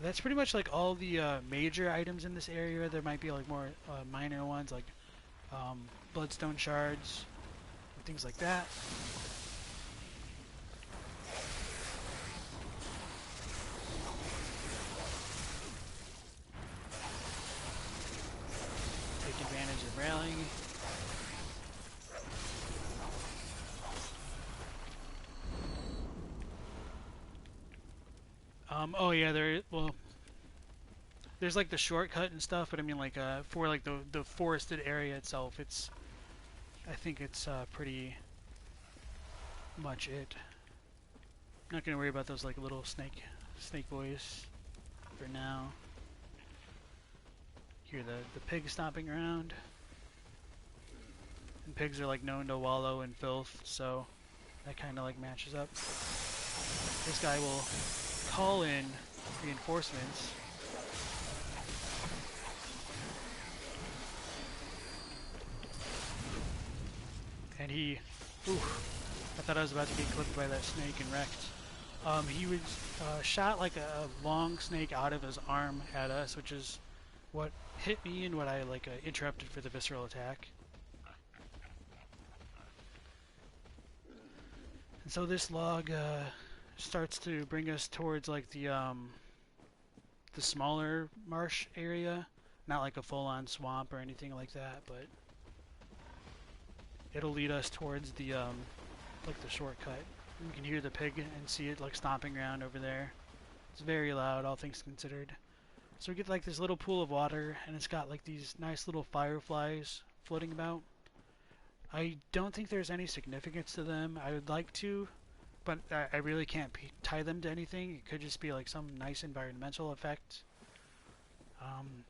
[SPEAKER 1] That's pretty much like all the major items in this area. There might be like more minor ones like bloodstone shards, things like that. Take advantage of rallying. Oh yeah, there's like the shortcut and stuff, but I mean like for like the forested area itself, it's I think it's pretty much it. Not gonna worry about those like little snake boys for now. Hear the pig stomping around. And pigs are like known to wallow in filth, so that kind of like matches up. This guy will call in reinforcements. And he, I thought I was about to get clipped by that snake and wrecked. He was shot like a long snake out of his arm at us, which is what hit me and what I like interrupted for the visceral attack. And so this log starts to bring us towards like the smaller marsh area, not like a full-on swamp or anything like that, but it'll lead us towards the like the shortcut. You can hear the pig and see it like stomping around over there. It's very loud, all things considered. So we get like this little pool of water, and it's got like these nice little fireflies floating about. I don't think there's any significance to them. I would like to, but I really can't tie them to anything. It could just be like some nice environmental effect.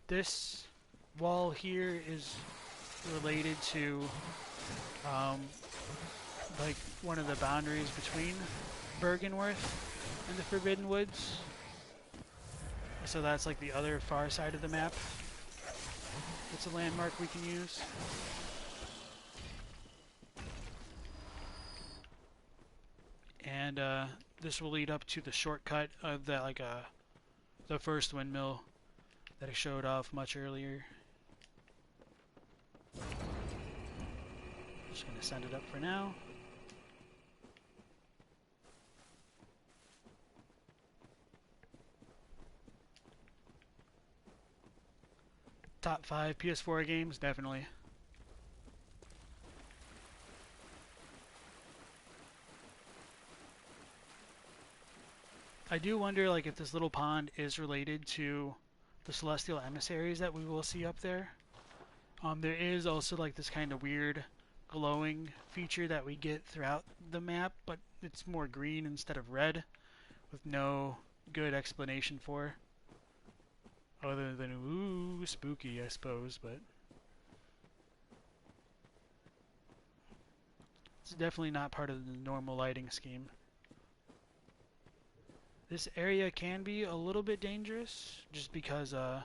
[SPEAKER 1] This wall here is related to like one of the boundaries between Byrgenwerth and the Forbidden Woods. So that's like the other far side of the map. It's a landmark we can use. And this will lead up to the shortcut of that, like the first windmill that I showed off much earlier. Just gonna send it up for now. Top 5 PS4 games, definitely. I do wonder like if this little pond is related to the celestial emissaries that we will see up there. There is also like this kind of weird glowing feature that we get throughout the map, but it's more green instead of red, with no good explanation for. Other than, ooh, spooky, I suppose, but it's definitely not part of the normal lighting scheme. This area can be a little bit dangerous, just because the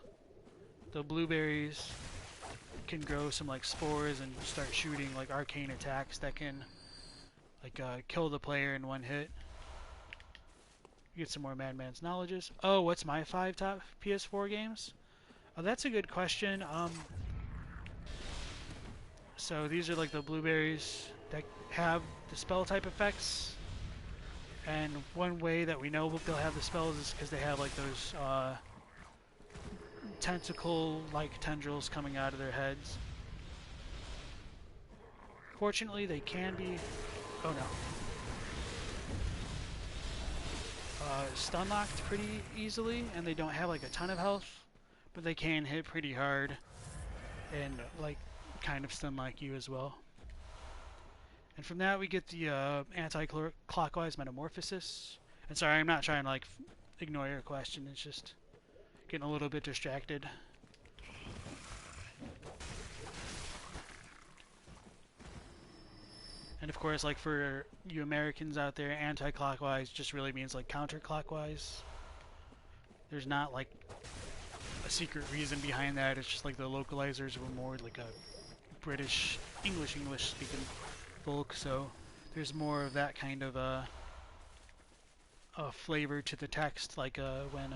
[SPEAKER 1] blueberries can grow some like spores and start shooting like arcane attacks that can like kill the player in one hit. Get some more Madman's knowledges. Oh, what's my 5 top PS4 games? Oh, that's a good question. So these are like the blueberries that have the spell type effects. And one way that we know they'll have the spells is because they have like those tentacle-like tendrils coming out of their heads. Fortunately, they can be... Oh no. Stun locked pretty easily, and they don't have like a ton of health, but they can hit pretty hard and like kind of stun like you as well. And from that we get the anti-clockwise metamorphosis. And sorry, I'm not trying to like ignore your question, it's just getting a little bit distracted. And of course, like for you Americans out there, anti-clockwise just really means like counterclockwise. There's not like a secret reason behind that. It's just like the localizers were more like a British, English speaking folk, so there's more of that kind of a flavor to the text, like when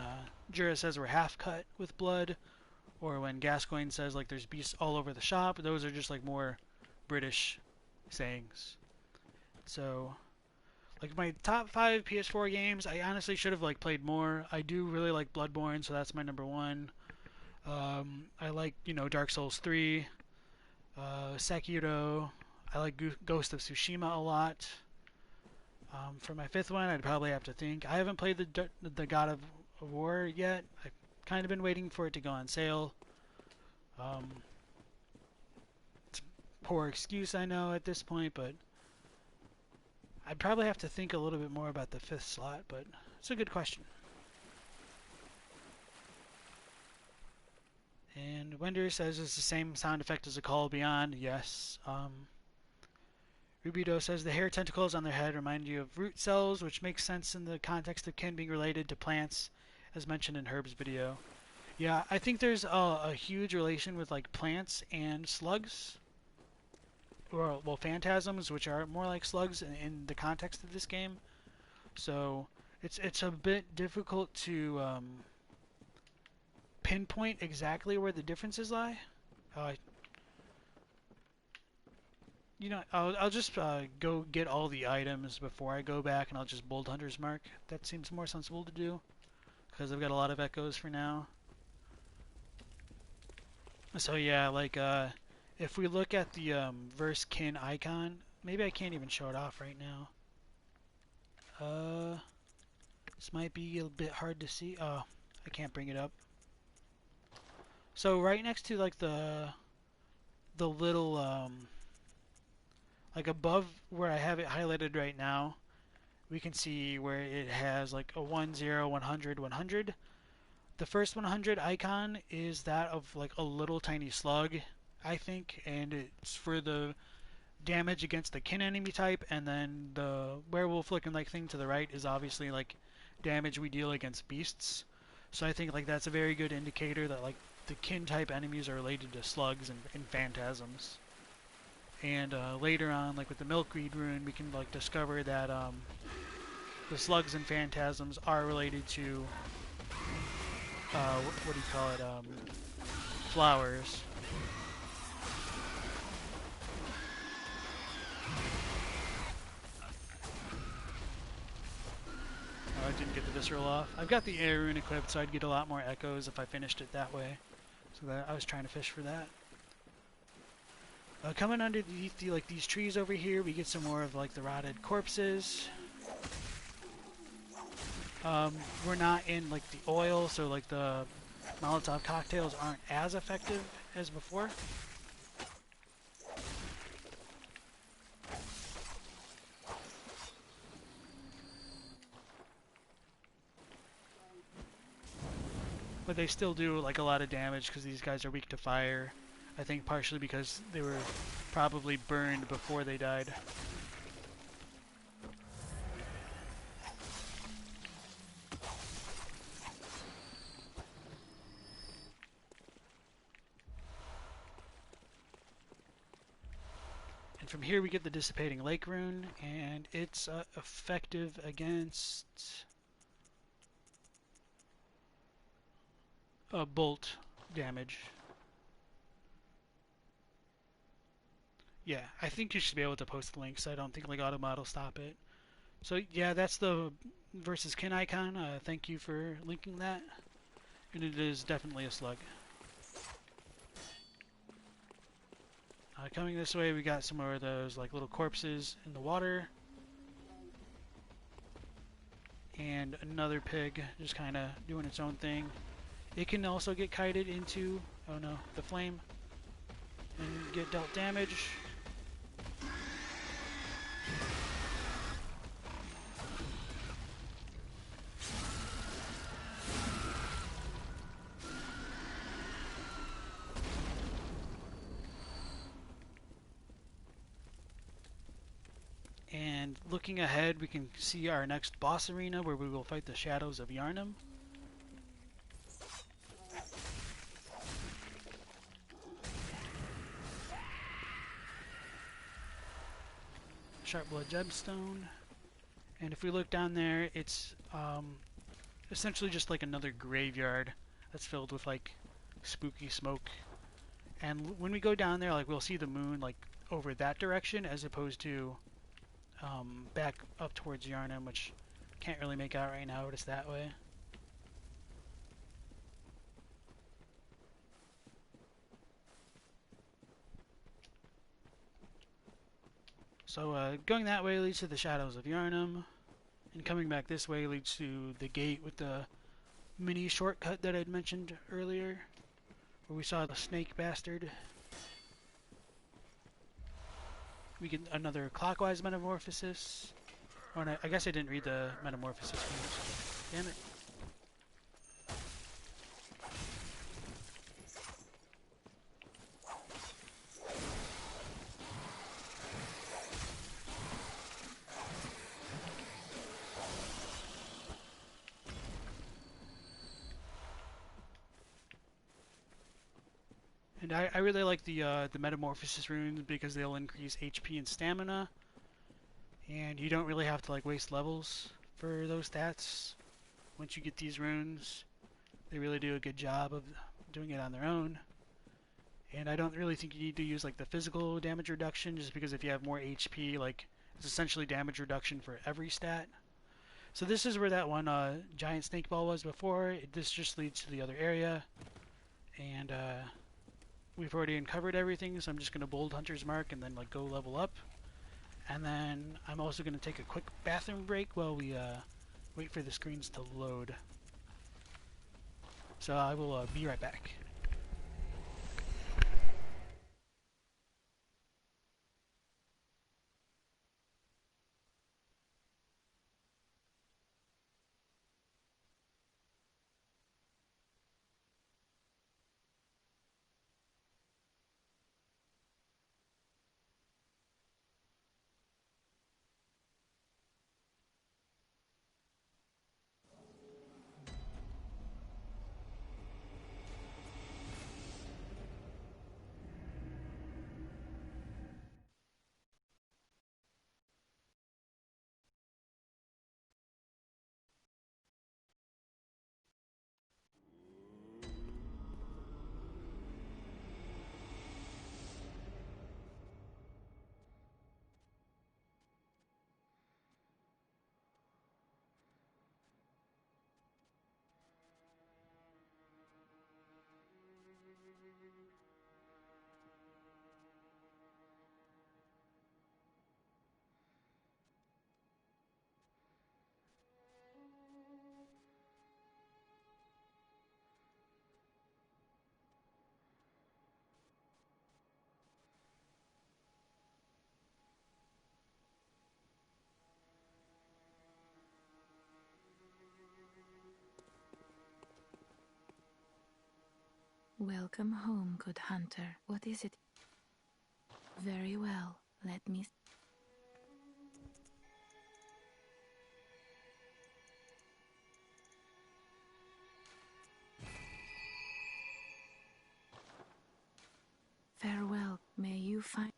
[SPEAKER 1] Jura says we're half cut with blood, or when Gascoigne says like there's beasts all over the shop. Those are just like more British sayings. So like my top 5 PS4 games, I honestly should have like played more. I do really like Bloodborne, so that's my number 1. I like, you know, Dark Souls 3, Sekiro. I like Ghost of Tsushima a lot. For my 5th one, I'd probably have to think. I haven't played the God of War yet. I've kind of been waiting for it to go on sale. It's poor excuse, I know, at this point, but I'd probably have to think a little bit more about the 5th slot, but it's a good question. And Wender says it's the same sound effect as a Call Beyond. Yes. Rubido says the hair tentacles on their head remind you of root cells, which makes sense in the context of kin being related to plants, as mentioned in Herb's video. Yeah, I think there's a huge relation with like plants and slugs, or well, phantasms, which are more like slugs in the context of this game. So it's a bit difficult to pinpoint exactly where the differences lie. You know, I'll just go get all the items before I go back, and I'll just bold Hunter's Mark. That seems more sensible to do, because I've got a lot of echoes for now. So yeah, like if we look at the verse kin icon, maybe I can't even show it off right now. This might be a bit hard to see. Oh, I can't bring it up. So right next to like the little like above where I have it highlighted right now, we can see where it has like a 1, 0, 100, 100. The first 100 icon is that of like a little tiny slug, I think, and it's for the damage against the kin enemy type, and then the werewolf looking like thing to the right is obviously like damage we deal against beasts. So I think like that's a very good indicator that like the kin type enemies are related to slugs and phantasms. And later on, like with the milkweed rune, we can like discover that the slugs and phantasms are related to what do you call it? Flowers. Oh, I didn't get the visceral off. I've got the air rune equipped, so I'd get a lot more echoes if I finished it that way. So that I was trying to fish for that. Coming underneath like these trees over here, we get some more of like the rotted corpses. We're not in like the oil, so like the Molotov cocktails aren't as effective as before. But they still do like a lot of damage because these guys are weak to fire. I think partially because they were probably burned before they died. And from here we get the Dissipating Lake rune, and it's effective against bolt damage. Yeah, I think you should be able to post the links. I don't think like Automod will stop it. So yeah, that's the versus kin icon. Thank you for linking that. And it is definitely a slug. Coming this way, we got some more of those like little corpses in the water. And another pig just kind of doing its own thing. It can also get kited into, oh no, the flame and get dealt damage. And looking ahead, we can see our next boss arena where we will fight the Shadows of Yharnam. Sharp Blood Gemstone. And if we look down there, it's essentially just like another graveyard that's filled with like spooky smoke. And when we go down there, like we'll see the moon like over that direction as opposed to back up towards Yharnam, which can't really make out right now, but it's that way. So going that way leads to the Shadows of Yharnam, and coming back this way leads to the gate with the mini shortcut that I'd mentioned earlier, where we saw the snake bastard. we get another clockwise metamorphosis. Oh, and I guess I didn't read the metamorphosis runes. Damn it. And I really like the metamorphosis runes because they'll increase HP and stamina, and you don't really have to like waste levels for those stats. Once you get these runes, they really do a good job of doing it on their own. And I don't really think you need to use like the physical damage reduction, just because if you have more HP, like it's essentially damage reduction for every stat. So this is where that one giant snake ball was before. This just leads to the other area, and we've already uncovered everything, so I'm just going to bold Hunter's Mark and then like go level up. And then I'm also going to take a quick bathroom break while we wait for the screens to load. So I will be right back.
[SPEAKER 4] Welcome home, good hunter. What is it? Very well. Let me... Farewell. May you find...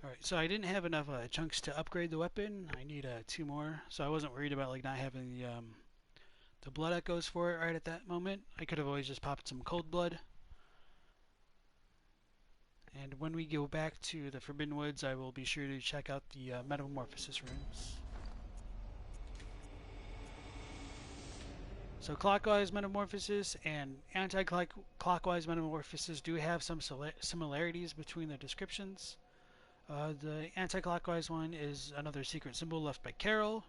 [SPEAKER 1] Alright, so I didn't have enough chunks to upgrade the weapon. I need 2 more, so I wasn't worried about like not having the blood echoes for it right at that moment. I could have always just popped some cold blood. And when we go back to the Forbidden Woods, I will be sure to check out the metamorphosis runes. So clockwise metamorphosis and anti-clockwise metamorphosis do have some similarities between the descriptions. The anti-clockwise one is another secret symbol left by Carol,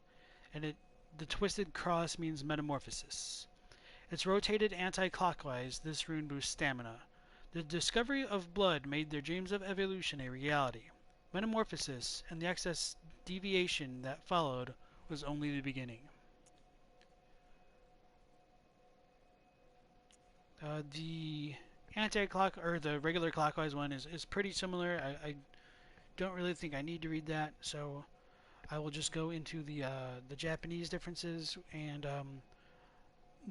[SPEAKER 1] and the twisted cross means metamorphosis. It's rotated anti-clockwise. This rune boosts stamina. The discovery of blood made their dreams of evolution a reality. Metamorphosis and the excess deviation that followed was only the beginning. The the regular clockwise one is pretty similar. I don't really think I need to read that, so I will just go into the Japanese differences. And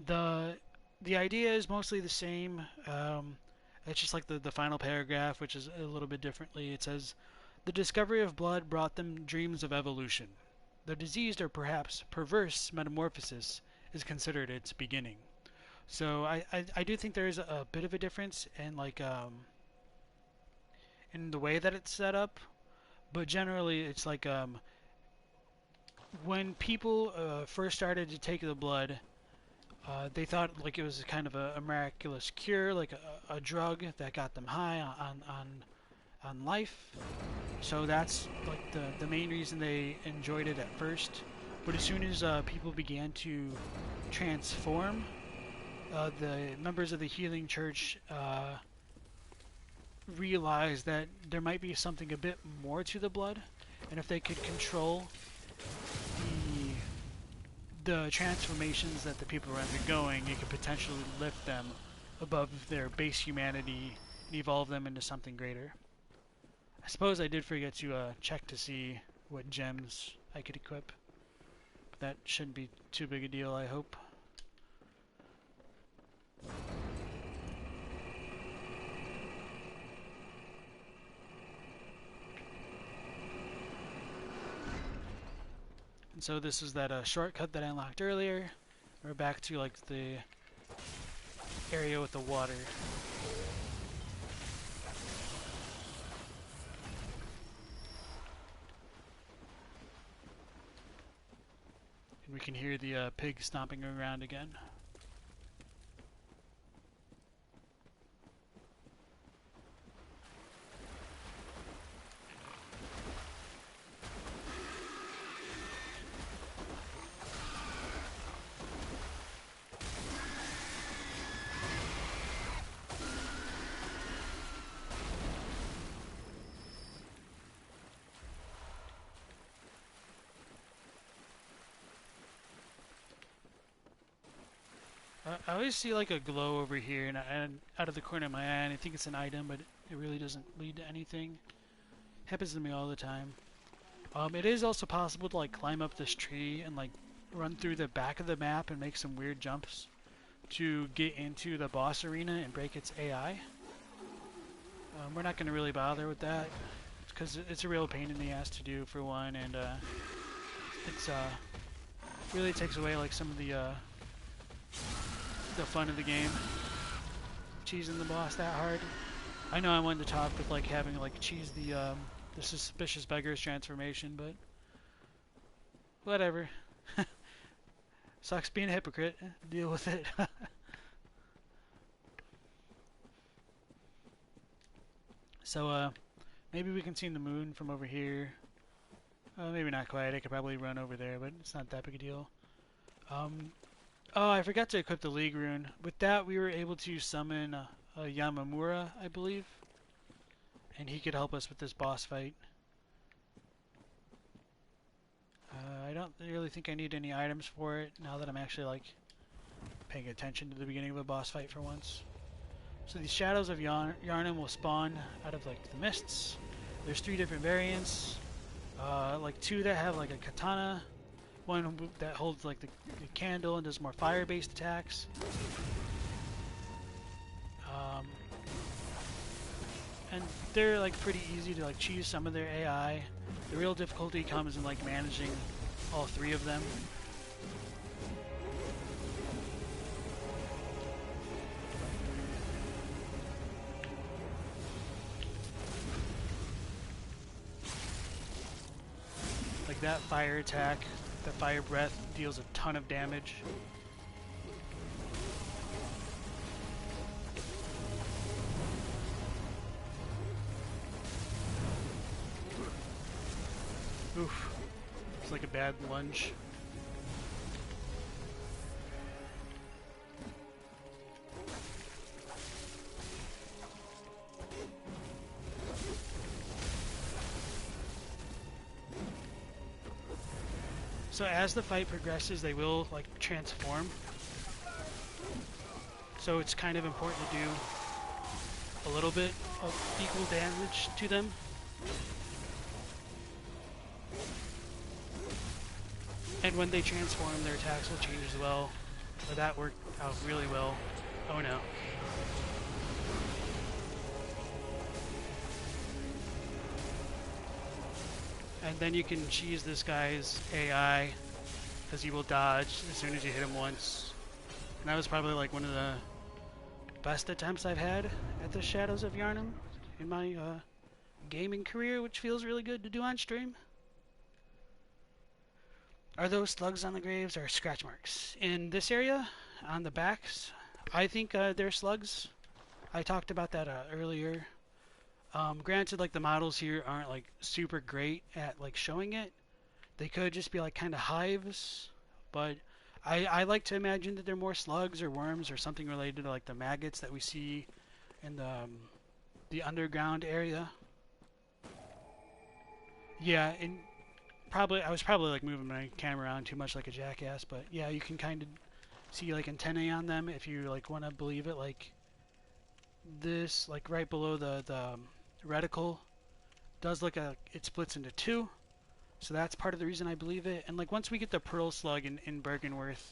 [SPEAKER 1] the the idea is mostly the same. It's just like the final paragraph, which is a little bit differently. It says, "The discovery of blood brought them dreams of evolution. The diseased or perhaps perverse metamorphosis is considered its beginning." So I do think there is a bit of a difference in like in the way that it's set up, but generally it's like when people first started to take the blood, they thought like it was kind of a miraculous cure, like a drug that got them high on life. So that's like the main reason they enjoyed it at first. But as soon as people began to transform, the members of the healing church realized that there might be something a bit more to the blood, and if they could control the transformations that the people are undergoing, it could potentially lift them above their base humanity and evolve them into something greater. I suppose I did forget to check to see what gems I could equip, but that shouldn't be too big a deal, I hope. And so this is that shortcut that I unlocked earlier. We're back to like the area with the water. And we can hear the pig stomping around again. I always see like a glow over here, and out of the corner of my eye, and I think it's an item, but it really doesn't lead to anything. Happens to me all the time. It is also possible to like climb up this tree and like run through the back of the map and make some weird jumps to get into the boss arena and break its AI. We're not going to really bother with that because it's a real pain in the ass to do for one, and it's really takes away like some of the fun of the game. Cheesing the boss that hard. I know I wanted to talk with like having like cheese the suspicious beggar's transformation, but whatever. Sucks being a hypocrite. Deal with it. So maybe we can see the moon from over here. Maybe not quite. I could probably run over there, but it's not that big a deal. Oh, I forgot to equip the League rune. With that, we were able to summon Yamamura, I believe. And he could help us with this boss fight. I don't really think I need any items for it, now that I'm actually, like, paying attention to the beginning of a boss fight for once. So these Shadows of Yharnam will spawn out of, like, the mists. There's 3 different variants. Like 2 that have, like, a katana. 1 that holds like the candle and does more fire-based attacks. And they're like pretty easy to like choose some of their AI. The real difficulty comes in like managing all 3 of them. Like that fire attack. The fire breath deals a ton of damage. Oof. It's like a bad lunge. So as the fight progresses, they will like transform. So it's kind of important to do a little bit of equal damage to them. And when they transform, their attacks will change as well. So that worked out really well. Oh no. And then you can cheese this guy's AI, because he will dodge as soon as you hit him once. And that was probably like one of the best attempts I've had at the Shadows of Yharnam in my gaming career, which feels really good to do on stream. Are those slugs on the graves or scratch marks? In this area, on the backs, I think they're slugs. I talked about that earlier. Granted, like the models here aren't like super great at like showing it. They could just be like kind of hives, but I like to imagine that they're more slugs or worms or something related to like the maggots that we see in the underground area. Yeah, and I was probably like moving my camera around too much like a jackass, but yeah, you can kind of see like antennae on them if you like want to believe it. Like this, like right below the reticle, does look like it splits into two, so that's part of the reason I believe it. And like once we get the pearl slug in Byrgenwerth,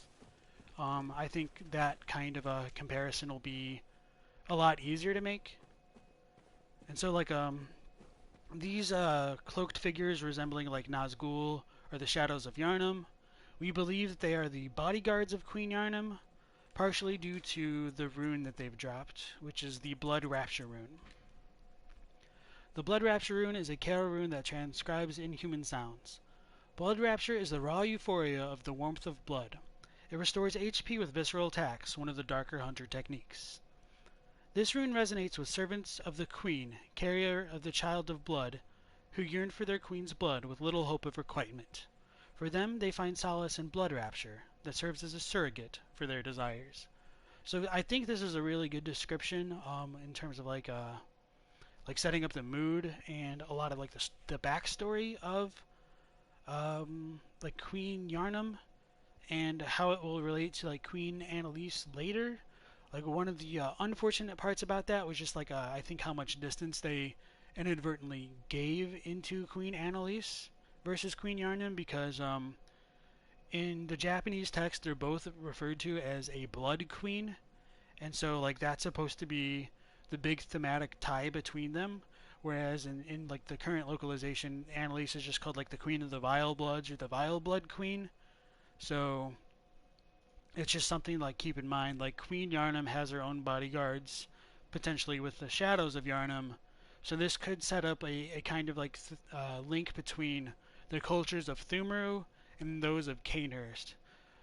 [SPEAKER 1] I think that kind of a comparison will be a lot easier to make. And so like these cloaked figures resembling like Nazgul or the Shadows of Yharnam, we believe that they are the bodyguards of Queen Yharnam, partially due to the rune that they've dropped, which is the Blood Rapture rune. The Blood Rapture rune is a Kara rune that transcribes inhuman sounds. Blood Rapture is the raw euphoria of the warmth of blood. It restores HP with visceral attacks, one of the darker hunter techniques. This rune resonates with servants of the Queen, carrier of the Child of Blood, who yearn for their Queen's blood with little hope of requitement. For them, they find solace in Blood Rapture, that serves as a surrogate for their desires. So I think this is a really good description in terms of like setting up the mood and a lot of like the backstory of like Queen Yharnam and how it will relate to like Queen Annalise later. Like one of the unfortunate parts about that was just like I think how much distance they inadvertently gave into Queen Annalise versus Queen Yharnam, because in the Japanese text they're both referred to as a blood queen, and so like that's supposed to be the big thematic tie between them, whereas in like the current localization, Annalise is just called like the Queen of the Vile Bloods or the Vile Blood Queen. So it's just something like keep in mind. Like Queen Yharnam has her own bodyguards, potentially with the Shadows of Yharnam. So this could set up a kind of like link between the cultures of Thumeru and those of Cainhurst.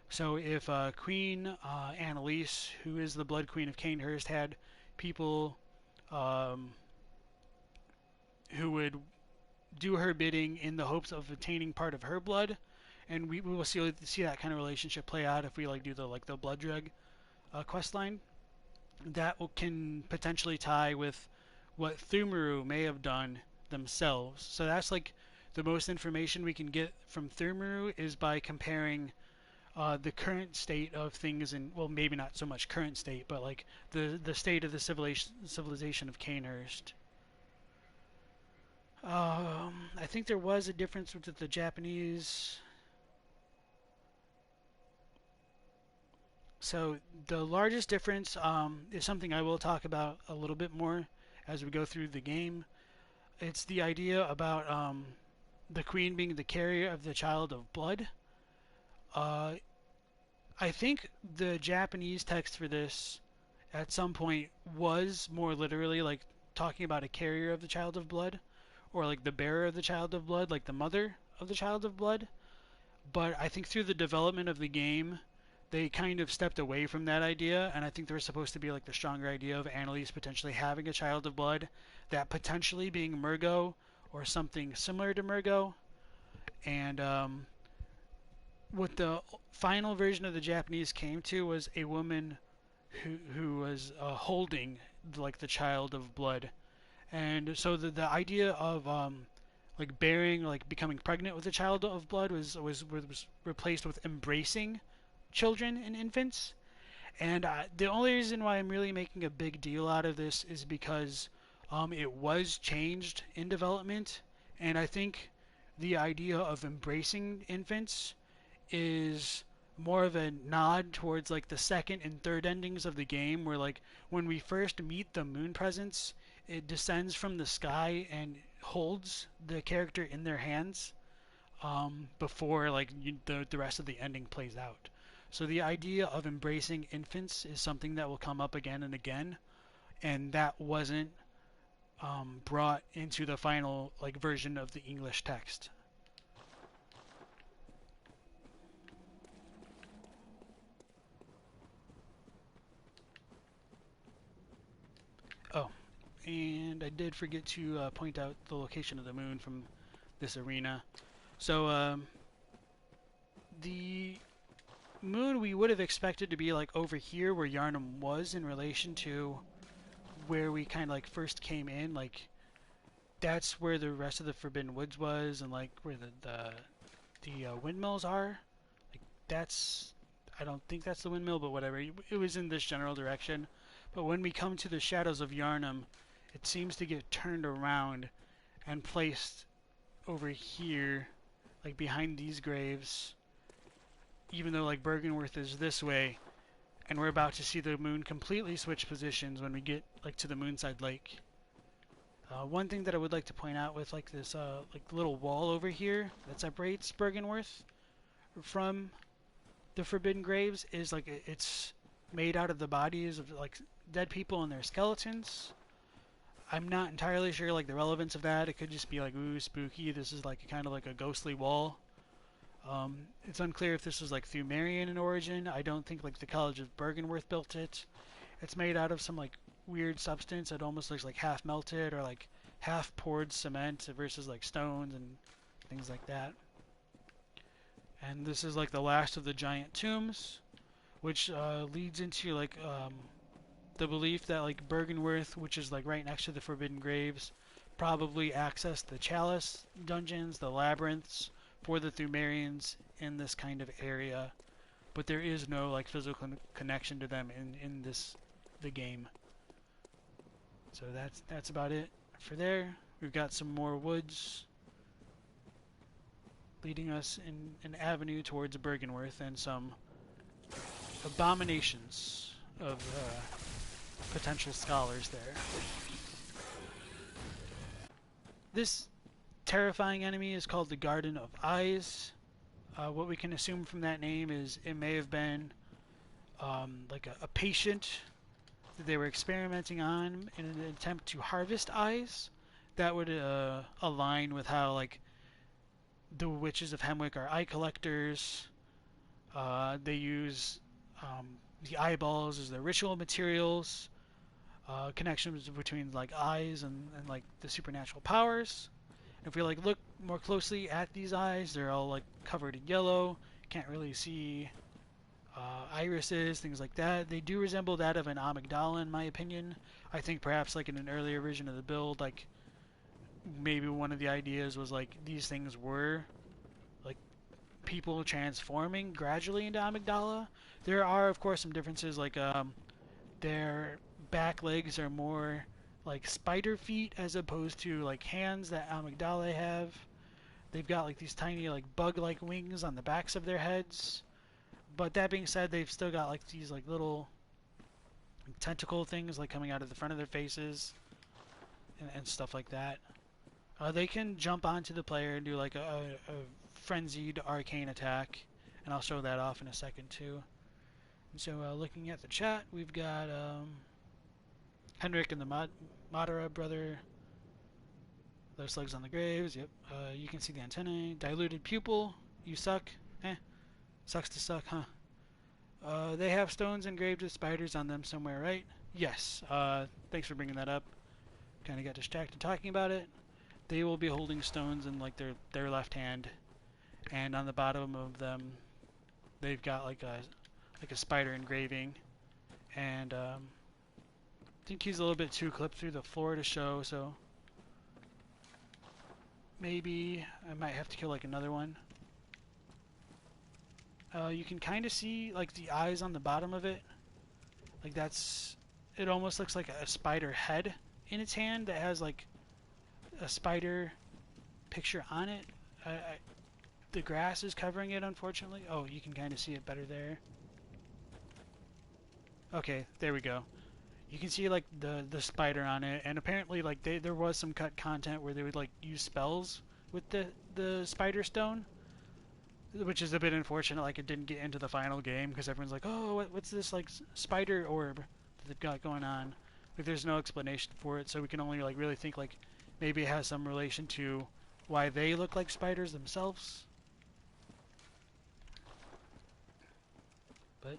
[SPEAKER 1] So if Queen Annalise, who is the Blood Queen of Cainhurst, had people who would do her bidding in the hopes of obtaining part of her blood, and we will see that kind of relationship play out if we like do the blood drug quest line. That can potentially tie with what Thumeru may have done themselves. So that's like the most information we can get from Thumeru is by comparing the current state of things, and well, maybe not so much current state, but like the state of the civilization of Cainhurst. I think there was a difference with the Japanese. So the largest difference is something I will talk about a little bit more as we go through the game. It's the idea about the queen being the carrier of the Child of Blood. I think the Japanese text for this at some point was more literally like talking about a carrier of the Child of Blood, or like the bearer of the Child of Blood, like the mother of the Child of Blood. But I think through the development of the game, they kind of stepped away from that idea, and I think there was supposed to be like the stronger idea of Annalise potentially having a Child of Blood, that potentially being Murgo or something similar to Murgo. And what the final version of the Japanese came to was a woman who was holding like the Child of Blood. And so the idea of like bearing, like becoming pregnant with a Child of Blood was replaced with embracing children and infants. And the only reason why I'm really making a big deal out of this is because it was changed in development, and I think the idea of embracing infants is more of a nod towards like the second and third endings of the game, where like when we first meet the moon presence, it descends from the sky and holds the character in their hands before like the rest of the ending plays out. So the idea of embracing infants is something that will come up again and again, and that wasn't brought into the final like version of the English text. Oh, and I did forget to point out the location of the moon from this arena. So the moon we would have expected to be like over here where Yharnam was in relation to where we kind of like first came in. Like that's where the rest of the Forbidden Woods was, and like where the windmills are. Like that's, I don't think that's the windmill, but whatever. It was in this general direction. But when we come to the Shadows of Yharnam, it seems to get turned around and placed over here, like behind these graves. Even though like Byrgenwerth is this way, and we're about to see the moon completely switch positions when we get like to the Moonside Lake. One thing that I would like to point out with like this like little wall over here that separates Byrgenwerth from the Forbidden Graves is like it's made out of the bodies of like dead people and their skeletons. I'm not entirely sure like the relevance of that. It could just be like, ooh, spooky. This is like kind of like a ghostly wall. It's unclear if this was like Thumerian in origin. I don't think like the College of Byrgenwerth built it. It's made out of some like weird substance that almost looks like half melted or like half poured cement versus like stones and things like that. And this is like the last of the giant tombs, which leads into like the belief that like Byrgenwerth, which is like right next to the Forbidden Graves, probably accessed the Chalice dungeons, the labyrinths, for the Thumerians in this kind of area, but there is no like physical connection to them in the game. So that's about it for there. We've got some more woods leading us in an avenue towards Byrgenwerth and some abominations of potential scholars there. This terrifying enemy is called the Garden of Eyes. What we can assume from that name is it may have been like a patient that they were experimenting on in an attempt to harvest eyes. That would align with how like the witches of Hemwick are eye collectors. They use the eyeballs as their ritual materials. Connections between like eyes and like the supernatural powers. If we like look more closely at these eyes, they're all like covered in yellow. Can't really see irises, things like that. They do resemble that of an amygdala, in my opinion. I think perhaps like in an earlier version of the build, like maybe one of the ideas was like these things were like people transforming gradually into amygdala. There are of course some differences, like their back legs are more like spider feet as opposed to like hands that amygdala have. They've got like these tiny like bug-like wings on the backs of their heads. But that being said, they've still got like these like little tentacle things like coming out of the front of their faces and stuff like that. They can jump onto the player and do like a frenzied arcane attack, and I'll show that off in a second too. And so looking at the chat, we've got Henrik and the Madara brother. Their slugs on the graves. Yep. You can see the antennae. Diluted pupil. You suck. Sucks to suck, huh? They have stones engraved with spiders on them somewhere, right? Yes. Thanks for bringing that up. Kind of got distracted talking about it. They will be holding stones in like their left hand, and on the bottom of them, they've got like a spider engraving, and I think he's a little bit too clipped through the floor to show, so maybe I might have to kill like another one. You can kind of see like the eyes on the bottom of it. Like it almost looks like a spider head in its hand that has like a spider picture on it. the grass is covering it, unfortunately. Oh, you can kind of see it better there. Okay, there we go. You can see like the spider on it, and apparently like there was some cut content where they would like use spells with the spider stone, which is a bit unfortunate. Like it didn't get into the final game because everyone's like, oh, what's this like spider orb that they've got going on? Like there's no explanation for it, so we can only like really think like maybe it has some relation to why they look like spiders themselves. But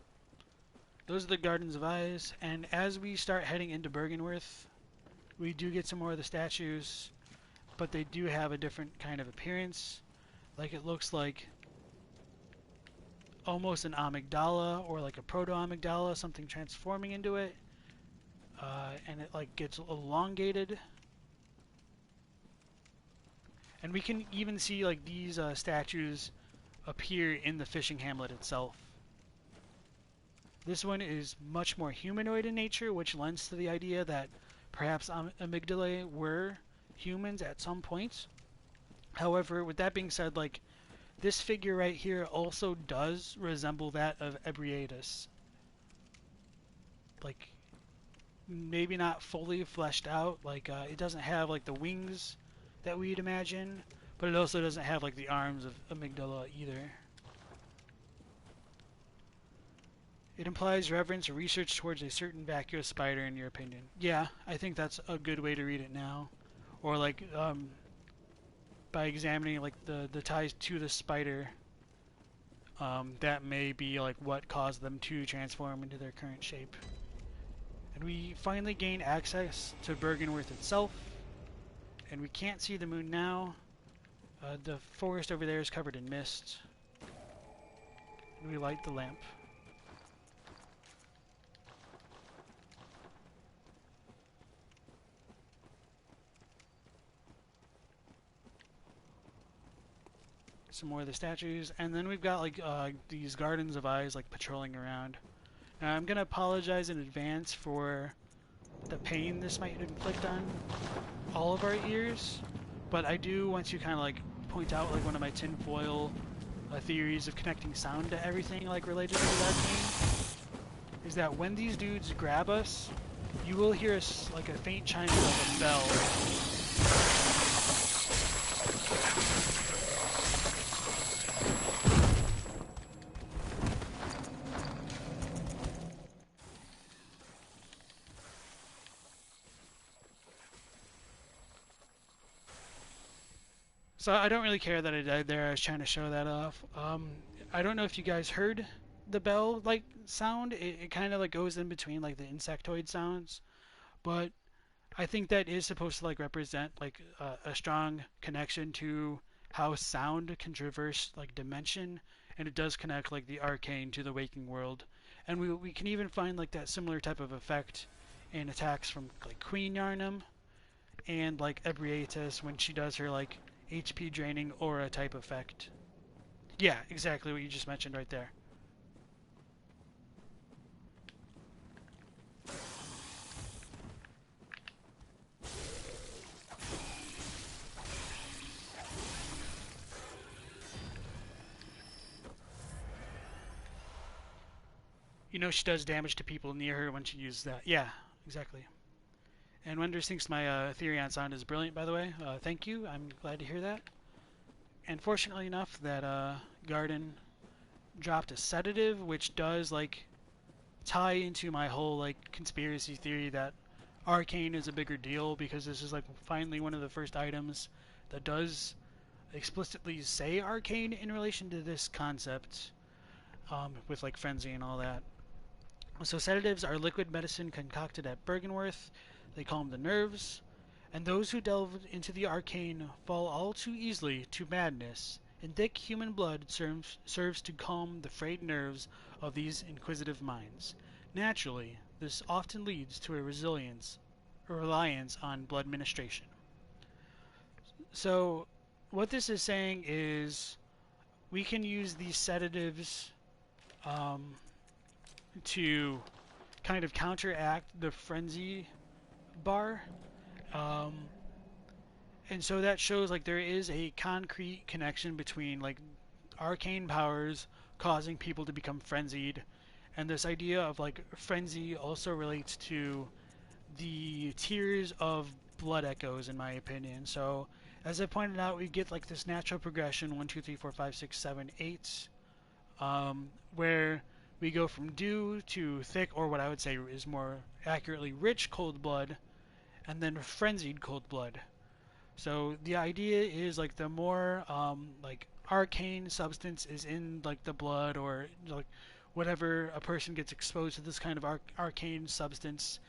[SPEAKER 1] those are the Gardens of Eyes, and as we start heading into Byrgenwerth, we do get some more of the statues, but they do have a different kind of appearance. Like it looks like almost an amygdala or like a proto-amygdala, something transforming into it, and it like gets elongated. And we can even see like these statues appear in the fishing hamlet itself. This one is much more humanoid in nature, which lends to the idea that perhaps amygdalae were humans at some point. However, with that being said, like this figure right here also does resemble that of Ebrietas. Like maybe not fully fleshed out, like it doesn't have like the wings that we'd imagine, but it also doesn't have like the arms of amygdala either. It implies reverence or research towards a certain vacuous spider, in your opinion. Yeah, I think that's a good way to read it now. Or like by examining like the ties to the spider, that may be like what caused them to transform into their current shape. And we finally gain access to Byrgenwerth itself, and we can't see the moon now. The forest over there is covered in mist. And we light the lamp. Some more of the statues, and then we've got like these Gardens of Eyes like patrolling around. Now I'm gonna apologize in advance for the pain this might inflict on all of our ears, but I do want to kind of like point out like one of my tinfoil theories of connecting sound to everything like related to the arcane, is that when these dudes grab us, you will hear us like a faint chiming of a bell. So I don't really care that I died there. I was trying to show that off. I don't know if you guys heard the bell like sound. It kind of like goes in between like the insectoid sounds, but I think that is supposed to like represent like a strong connection to how sound can traverse like dimension, and it does connect like the arcane to the waking world. And we can even find like that similar type of effect in attacks from like Queen Yarnum and like Ebrietas when she does her like HP draining aura type effect. Yeah, exactly what you just mentioned right there. You know she does damage to people near her when she uses that. Yeah, exactly. And Wenders thinks my theory on sound is brilliant, by the way. Thank you. I'm glad to hear that. And fortunately enough, that Garden dropped a sedative, which does like tie into my whole like conspiracy theory that arcane is a bigger deal, because this is like finally one of the first items that does explicitly say arcane in relation to this concept, with like frenzy and all that. So sedatives are liquid medicine concocted at Byrgenwerth. They call them the nerves, and those who delve into the arcane fall all too easily to madness, and thick human blood serves to calm the frayed nerves of these inquisitive minds. Naturally, this often leads to a reliance on blood ministration. So, what this is saying is we can use these sedatives to kind of counteract the frenzy bar, and so that shows like there is a concrete connection between like arcane powers causing people to become frenzied. And this idea of like frenzy also relates to the tiers of blood echoes, in my opinion. So, as I pointed out, we get like this natural progression 1, 2, 3, 4, 5, 6, 7, 8, where we go from dew to thick, or what I would say is more accurately rich cold blood, and then frenzied cold blood. So the idea is like the more like arcane substance is in like the blood, or like whatever a person gets exposed to this kind of arcane substance,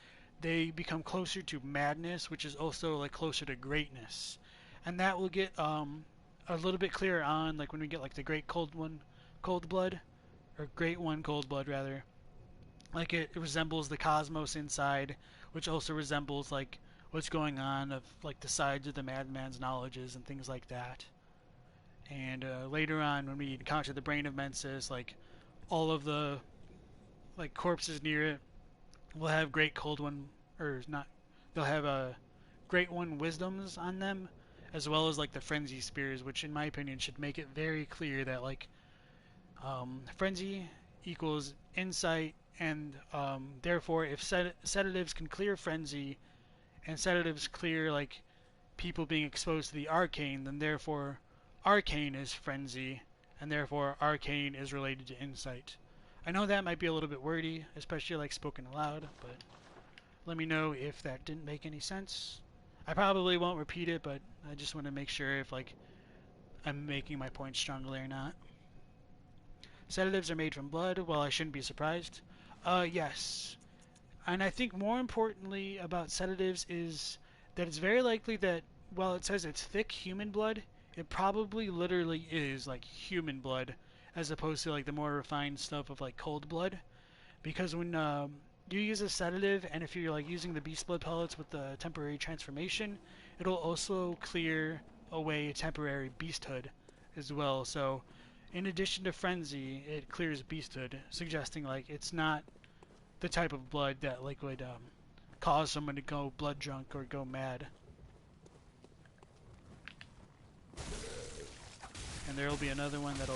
[SPEAKER 1] they become closer to madness, which is also like closer to greatness, and that will get a little bit clearer on like when we get like the great cold blood, or great one cold blood rather. Like it resembles the cosmos inside, which also resembles like what's going on of like the sides of the madman's knowledges and things like that. And later on, when we encounter the brain of Mensis, like all of the like corpses near it will have great cold one, or not, they'll have great one wisdoms on them, as well as like the frenzy spears, which in my opinion should make it very clear that like frenzy equals insight, and therefore if sedatives can clear frenzy, and sedatives clear like people being exposed to the arcane, then therefore arcane is frenzy, and therefore arcane is related to insight. I know that might be a little bit wordy, especially like spoken aloud, but let me know if that didn't make any sense. I probably won't repeat it, but I just want to make sure if like I'm making my point strongly or not. Sedatives are made from blood. Well, I shouldn't be surprised. Yes. And I think more importantly about sedatives is that it's very likely that while it says it's thick human blood, it probably literally is like human blood, as opposed to like the more refined stuff of like cold blood. Because when you use a sedative, and if you're like using the beast blood pellets with the temporary transformation, it'll also clear away temporary beasthood as well. So in addition to frenzy, it clears beasthood, suggesting like it's not the type of blood that like would cause someone to go blood drunk or go mad. And there will be another one that'll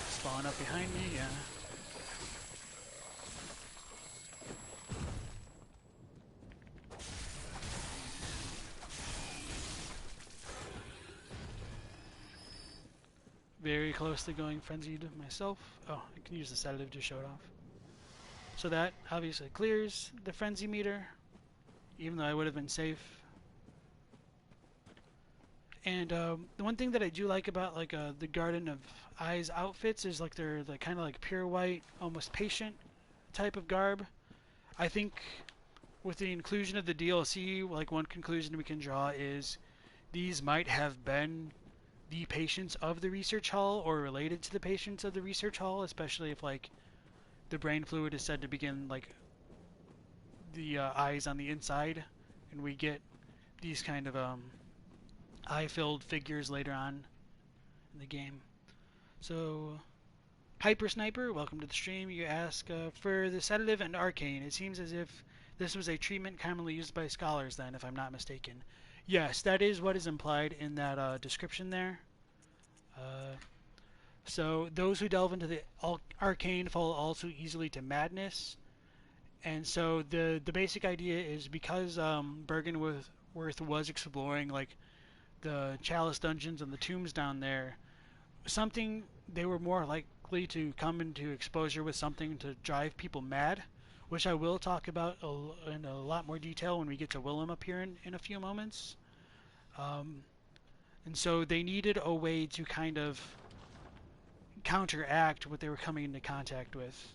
[SPEAKER 1] spawn up behind me, yeah. Very close to going frenzied myself. Oh, I can use the sedative to show it off. So that obviously clears the frenzy meter, even though I would have been safe. And the one thing that I do like about like the Garden of Eyes outfits is like they're the kind of like pure white, almost patient type of garb. I think with the inclusion of the DLC, like one conclusion we can draw is these might have been the patients of the research hall, or related to the patients of the research hall, especially if like the brain fluid is said to begin like the eyes on the inside, and we get these kind of eye-filled figures later on in the game. So, Hyper Sniper, welcome to the stream. You ask for the sedative and arcane. It seems as if this was a treatment commonly used by scholars then, if I'm not mistaken. Yes, that is what is implied in that description there. So those who delve into the arcane fall also easily to madness. And so the basic idea is because Byrgenwerth was exploring like the chalice dungeons and the tombs down there, they were more likely to come into exposure with something to drive people mad, which I will talk about in a lot more detail when we get to Willem up here in a few moments. And so they needed a way to kind of counteract what they were coming into contact with.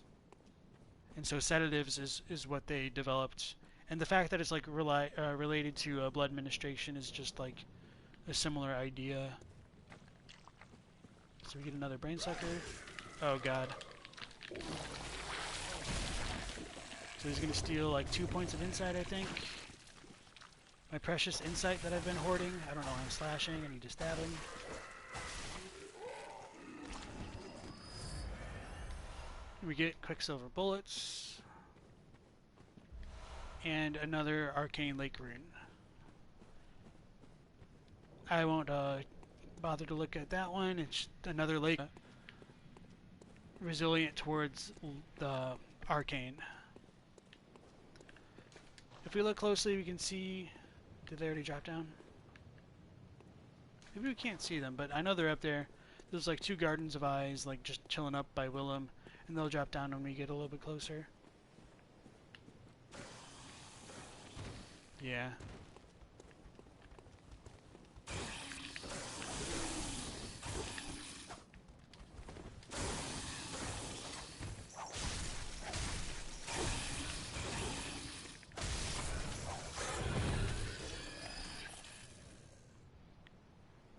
[SPEAKER 1] And so sedatives is what they developed. And the fact that it's like related to blood administration is just like a similar idea. So we get another brain sucker. Oh god. So he's gonna steal like 2 points of insight, I think. My precious insight that I've been hoarding. I don't know why I'm slashing. I need to stab him. We get Quicksilver bullets. And another arcane lake rune. I won't bother to look at that one. It's another lake resilient towards the arcane. If we look closely, we can see... Did they already drop down? Maybe we can't see them, but I know they're up there. There's like 2 Gardens of Eyes, like just chilling up by Willem, and they'll drop down when we get a little bit closer. Yeah.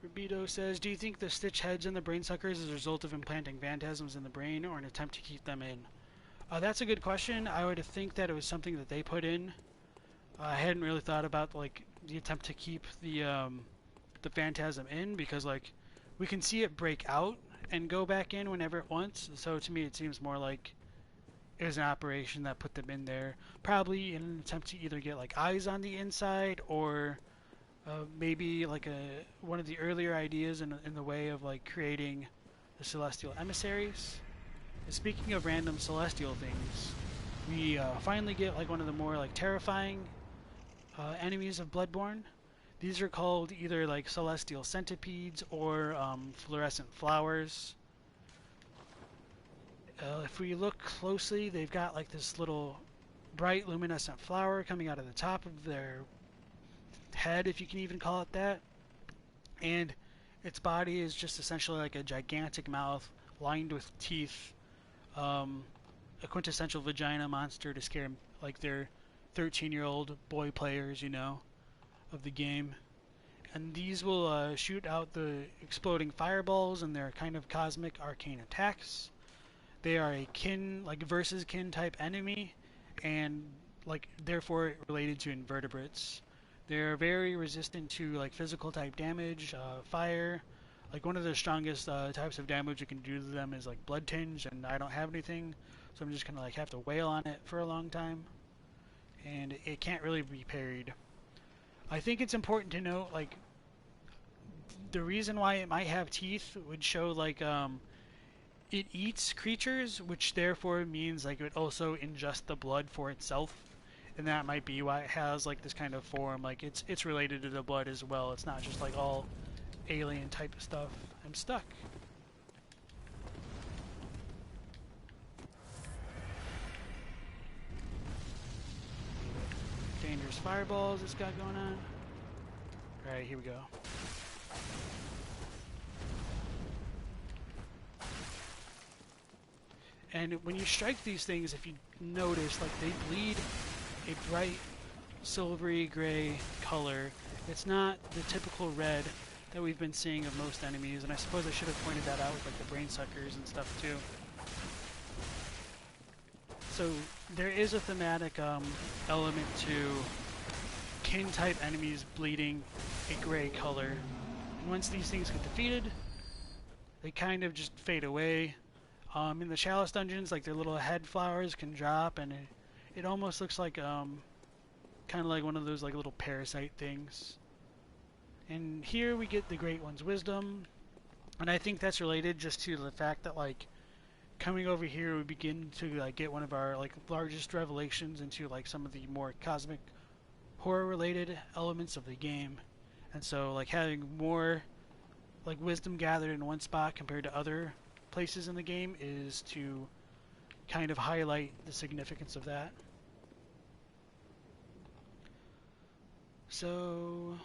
[SPEAKER 1] Rubito says, do you think the stitch heads in the brain suckers is a result of implanting phantasms in the brain or an attempt to keep them in? That's a good question. I would think that it was something that they put in. I hadn't really thought about like the attempt to keep the phantasm in, because like we can see it break out and go back in whenever it wants. So to me, it seems more like it was an operation that put them in there, probably in an attempt to either get like eyes on the inside or maybe like one of the earlier ideas in the way of like creating the celestial emissaries. And speaking of random celestial things, we finally get like one of the more like terrifying enemies of Bloodborne. These are called either like celestial centipedes or fluorescent flowers. If we look closely, they've got like this little bright luminescent flower coming out of the top of their head, if you can even call it that, and its body is just essentially like a gigantic mouth lined with teeth, a quintessential vagina monster to scare like their 13-year-old boy players, you know, of the game. And these will shoot out the exploding fireballs and their kind of cosmic arcane attacks. They are a kin, like versus kin type enemy, and like therefore related to invertebrates. They're very resistant to like physical type damage, fire. Like one of the strongest types of damage you can do to them is like blood tinge, and I don't have anything, so I'm just gonna like have to wail on it for a long time, and it can't really be parried. I think it's important to note like the reason why it might have teeth would show like it eats creatures, which therefore means like it would also ingest the blood for itself. And that might be why it has like this kind of form. Like it's related to the blood as well. It's not just like all alien type of stuff. I'm stuck. Dangerous fireballs it's got going on. Alright, here we go. And when you strike these things, if you notice, like they bleed a bright silvery gray color. It's not the typical red that we've been seeing of most enemies, and I suppose I should have pointed that out with like the brain suckers and stuff too. So there is a thematic element to kin type enemies bleeding a gray color. And once these things get defeated, they kind of just fade away. In the Chalice dungeons, like their little head flowers can drop, and it almost looks like kind of like one of those like little parasite things. And here we get the Great One's wisdom, and I think that's related just to the fact that like coming over here we begin to like get one of our like largest revelations into like some of the more cosmic horror related elements of the game. And so like having more like wisdom gathered in one spot compared to other places in the game is to kind of highlight the significance of that. So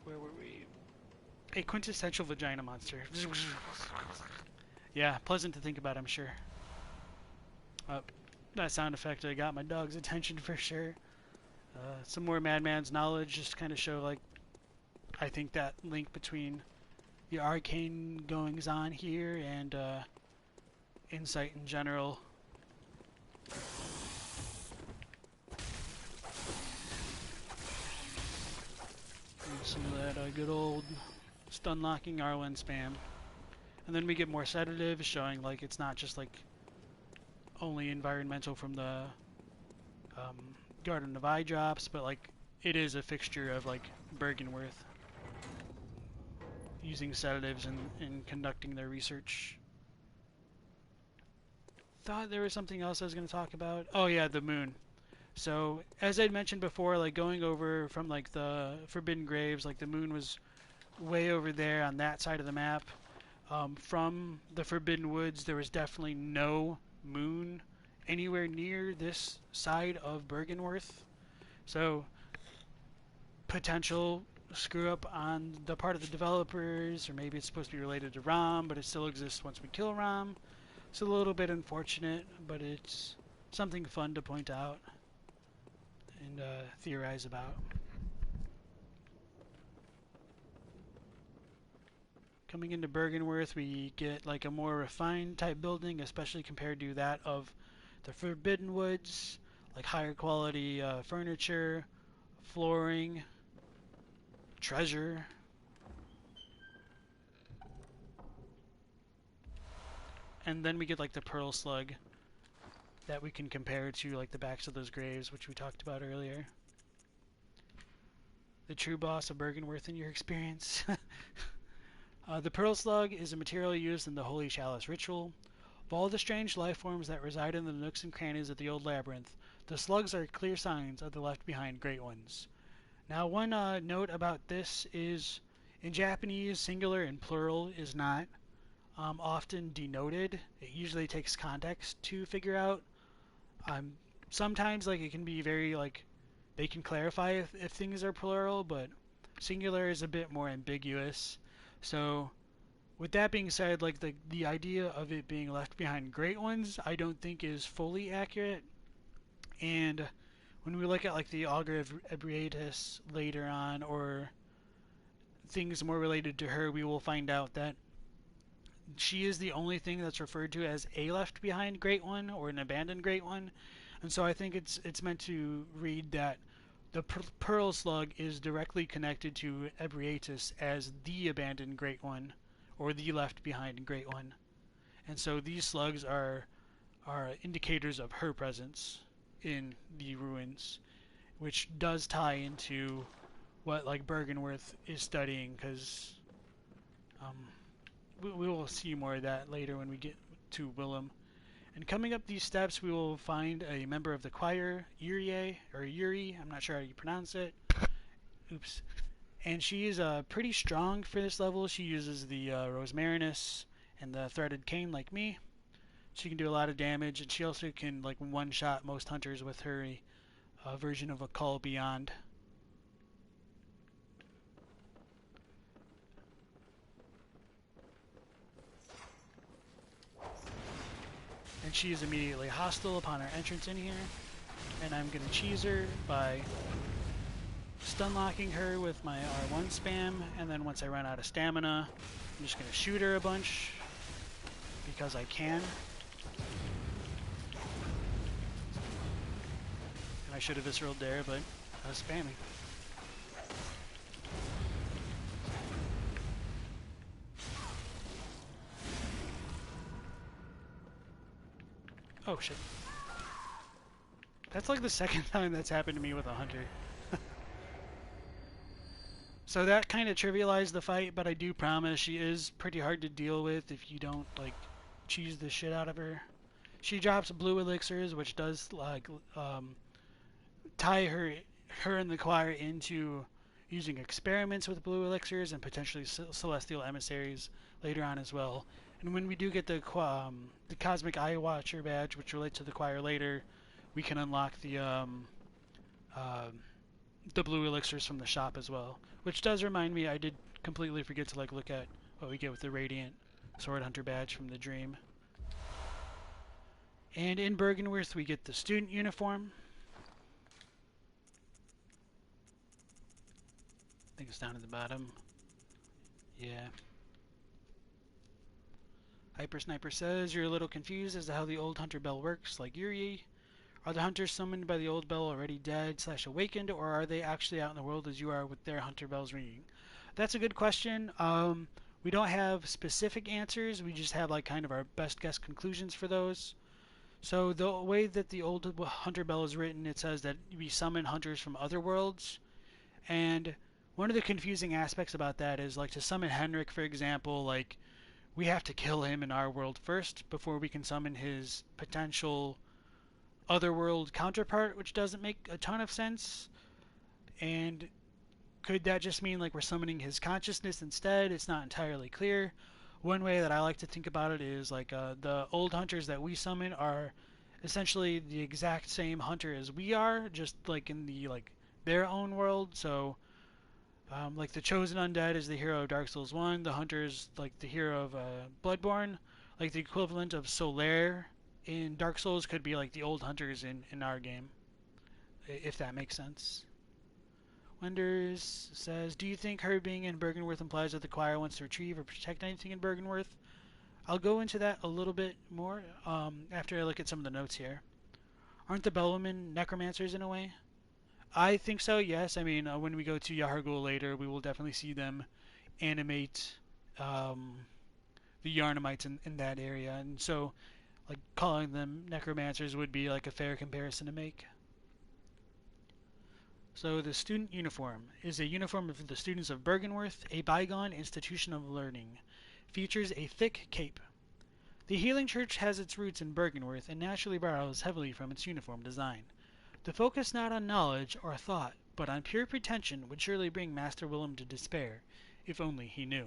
[SPEAKER 1] where were we? A quintessential vagina monster. Yeah, pleasant to think about, I'm sure. That sound effect I got my dog's attention for sure. Some more Madman's knowledge just to kind of show like I think that link between the arcane goings on here and insight in general. And some of that good old stun locking Arwen spam. And then we get more sedatives showing like it's not just like only environmental from the Garden of Eye drops, but like it is a fixture of like Byrgenwerth, using sedatives and conducting their research. Thought there was something else I was going to talk about. Oh yeah, the moon. So as I'd mentioned before, like going over from like the Forbidden Graves, like the moon was way over there on that side of the map. From the Forbidden Woods, there was definitely no moon anywhere near this side of Byrgenwerth. So potential screw up on the part of the developers, or maybe it's supposed to be related to Rom, but it still exists once we kill Rom. It's a little bit unfortunate, but it's something fun to point out and theorize about. Coming into Byrgenwerth, we get like a more refined type building, especially compared to that of the Forbidden Woods, like higher quality furniture, flooring, treasure. And then we get like the Pearl Slug that we can compare to like the backs of those graves, which we talked about earlier. The true boss of Byrgenwerth in your experience. The Pearl Slug is a material used in the Holy Chalice ritual. Of all the strange life forms that reside in the nooks and crannies of the old labyrinth, the slugs are clear signs of the left-behind Great Ones. Now, one note about this is, in Japanese, singular and plural is not often denoted. It usually takes context to figure out. Sometimes, like, it can be very, like, they can clarify if things are plural, but singular is a bit more ambiguous. So, with that being said, like the idea of it being left behind Great Ones, I don't think is fully accurate. And when we look at like the Augur of Ebrietas later on, or things more related to her, we will find out that she is the only thing that's referred to as a left behind Great One or an abandoned Great One. And so I think it's meant to read that the Pearl Slug is directly connected to Ebrietas as the abandoned Great One, or the left behind Great One. And so these slugs are indicators of her presence in the ruins, which does tie into what like Byrgenwerth is studying, because we will see more of that later when we get to Willem. And coming up these steps, we will find a member of the choir, Yuri, I'm not sure how you pronounce it. Oops. And she is pretty strong for this level. She uses the Rosmarinus and the Threaded Cane like me. She can do a lot of damage, and she also can like one-shot most hunters with her version of a Call Beyond. And she is immediately hostile upon her entrance in here. And I'm going to cheese her by stun locking her with my R1 spam. And then once I run out of stamina, I'm just going to shoot her a bunch because I can. And I should have visceraled there, but I was spamming. Oh shit. That's like the second time that's happened to me with a hunter. So that kind of trivialized the fight, but I do promise she is pretty hard to deal with if you don't like cheese the shit out of her. She drops blue elixirs, which does like tie her and the choir into using experiments with blue elixirs and potentially celestial emissaries later on as well. And when we do get the Cosmic Eye Watcher badge, which relates to the choir later, we can unlock the blue elixirs from the shop as well. Which does remind me, I did completely forget to like look at what we get with the Radiant Sword Hunter badge from the Dream. And in Byrgenwerth, we get the student uniform. I think it's down at the bottom. Yeah. Hyper Sniper says, you're a little confused as to how the old hunter bell works, like Yuri. Are the hunters summoned by the old bell already dead / awakened, or are they actually out in the world as you are with their hunter bells ringing? That's a good question. We don't have specific answers. We just have like kind of our best guess conclusions for those. So the way that the old hunter bell is written, it says that we summon hunters from other worlds And one of the confusing aspects about that is, like, to summon Henrik, for example, like, we have to kill him in our world first before we can summon his potential otherworld counterpart, which doesn't make a ton of sense. And could that just mean like we're summoning his consciousness instead? It's not entirely clear. One way that I like to think about it is like the old hunters that we summon are essentially the exact same hunter as we are, just like in the like their own world. So like the chosen undead is the hero of Dark Souls 1, the hunter is like the hero of Bloodborne, like the equivalent of Solaire in Dark Souls could be like the old hunters in our game, if that makes sense. Wenders says, do you think her being in Byrgenwerth implies that the choir wants to retrieve or protect anything in Byrgenwerth? I'll go into that a little bit more after I look at some of the notes here. Aren't the Bellwomen necromancers in a way? I think so, yes. I mean, when we go to Yahar'gul later, we will definitely see them animate the Yarnamites in that area. And so, like, calling them necromancers would be, like, a fair comparison to make. So the student uniform is a uniform of the students of Byrgenwerth, a bygone institution of learning. Features a thick cape. The Healing Church has its roots in Byrgenwerth and naturally borrows heavily from its uniform design. The focus not on knowledge or thought, but on pure pretension would surely bring Master Willem to despair, if only he knew.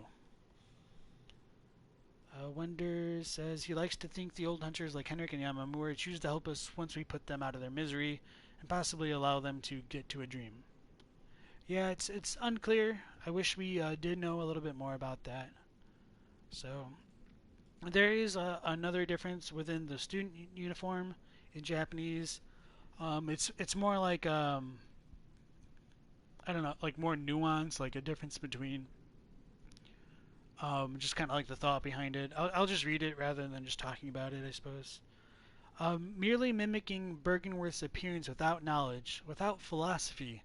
[SPEAKER 1] Wender says he likes to think the old hunters like Henrik and Yamamura choose to help us once we put them out of their misery, and possibly allow them to get to a dream. Yeah, it's unclear. I wish we did know a little bit more about that. So, there is another difference within the student uniform in Japanese. It's more like I don't know, like more nuanced, like a difference between just kind of like the thought behind it. I'll just read it rather than just talking about it, I suppose. Merely mimicking Byrgenwerth's appearance without knowledge, without philosophy.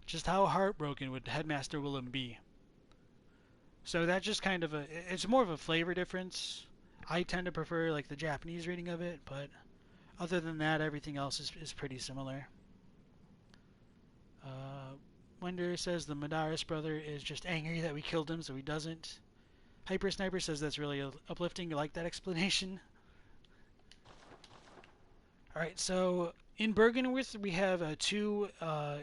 [SPEAKER 1] Just how heartbroken would Headmaster Willem be? So that's just kind of it's more of a flavor difference. I tend to prefer like the Japanese reading of it, but other than that, everything else is pretty similar. Wender says the Madaris brother is just angry that we killed him, so he doesn't. Hyper Sniper says that's really uplifting. You like that explanation? Alright, so in Byrgenwerth we have two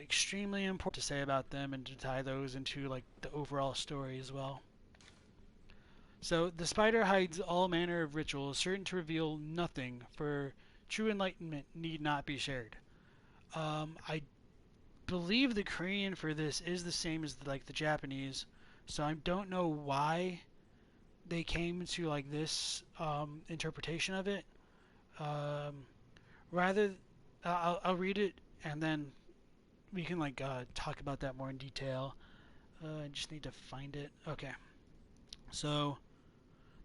[SPEAKER 1] extremely important to say about them and to tie those into like the overall story as well. So the spider hides all manner of rituals certain to reveal nothing, for true enlightenment need not be shared. I believe the Korean for this is the same as like the Japanese, so I don't know why they came to like this interpretation of it. Rather, I'll read it and then we can like talk about that more in detail. I just need to find it. Okay. So,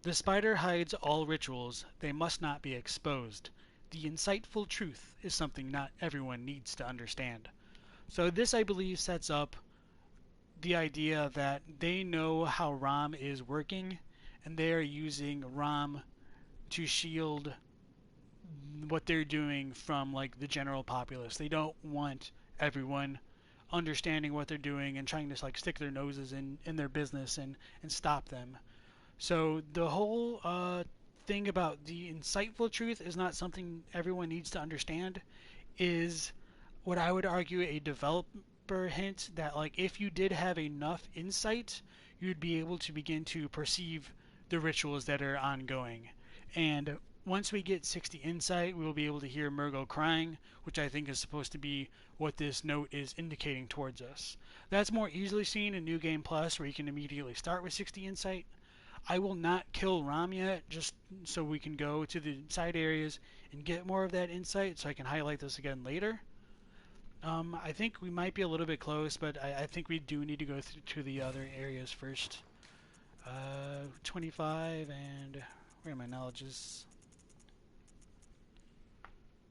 [SPEAKER 1] the spider hides all rituals. They must not be exposed. The insightful truth is something not everyone needs to understand. So this, I believe, sets up the idea that they know how Ram is working, and they are using Ram to shield what they're doing from like the general populace. They don't want everyone understanding what they're doing and trying to like stick their noses in their business and stop them. So the whole thing about the insightful truth is not something everyone needs to understand, is what I would argue a developer hint that like if you did have enough insight, you'd be able to begin to perceive the rituals that are ongoing. And once we get 60 insight, we will be able to hear Murgo crying, which I think is supposed to be what this note is indicating towards us. That's more easily seen in New Game Plus, where you can immediately start with 60 insight. I will not kill Ram yet, just so we can go to the side areas and get more of that insight, so I can highlight this again later. I think we might be a little bit close, but I think we do need to go to the other areas first. 25 and where are my knowledges?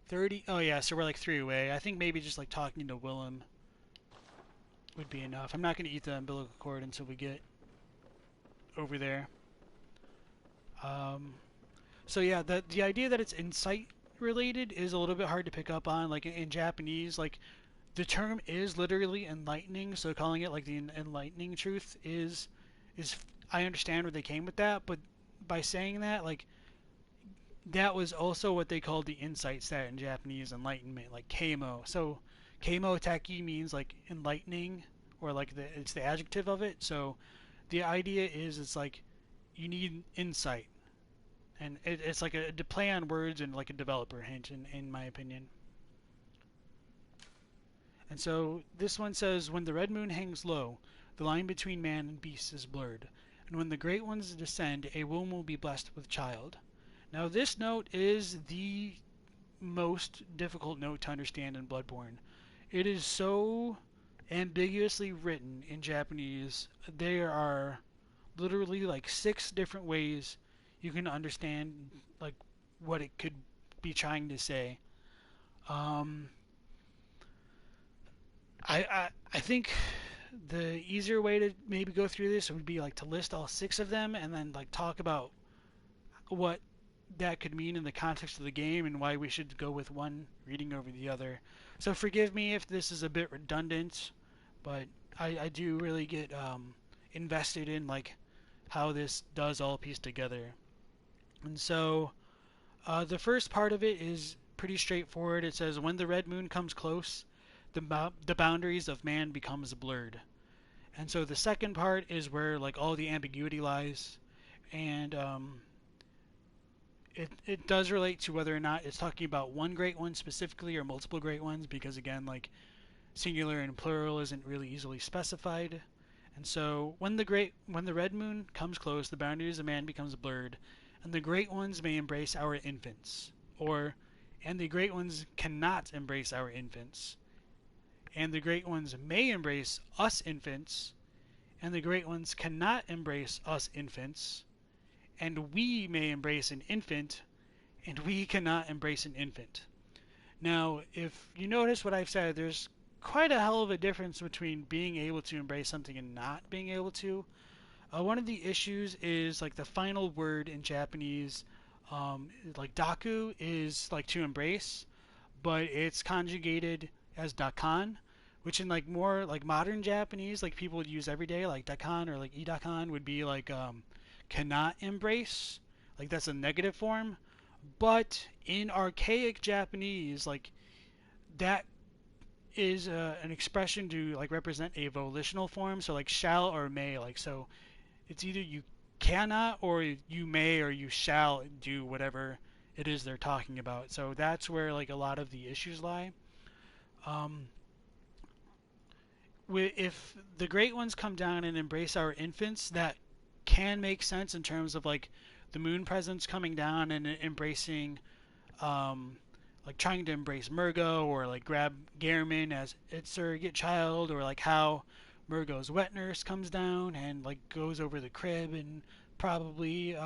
[SPEAKER 1] 30. Oh yeah, so we're like 3 away. I think maybe just like talking to Willem would be enough. I'm not going to eat the umbilical cord until we get over there. So yeah, the idea that it's insight related is a little bit hard to pick up on. Like in Japanese, like the term is literally enlightening, so calling it like the enlightening truth is I understand where they came with that, but by saying that, like, that was also what they called the insight stat in Japanese, enlightenment, like keimo. So keimo taki means like enlightening, or like it's the adjective of it. So the idea is it's like you need insight, and it's like a play on words and like a developer hint, in my opinion. And so this one says, when the red moon hangs low, the line between man and beast is blurred, and when the great ones descend, a womb will be blessed with child. Now this note is the most difficult note to understand in Bloodborne. It is so ambiguously written in Japanese. There are literally like 6 different ways you can understand like what it could be trying to say. Um, I think the easier way to maybe go through this would be like to list all 6 of them and then like talk about what that could mean in the context of the game and why we should go with one reading over the other. So forgive me if this is a bit redundant, but I do really get invested in like how this does all piece together. And so the first part of it is pretty straightforward. It says, when the red moon comes close, the boundaries of man becomes blurred. And so the second part is where like all the ambiguity lies, and it does relate to whether or not it's talking about one great one specifically or multiple great ones, because again, like singular and plural isn't really easily specified. And so when the red moon comes close, the boundaries of man becomes blurred, and the great ones may embrace our infants, or and the great ones cannot embrace our infants, and the great ones may embrace us infants, and the great ones cannot embrace us infants, and we may embrace an infant, and we cannot embrace an infant. Now, if you notice what I've said, there's quite a hell of a difference between being able to embrace something and not being able to. One of the issues is like the final word in Japanese, like daku is like to embrace, but it's conjugated as dakan, which in like more like modern Japanese, like people would use every day, like dakan or like idakan would be like cannot embrace, like that's a negative form. But in archaic Japanese, like that is an expression to like represent a volitional form, so like shall or may, like so it's either you cannot or you may or you shall do whatever it is they're talking about. So that's where like a lot of the issues lie. If the great ones come down and embrace our infants, that can make sense in terms of like the moon presence coming down and embracing, like trying to embrace Murgo or like grab Gehrman as its surrogate child, or like how Murgo's wet nurse comes down and like goes over the crib and probably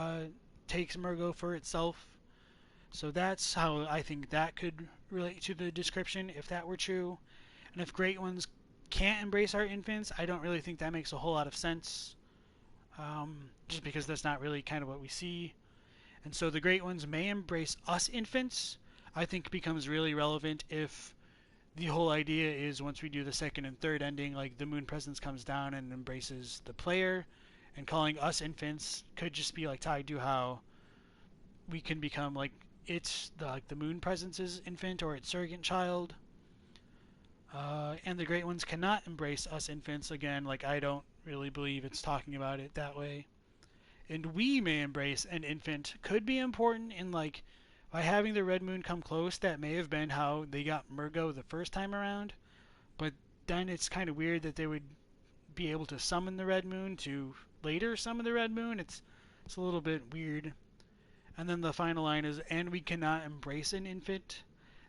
[SPEAKER 1] takes Murgo for itself. So that's how I think that could relate to the description if that were true. And if great ones can't embrace our infants, I don't really think that makes a whole lot of sense, just because that's not really kind of what we see. And so the great ones may embrace us infants, I think becomes really relevant if the whole idea is once we do the second and third ending, like the moon presence comes down and embraces the player, and calling us infants could just be like tied to how we can become like it's the moon presence's infant or its surrogate child. And the great ones cannot embrace us infants, again, like I don't really believe it's talking about it that way. And we may embrace an infant could be important in like by having the red moon come close. That may have been how they got Murgo the first time around, but then it's kind of weird that they would be able to summon the red moon to later summon the red moon. It's a little bit weird. And then the final line is, and we cannot embrace an infant.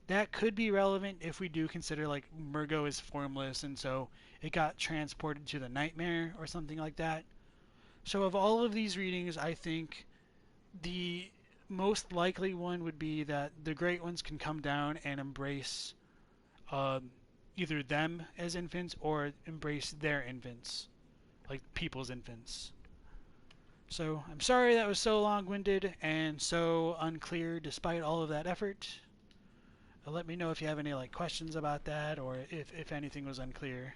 [SPEAKER 1] That could be relevant if we do consider like Murgo is formless and so it got transported to the nightmare or something like that. So of all of these readings, I think the most likely one would be that the great ones can come down and embrace either them as infants or embrace their infants, like people's infants. So I'm sorry that was so long-winded and so unclear despite all of that effort. Let me know if you have any like questions about that, or if anything was unclear.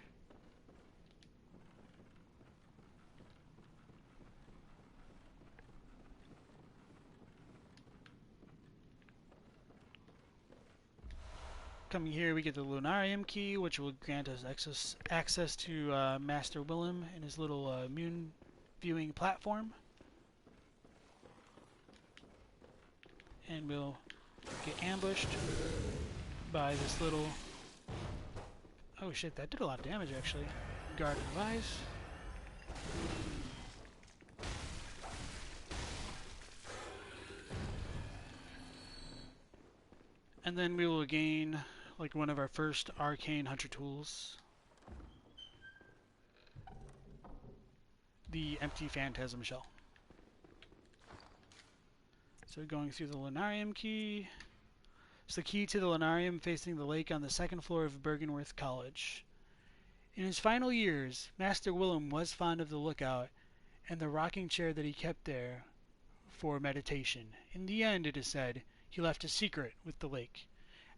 [SPEAKER 1] Coming here, we get the Lunarium key, which will grant us access to Master Willem and his little moon viewing platform. And we'll get ambushed by this little... Oh shit, that did a lot of damage actually. Guard advice. And then we will gain like one of our first arcane hunter tools. The empty phantasm shell. So going through the Lunarium key. It's the key to the Lunarium facing the lake on the second floor of Byrgenwerth College. In his final years, Master Willem was fond of the lookout and the rocking chair that he kept there for meditation. In the end, it is said, he left a secret with the lake.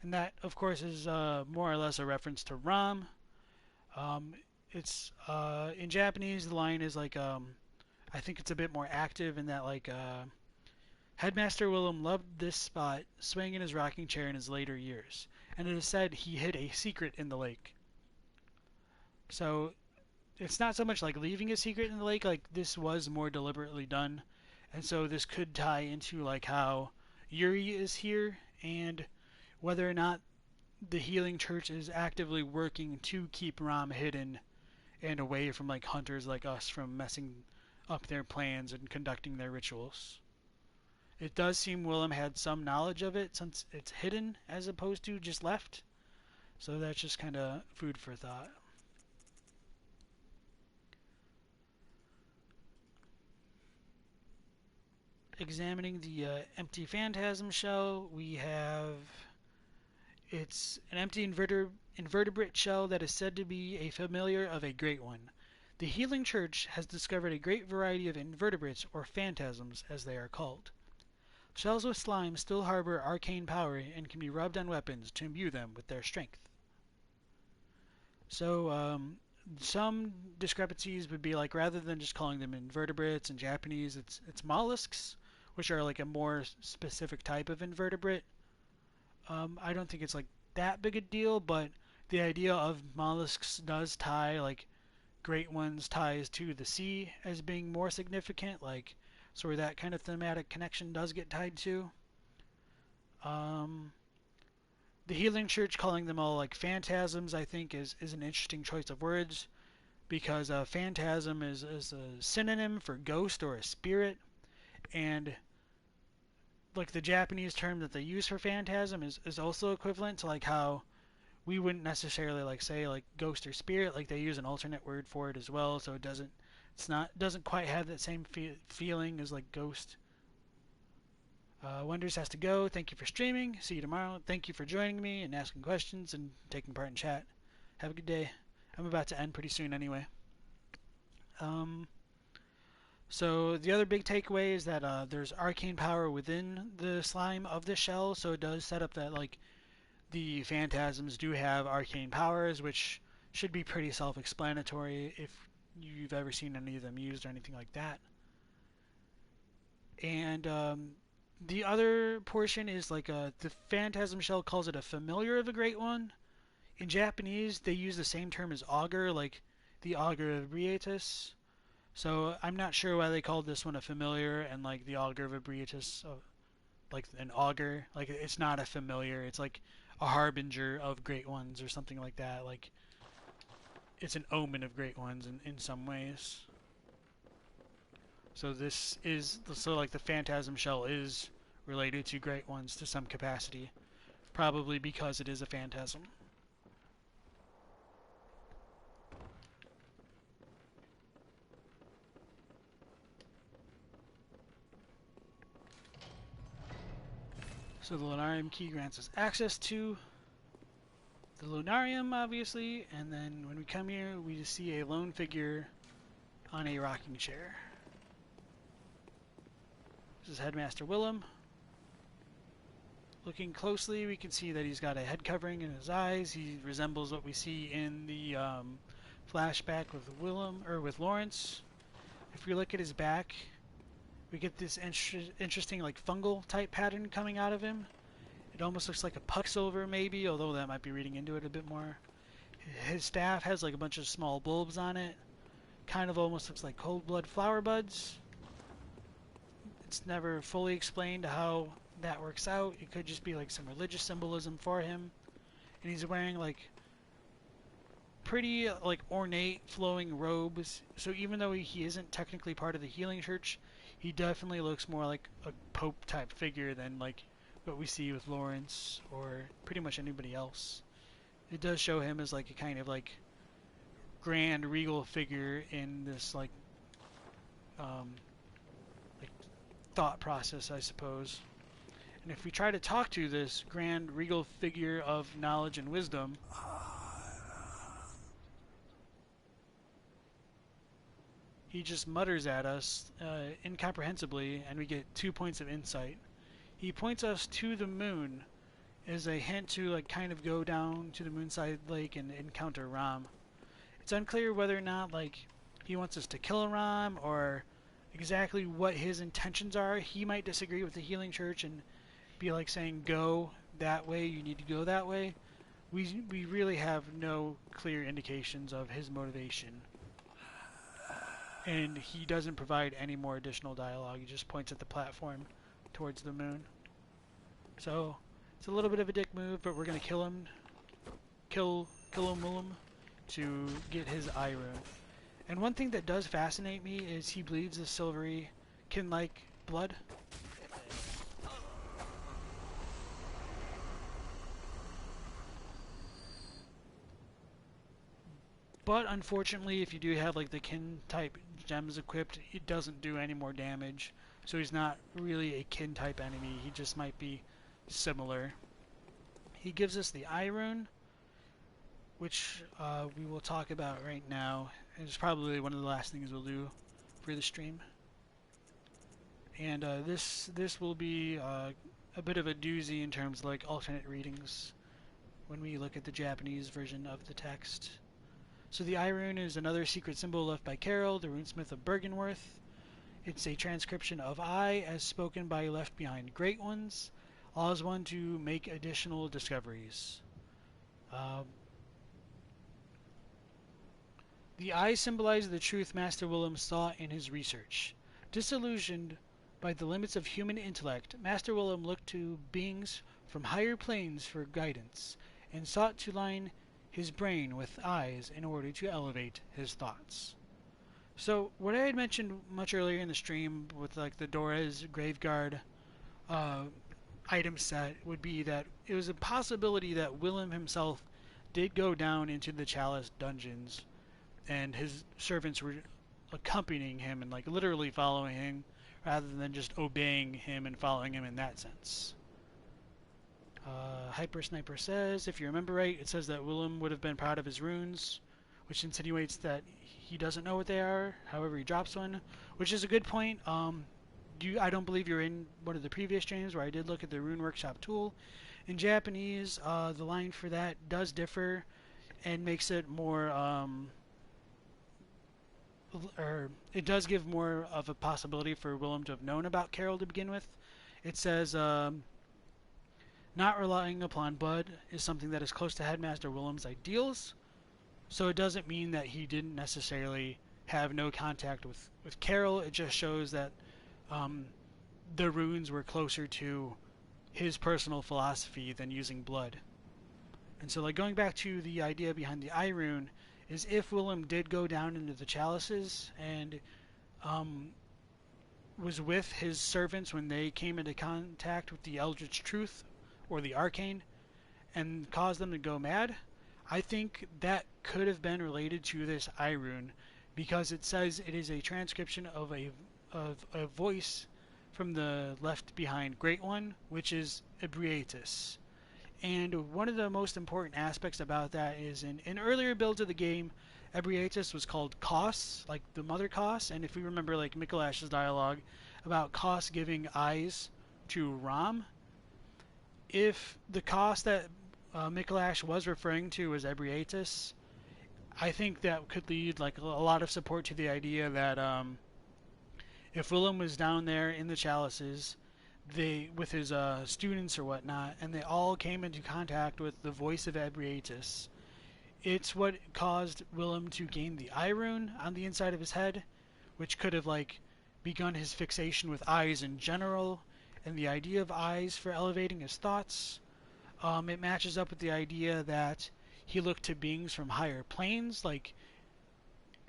[SPEAKER 1] And that, of course, is more or less a reference to Ram. It's in Japanese, the line is like, I think it's a bit more active in that, like, Headmaster Willem loved this spot, swaying in his rocking chair in his later years, and it is said he hid a secret in the lake. So, it's not so much like leaving a secret in the lake, like this was more deliberately done, and so this could tie into like how Yuri is here, and whether or not the Healing Church is actively working to keep Ram hidden and away from like hunters like us from messing up their plans and conducting their rituals. It does seem Willem had some knowledge of it since it's hidden as opposed to just left. So that's just kind of food for thought. Examining the empty phantasm shell, we have... It's an empty invertebrate shell that is said to be a familiar of a great one. The Healing Church has discovered a great variety of invertebrates, or phantasms as they are called. Shells with slime still harbor arcane power and can be rubbed on weapons to imbue them with their strength. So, some discrepancies would be like, rather than just calling them invertebrates in Japanese, it's mollusks, which are like a more specific type of invertebrate. I don't think it's like that big a deal, but the idea of mollusks does tie, like, great ones ties to the sea as being more significant, like, so where that kind of thematic connection does get tied to. The Healing Church calling them all like phantasms, I think, is an interesting choice of words, because phantasm is a synonym for ghost or a spirit, and like the Japanese term that they use for phantasm is also equivalent to like how we wouldn't necessarily like say like ghost or spirit, like they use an alternate word for it as well, so it doesn't quite have that same feeling as like ghost. Wonders has to go. Thank you for streaming. See you tomorrow. Thank you for joining me and asking questions and taking part in chat. Have a good day. I'm about to end pretty soon anyway. So the other big takeaway is that there's arcane power within the slime of the shell, so it does set up that like the phantasms do have arcane powers, which should be pretty self-explanatory if you've ever seen any of them used or anything like that. And the other portion is like the phantasm shell calls it a familiar of a great one. In Japanese, they use the same term as augur, like the augur of Brietus. So I'm not sure why they called this one a familiar and like the augur of Brietus like an augur. Like it's not a familiar, it's like a harbinger of great ones or something like that. Like it's an omen of great ones in some ways. So this is, so like the phantasm shell is related to great ones to some capacity, probably because it is a phantasm. So the Lunarium key grants us access to the Lunarium, obviously, and then when we come here, we just see a lone figure on a rocking chair. This is Headmaster Willem. Looking closely, we can see that he's got a head covering in his eyes. He resembles what we see in the flashback with with Lawrence. If we look at his back, we get this interesting like fungal type pattern coming out of him. It almost looks like a Pucksilver maybe, although that might be reading into it a bit more. His staff has like a bunch of small bulbs on it. Kind of almost looks like cold blood flower buds. It's never fully explained how that works out. It could just be like some religious symbolism for him. And he's wearing like pretty like ornate flowing robes. So even though he isn't technically part of the healing church, he definitely looks more like a pope type figure than like what we see with Lawrence or pretty much anybody else. It does show him as like a kind of like grand regal figure in this like thought process, I suppose. And if we try to talk to this grand regal figure of knowledge and wisdom, he just mutters at us incomprehensibly, and we get 2 points of insight. He points us to the moon as a hint to like kind of go down to the Moonside Lake and encounter Ram. It's unclear whether or not like he wants us to kill Ram or exactly what his intentions are. He might disagree with the Healing Church and be like saying go that way, you need to go that way. We really have no clear indications of his motivation. And he doesn't provide any more additional dialogue. He just points at the platform towards the moon. So it's a little bit of a dick move, but we're gonna kill him. Kill him to get his eye rune. And one thing that does fascinate me is he bleeds a silvery kin-like blood. But unfortunately, if you do have like the kin type gems equipped, it doesn't do any more damage. So he's not really a kin type enemy. He just might be similar. He gives us the eye rune, which we will talk about right now. It's probably one of the last things we'll do for the stream. And this will be a bit of a doozy in terms of like alternate readings when we look at the Japanese version of the text. So the eye rune is another secret symbol left by Carol, the runesmith of Byrgenwerth. It's a transcription of I as spoken by Left Behind Great Ones, allows one to make additional discoveries. The eye symbolizes the truth Master Willem sought in his research. Disillusioned by the limits of human intellect, Master Willem looked to beings from higher planes for guidance, and sought to line his brain with eyes in order to elevate his thoughts. So what I had mentioned much earlier in the stream with like the Dora's Graveguard item set would be that it was a possibility that Willem himself did go down into the Chalice dungeons and his servants were accompanying him and like literally following him rather than just obeying him and following him in that sense. Hyper Sniper says, if you remember right, it says that Willem would have been proud of his runes, which insinuates that he doesn't know what they are, however he drops one, which is a good point. I don't believe you're in one of the previous streams where I did look at the Rune Workshop tool. In Japanese, the line for that does differ and makes it more, or it does give more of a possibility for Willem to have known about Carol to begin with. It says, not relying upon Bud is something that is close to Headmaster Willem's ideals, so it doesn't mean that he didn't necessarily have no contact with Carol. It just shows that the runes were closer to his personal philosophy than using blood. And so like going back to the idea behind the eye rune is if Willem did go down into the chalices and was with his servants when they came into contact with the Eldritch Truth or the Arcane and caused them to go mad, I think that could have been related to this eye rune because it says it is a transcription of a voice from the Left Behind Great One, which is Ebrietas. And one of the most important aspects about that is in earlier builds of the game, Ebrietas was called Kos, like the Mother Kos, and if we remember like Mikolash's dialogue about Kos giving eyes to Ram, if the cost that Mikolash was referring to was Ebrietas, I think that could lead like a lot of support to the idea that if Willem was down there in the chalices, they with his students or whatnot, and they all came into contact with the voice of Ebrietas, it's what caused Willem to gain the eye rune on the inside of his head, which could have like begun his fixation with eyes in general, and the idea of eyes for elevating his thoughts. It matches up with the idea that he looked to beings from higher planes. Like,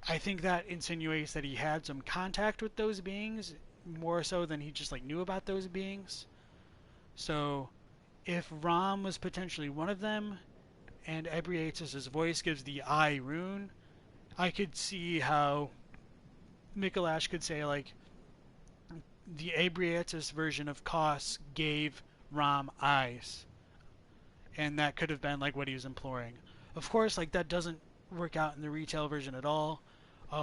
[SPEAKER 1] I think that insinuates that he had some contact with those beings, more so than he just like knew about those beings. So, if Rom was potentially one of them, and Ebrietas' voice gives the eye rune, I could see how Mikolash could say like the Ebrietas version of Kos gave Rom eyes, and that could have been like what he was imploring. Of course, like that doesn't work out in the retail version at all.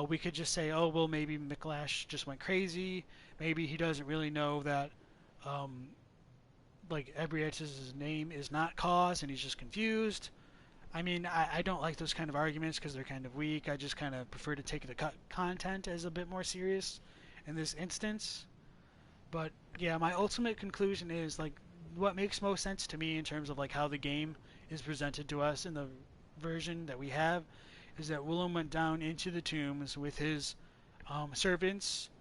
[SPEAKER 1] We could just say, oh well, maybe Mikolash just went crazy. Maybe he doesn't really know that, like Ebrietas' name is not Kos, and he's just confused. I mean, I don't like those kind of arguments because they're kind of weak. I just kind of prefer to take the content as a bit more serious in this instance. But yeah, my ultimate conclusion is like what makes most sense to me in terms of like how the game is presented to us in the version that we have is that Willem went down into the tombs with his servants.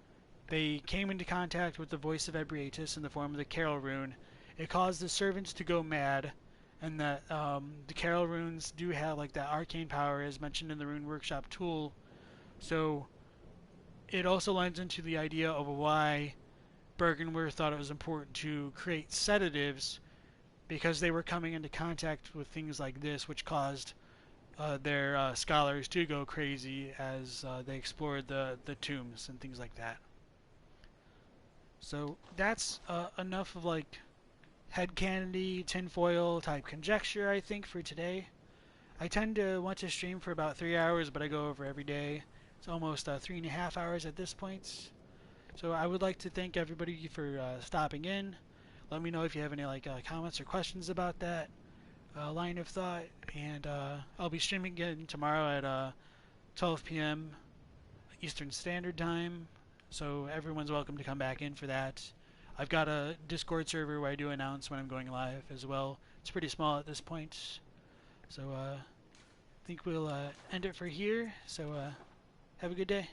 [SPEAKER 1] They came into contact with the voice of Ebrietas in the form of the Carol rune. It caused the servants to go mad, and that the Carol runes do have like that arcane power as mentioned in the Rune Workshop tool. So it also lends into the idea of why Byrgenwerth thought it was important to create sedatives, because they were coming into contact with things like this, which caused their scholars to go crazy as they explored the tombs and things like that. So that's enough of like headcandy, tinfoil type conjecture, I think, for today. I tend to want to stream for about 3 hours, but I go over every day. It's almost 3.5 hours at this point. So I would like to thank everybody for stopping in. Let me know if you have any like comments or questions about that line of thought. And I'll be streaming again tomorrow at 12 p.m. Eastern Standard Time. So everyone's welcome to come back in for that. I've got a Discord server where I do announce when I'm going live as well. It's pretty small at this point. So I think we'll end it for here. So have a good day.